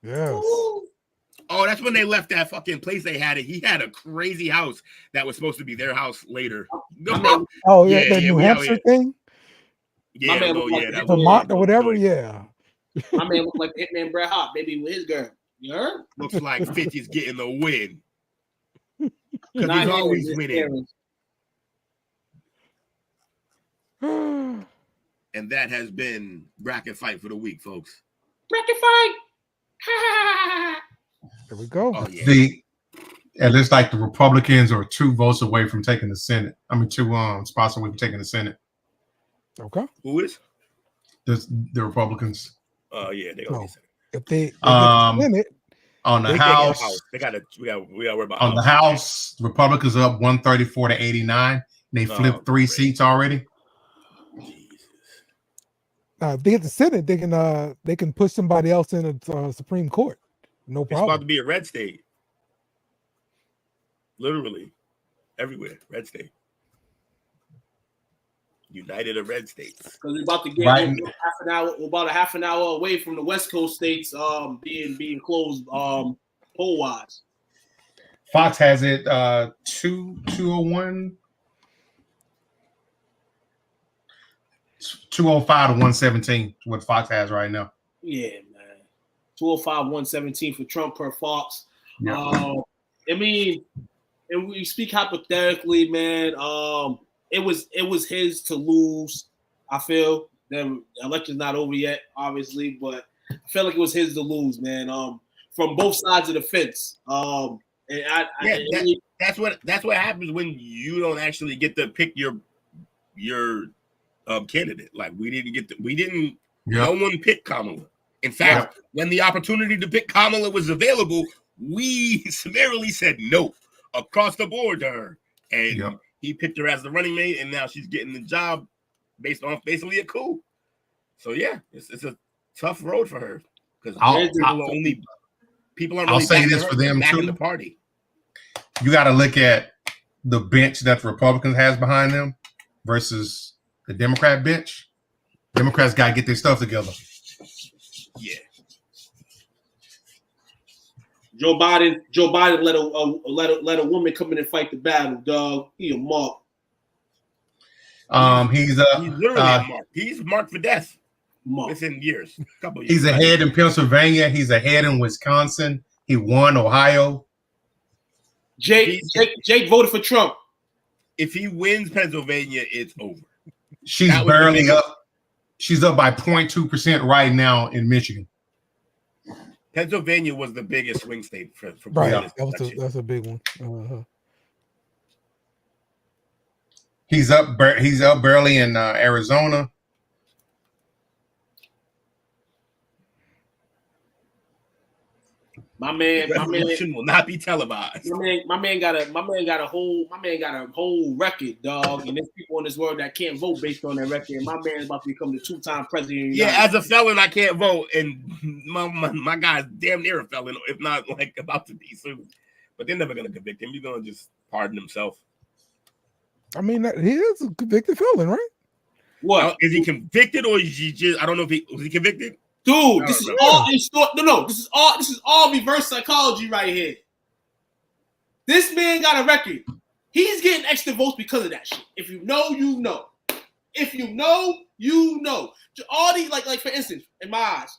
Yes. Oh, that's when they left that fucking place they had it. He had a crazy house that was supposed to be their house later. Oh yeah, that New Hampshire thing. Yeah, that Vermont or whatever. Yeah. My man looked like Hitman Bret Hart, baby, with his girl. You heard? Looks like 50's getting the win. Because he's always winning. And that has been Bracket Fight for the week, folks. Bracket Fight. There we go. Oh yeah. It looks like the Republicans are 2 votes away from taking the Senate. I mean, 2 spots away from taking the Senate. Okay. Who is? The Republicans. Oh yeah, they're gonna So, get if they get the Senate, on the they can't get a House, house. We gotta worry about on the House, Republicans are up 134 to 89. They flipped 3 seats already. if they get the Senate, they can push somebody else in the Supreme Court. No It's problem. about to be a red state. Literally, everywhere, red state. United of red states. Because we're about to get about a half an hour away from the West Coast states being closed poll wise. Fox has it 201, 205 to 117. What Fox has right now. Yeah, man. 205, 117 for Trump per Fox. Yeah. I mean, and we speak hypothetically, man. It was his to lose. I feel the election's not over yet, obviously, but I feel like it was his to lose, man. From both sides of the fence. That's what happens when you don't actually get to pick your candidate. Like no one picked Kamala. In fact, when the opportunity to pick Kamala was available, we summarily said no across the board to her. And he picked her as the running mate, and now she's getting the job based on basically a coup. So yeah, it's a tough road for her because people aren't. I'll say this for them too. In the party. You got to look at the bench that the Republicans has behind them versus the Democrat bench. Democrats got to get their stuff together. Yeah. Joe Biden let a woman come in and fight the battle, dog. He a mark. He's literally a mark. He's marked for death. Within years. Couple years. He's ahead in Pennsylvania. He's ahead in Wisconsin. He won Ohio. Jake voted for Trump. If he wins Pennsylvania, it's over. She's barely up. She's up by 0.2% right now in Michigan. Pennsylvania was the biggest swing state for right. That's a big one. He's up barely in Arizona. My man will not be televised. My man got a whole record, dog. And there's people in this world that can't vote based on that record. And my man is about to become the 2-time president. As a felon, I can't vote, and my guy's damn near a felon, if not like about to be soon. But they're never gonna convict him. He's gonna just pardon himself. I mean, he is a convicted felon, right? What is he convicted, or is he just? I don't know if was he convicted. Dude, this is all reverse psychology right here. This man got a record. He's getting extra votes because of that shit. If you know, you know. If you know, you know. All these, like for instance, in my eyes,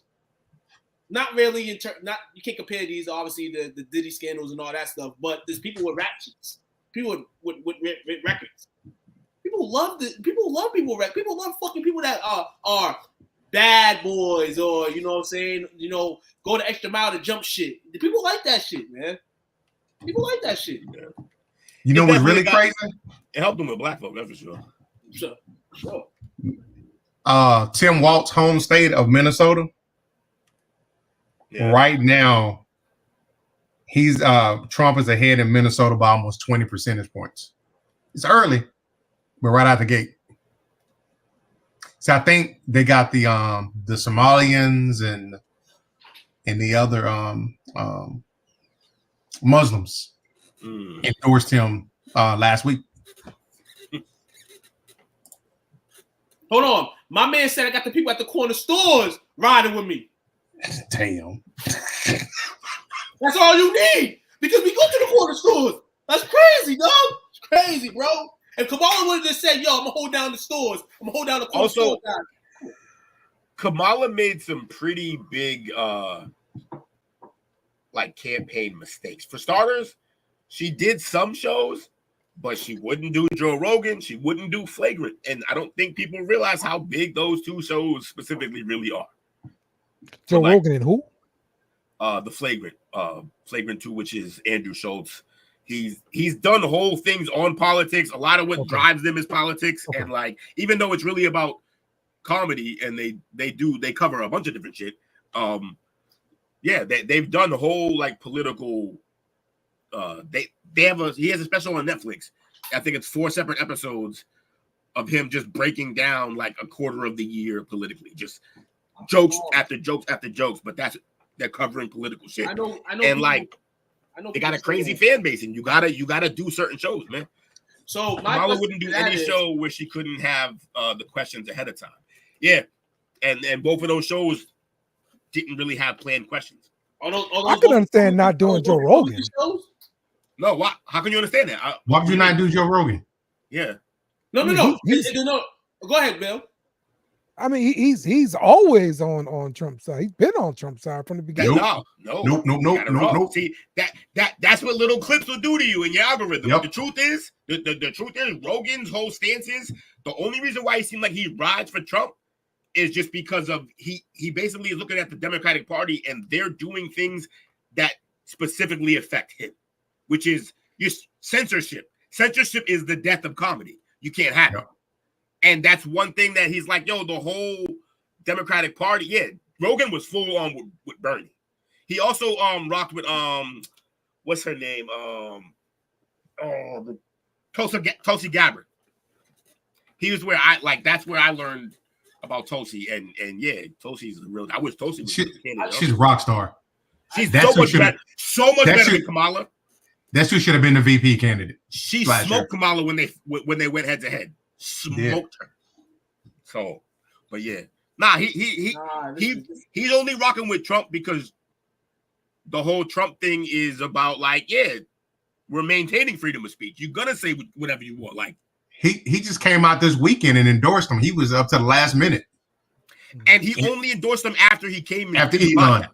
not really you can't compare these, obviously, the Diddy scandals and all that stuff, but there's people with rap sheets, people with records. People love people with people love fucking people that are bad boys, or you know what I'm saying, go the extra mile to jump shit. People like that shit, man. People like that shit. Yeah. You know what's really crazy? It helped them with black folk, that's for sure. Sure. Tim Walt's home state of Minnesota. Yeah. Right now, he's Trump is ahead in Minnesota by almost 20 percentage points. It's early, but right out the gate. So I think they got the Somalians and the other Muslims endorsed him last week. Hold on, my man said I got the people at the corner stores riding with me. Damn. That's all you need, because we go to the corner stores. That's crazy, dog. It's crazy, bro. If Kamala would have just said, "Yo, I'm gonna hold down the stores. I'm gonna hold down the corner stores." Kamala made some pretty big campaign mistakes. For starters, she did some shows, but she wouldn't do Joe Rogan. She wouldn't do Flagrant, and I don't think people realize how big those two shows specifically really are. Joe Rogan and who? the Flagrant 2, which is Andrew Schultz. He's done whole things on politics. A lot of what drives them is politics, and like even though it's really about comedy, and they cover a bunch of different shit. They've done the whole like political. He has a special on Netflix. I think it's 4 separate episodes of him just breaking down like a quarter of the year politically, just jokes after jokes after jokes. But they're covering political shit. I know, and like. They got a crazy fan base, and you gotta do certain shows, man. So Kamala wouldn't do any show where she couldn't have the questions ahead of time. Yeah, and both of those shows didn't really have planned questions. I can understand not doing Joe Rogan. No, why? How can you understand that? Why would you not do Joe Rogan? Yeah. No. Go ahead, Bill. I mean, he's always on Trump's side. He's been on Trump's side from the beginning. Nope. See, that's what little clips will do to you in your algorithm. Yep. The truth is, Rogan's whole stance is the only reason why he seemed like he rides for Trump is just because of he basically is looking at the Democratic Party and they're doing things that specifically affect him, which is just censorship. Censorship is the death of comedy. You can't have it. And that's one thing that he's like, yo, the whole Democratic Party. Yeah, Rogan was full on with Bernie. He also rocked with what's her name? Tulsi Gabbard. He was where that's where I learned about Tulsi. And yeah, Tulsi's real. I wish Tulsi was she's a rock star. She's so much better than Kamala. That's who should have been the VP candidate. She smoked Kamala when they went head to head. Smoked her. So, but yeah, he's only rocking with Trump because the whole Trump thing is about like, yeah, we're maintaining freedom of speech. You're gonna say whatever you want. Like he just came out this weekend and endorsed him. He was up to the last minute, and he only endorsed him after he came in after Elon.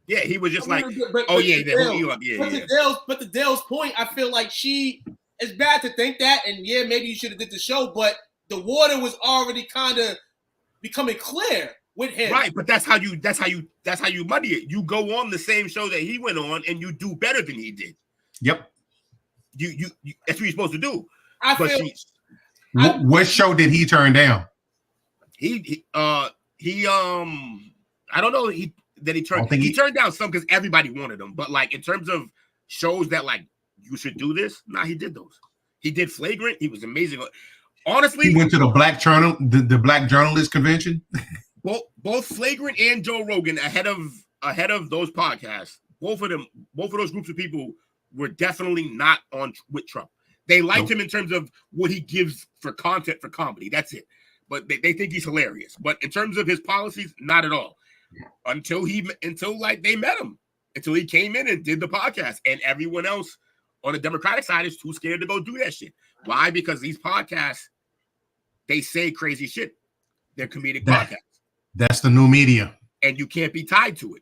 Yeah, he was just like, but to Dale's point, I feel like it's bad to think that, and yeah, maybe you should have did the show, but the water was already kind of becoming clear with him. Right, but that's how you muddy it. You go on the same show that he went on, and you do better than he did. Yep. You that's what you're supposed to do. What show did he turn down? He I don't know. He turned down some because everybody wanted them, but like in terms of shows that like you should do this, he did those. He did Flagrant. He was amazing. Honestly, he went to the Black Journalist Convention. Both Flagrant and Joe Rogan ahead of those podcasts. Both of those groups of people were definitely not on with Trump. They liked him in terms of what he gives for content for comedy. That's it. But they think he's hilarious. But in terms of his policies, not at all. Until they met him. Until he came in and did the podcast. And everyone else on the Democratic side is too scared to go do that shit. Why? Because these podcasts, they say crazy shit. They're comedic podcasts. That's the new media. And you can't be tied to it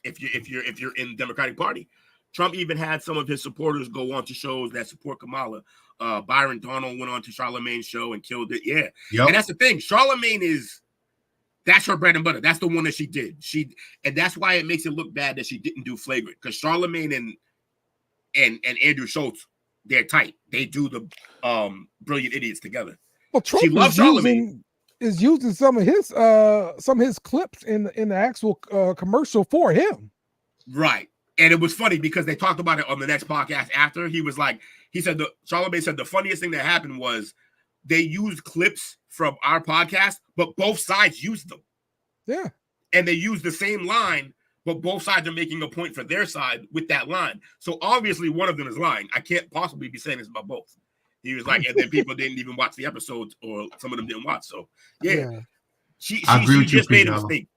if you're in the Democratic Party. Trump even had some of his supporters go on to shows that support Kamala. Byron Donald went on to Charlamagne's show and killed it. Yeah. Yep. And that's the thing. Charlamagne that's her bread and butter. That's the one that she did. And that's why it makes it look bad that she didn't do Flagrant. Because Charlamagne and Andrew Schultz, they're tight. They do the Brilliant Idiots together. Well, Trump is using some of his clips in the actual commercial for him. Right. And it was funny because they talked about it on the next podcast after. Charlamagne said the funniest thing that happened was they used clips from our podcast, but both sides used them. Yeah. And they used the same line, but both sides are making a point for their side with that line. So obviously one of them is lying. I can't possibly be saying this about both. He was like, and then people didn't even watch the episodes, or some of them didn't watch. So yeah. She just made a mistake.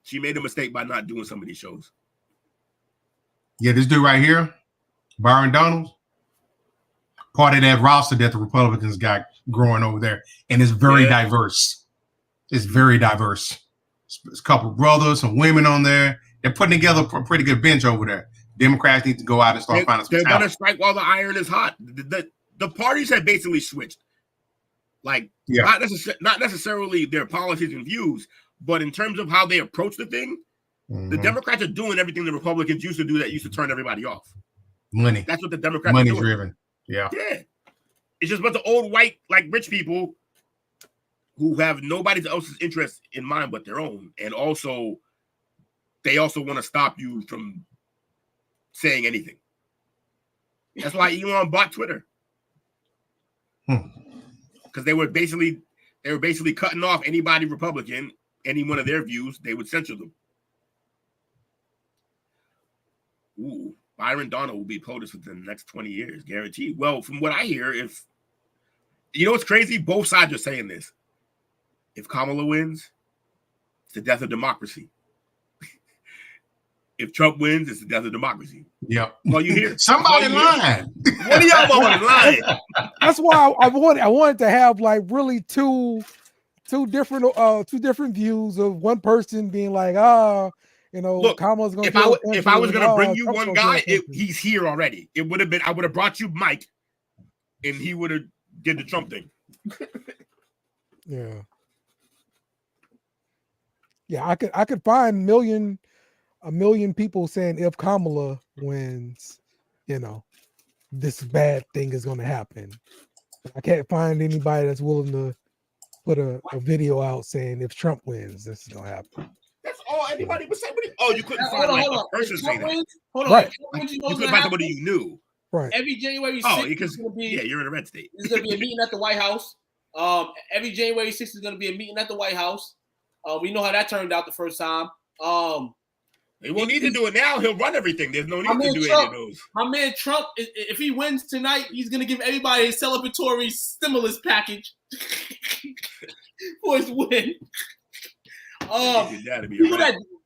She made a mistake by not doing some of these shows. Yeah, this dude right here, Byron Donald, part of that roster that the Republicans got growing over there. And it's very diverse. It's very diverse. It's a couple of brothers, some women on there. They're putting together a pretty good bench over there. Democrats need to go out and start finding some talent. They're going to strike while the iron is hot. The parties have basically switched. Like, not necessarily their policies and views, but in terms of how they approach the thing, Mm-hmm. The Democrats are doing everything the Republicans used to do that used to turn everybody off. Money. That's what the Democrats Money are doing. driven. Yeah. Yeah. It's just a bunch of old white, like rich people who have nobody else's interest in mind but their own. And also, they also want to stop you from saying anything. That's why Elon bought Twitter. Because they were basically cutting off anybody Republican, any one of their views, they would censor them. Ooh, Byron Donald will be POTUS within the next 20 years, guaranteed. Well, from what I hear, if you know what's crazy, both sides are saying this. If Kamala wins, it's the death of democracy. If Trump wins, it's the death of democracy. Yep. Well, you hear somebody lying. What are y'all motherfuckers lying? That's why I wanted to have like really two different views of one person being like, look, Kamala's gonna. If I was gonna bring you one guy, he's here already. It would have been. I would have brought you Mike, and he would have did the Trump thing. Yeah. Yeah, I could find a million people saying if Kamala wins, this bad thing is going to happen. I can't find anybody that's willing to put a video out saying if Trump wins, this is going to happen. That's all anybody would say. Oh, you couldn't find a person saying that. Hold on. Right. You couldn't find somebody you knew. Right. Every January 6th is going to be. Yeah, you're in a red state. There's going to be a meeting at the White House. Every January 6th is going to be a meeting at the White House. We know how that turned out the first time. He won't need to do it now. He'll run everything. There's no need to do any of those. My man Trump, if he wins tonight, he's going to give everybody a celebratory stimulus package for his win.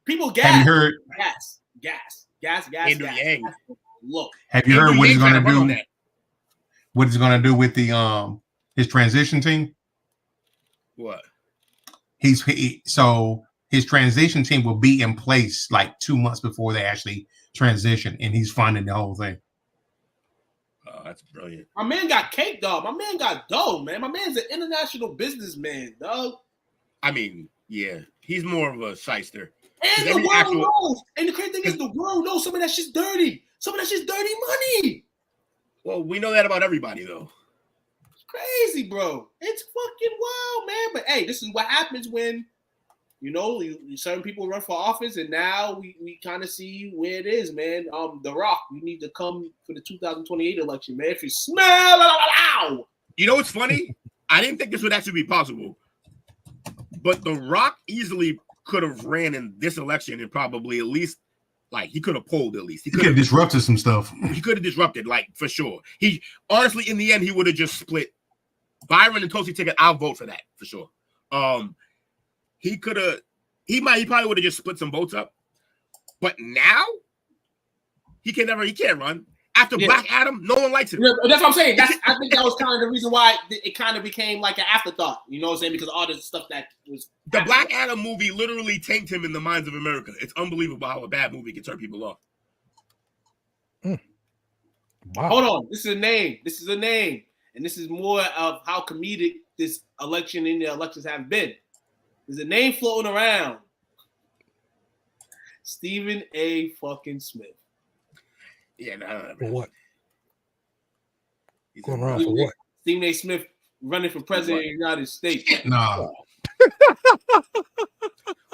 People gas. Have you heard? Gas. Andrew Yang. Look. Have you heard what he's going to do? What he's going to do with the his transition team? What? So his transition team will be in place like 2 months before they actually transition, and he's funding the whole thing. Oh, that's brilliant. My man got cake, dog. My man got dough, man. My man's an international businessman, dog. I mean, yeah, he's more of a shyster. And the world knows. And the crazy thing is, the world knows some of that shit's dirty. Some of that shit's dirty money. Well, we know that about everybody, though. It's crazy, bro. It's fucking wild, man. But hey, this is what happens when, certain people run for office, and now we kind of see where it is, man. The Rock, you need to come for the 2028 election, man. If you smell, you know what's funny? I didn't think this would actually be possible, but The Rock easily could have ran in this election and probably at least, like, he could have polled at least. He could have disrupted some stuff. He could have disrupted, like, for sure. He honestly, in the end, he would have just split Byron and Tulsi ticket. I'll vote for that for sure. He could have. He probably would have just split some votes up. But now he can't run. After Black Adam, no one likes him. Yeah, that's what I'm saying. I think that was kind of the reason why it kind of became like an afterthought. You know what I'm saying? Because all the stuff that was the Black Adam movie literally tanked him in the minds of America. It's unbelievable how a bad movie can turn people off. Wow. Hold on, this is a name, and this is more of how comedic this election and the elections have been. There's a name floating around. Stephen A. fucking Smith. Yeah, no. For what? Going around for what? Stephen A. Smith running for president of the United States. No.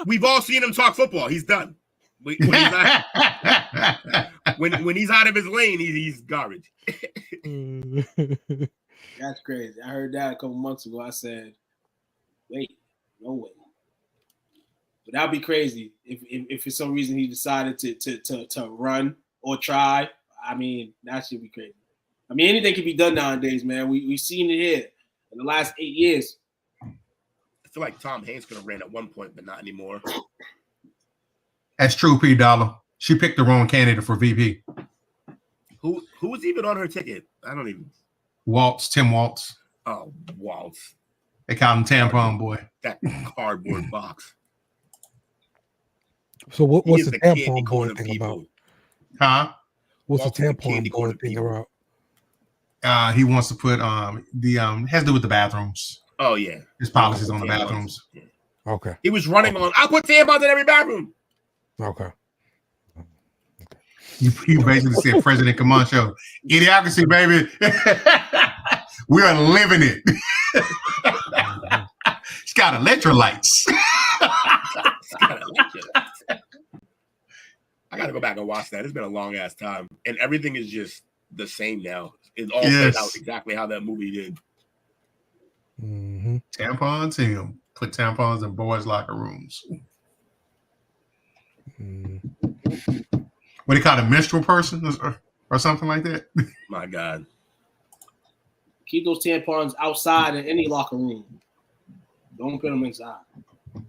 We've all seen him talk football. He's done. When he's out of his lane, he's garbage. That's crazy. I heard that a couple months ago. I said, wait, no way. But that'd be crazy if for some reason he decided to run or try. I mean, that should be crazy. I mean, anything can be done nowadays, man. We've seen it here in the last 8 years. I feel like Tom Hanks could have ran at one point, but not anymore. That's true, P. Dollar. She picked the wrong candidate for VP. Who was even on her ticket? I don't even. Tim Waltz. Oh, Waltz. They call him Tampon Boy. That cardboard box. So what's the tampon boy thing about? Huh? What's the tampon boy thing about? He wants to put has to do with the bathrooms. Oh yeah, his policies on the bathrooms. Yeah. Okay. He was running on. I'll put tampons in every bathroom. Okay. You basically said President Camacho. Idiocracy, baby. We are living it. It's got electrolytes. I gotta go back and watch that. It's been a long ass time, and everything is just the same now. It all plays out exactly how that movie did. Mm-hmm. Tampons, him. Put tampons in boys' locker rooms. What do you call it, a menstrual person or something like that? My God. Keep those tampons outside in any locker room. Don't put them inside.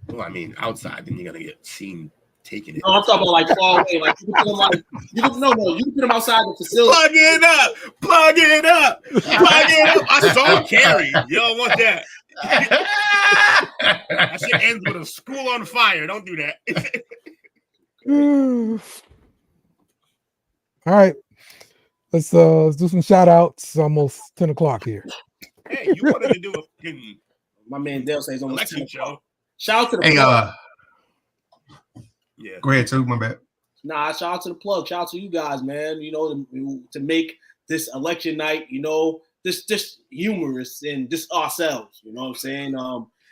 Well, I mean, outside, then you're gonna get seen taking it. No, I'm talking about like far away. Like you can put them like you can put them outside the facility. Plug it up. Plug it up. Plug it up. I saw Carrie. You don't want that. That shit ends with a school on fire. Don't do that. All right. Let's do some shout outs. It's almost 10 o'clock here. Hey, you wanted to do a fucking My man Dale says almost election 10 show. Shout out to the Hey, plug. Yeah. Go ahead, too. My bad. Nah, shout out to the plug. Shout out to you guys, man. You know, to make this election night, you know, this humorous and just ourselves. You know what I'm saying?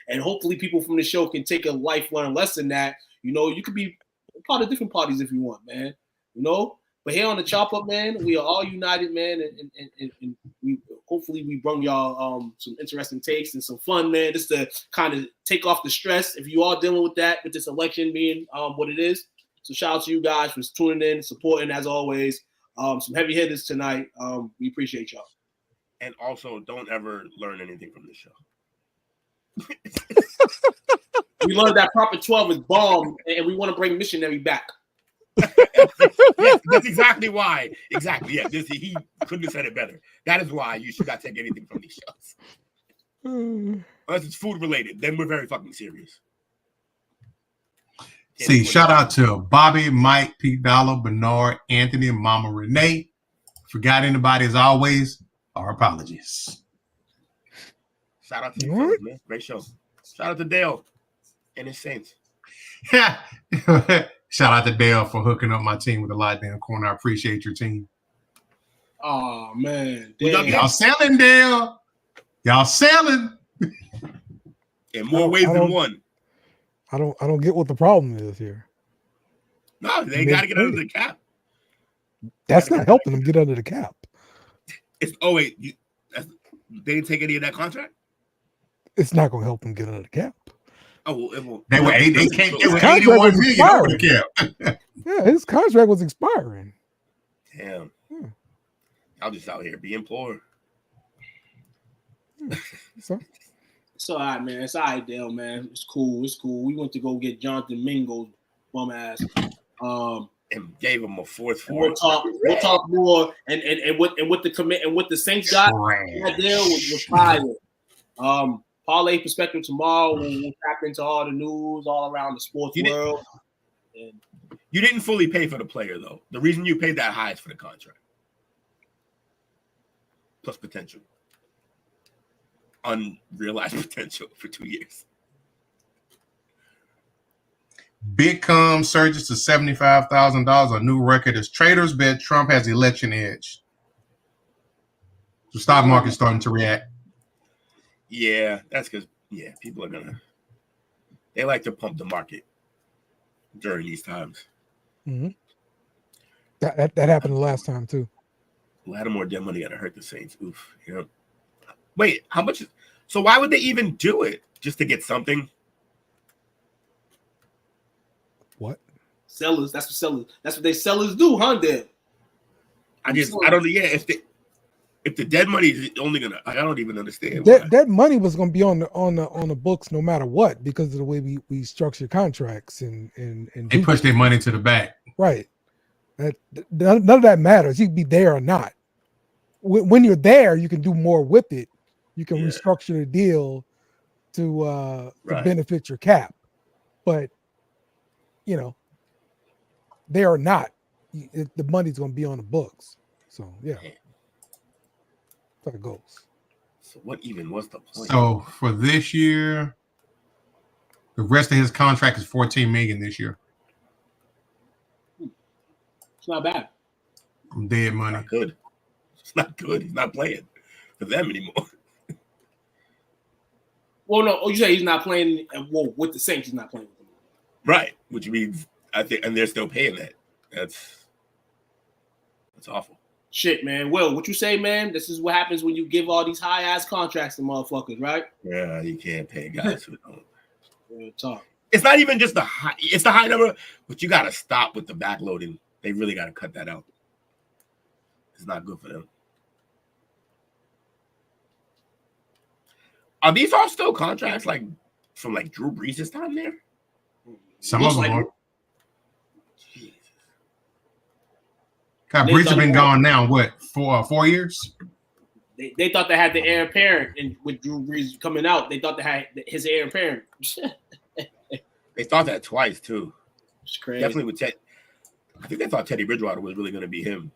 And hopefully people from the show can take a life-learned lesson that, you know, you could be a part of different parties if you want, man. You know? But here on the Chop Up, man, we are all united, man, and we hopefully we bring y'all some interesting takes and some fun, man, just to kind of take off the stress if you are dealing with that, with this election being what it is. So shout out to you guys for tuning in, supporting as always. Some heavy hitters tonight. We appreciate y'all. And also, don't ever learn anything from this show. We learned that Proper 12 is bomb, and we want to bring Missionary back. Yes, that's exactly why. Exactly. Yeah, he couldn't have said it better. That is why you should not take anything from these shows. Unless it's food related, then we're very fucking serious. See, shout out to Bobby, Mike, Pete Dollar, Bernard, Anthony, and Mama Renee. Forgot anybody, as always, our apologies. Shout out to you, fellas, man. Great show. Shout out to Dale and his Saints. Shout out to Dale for hooking up my team with a lot damn corner. I appreciate your team. Oh man, y'all selling, Dale. Y'all selling in more ways than one. I don't get what the problem is here. No, they got to get under the cap. That's not helping them get under the cap. They didn't take any of that contract. It's not going to help them get under the cap. Oh, well, they were 81 million over the cap. Yeah, his contract was expiring. Damn. I'm just out here being poor. So it's all right, man. It's all right, Dale, man. It's cool. It's cool. We went to go get Jonathan Mingo's bum ass. And gave him a fourth. We'll talk more. And what the commit and what the Saints got. That deal was fire. Parlay perspective tomorrow. We'll tap into all the news all around the sports world. You didn't fully pay for the player though. The reason you paid that high is for the contract plus potential. Unrealized potential for 2 years. Bitcoin surges to $75,000. A new record as traders bet Trump has election edge. The stock market's starting to react. Yeah, that's because people are they like to pump the market during these times. Mm-hmm. That happened the last time too. Lattimore dead money gotta hurt the Saints. Oof. You know. Wait, how much? So why would they even do it? Just to get something? What? Sellers. That's what they sellers do, huh, Dale? I don't know. Yeah, if the dead money is only gonna, I don't even understand. That money was gonna be on the books no matter what because of the way we structure contracts and they push their money to the back. Right. None of that matters. You can be there or not. When you're there, you can do more with it. You can restructure the deal to benefit your cap. But they are not. The money's going to be on the books. So yeah, that's how it goes. So what even was the point? So for this year, the rest of his contract is $14 million this year. It's not bad. I'm dead money. Not good. It's not good. He's not playing for them anymore. Well, no. Oh, you say he's not playing. Well, with the Saints, he's not playing with them. Right, which means I think, and they're still paying that. That's awful. Shit, man. Will, what you say, man? This is what happens when you give all these high ass contracts to motherfuckers, right? Yeah, you can't pay guys who don't. Real talk. It's not even just the high. It's the high number, but you got to stop with the backloading. They really got to cut that out. It's not good for them. Are these all still contracts like from like Drew Brees' time there? Some of them like are. Brees have been gone now, what, 4 years? They thought they had the heir apparent, and with Drew Brees coming out, they thought they had his heir apparent. They thought that twice too. It's crazy. Definitely with Ted. I think they thought Teddy Bridgewater was really going to be him.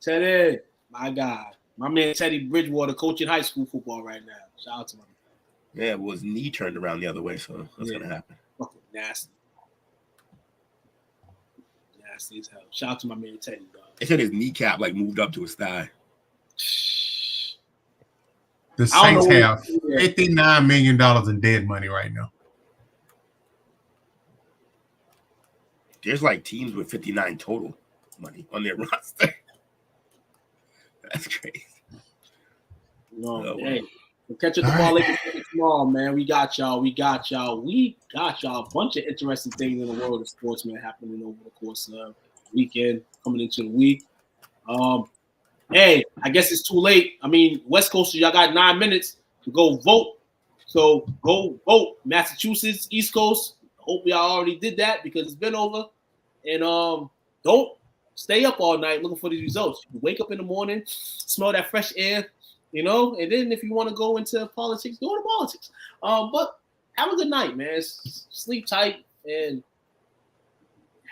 Teddy, my God. My man Teddy Bridgewater coaching high school football right now. Shout out to him. Yeah, well, his knee turned around the other way, so that's going to happen. Fucking nasty. Nasty as hell. Shout out to my man Teddy, dog. They said his kneecap like moved up to his thigh. The Saints have $59 million in dead money right now. There's like teams with 59 total money on their roster. That's crazy. No, hey, we'll catch up the ball later tomorrow, man. We got y'all. We got y'all. We got y'all. A bunch of interesting things in the world of sports, man, happening over the course of the weekend, coming into the week. Hey, I guess it's too late. I mean, West Coasters, y'all got 9 minutes to go vote. So go vote. Massachusetts, East Coast. Hope y'all already did that because it's been over. And don't stay up all night looking for these results. You wake up in the morning, smell that fresh air, you know, and then if you want to go into politics, go into politics. But have a good night, man. Sleep tight and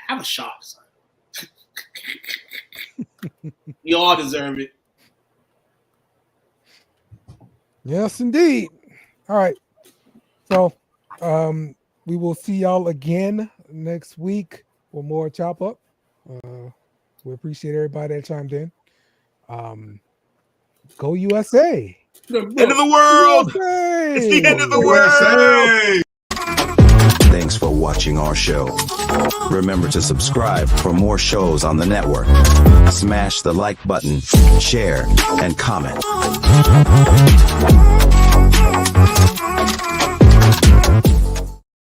have a shot, son. You all deserve it. Yes, indeed. All right. So we will see y'all again next week for more Chop Up. We appreciate everybody that chimed in. Go USA. End of the world. USA. It's the end of the world. Thanks for watching our show. Remember to subscribe for more shows on the network. Smash the like button, share, and comment.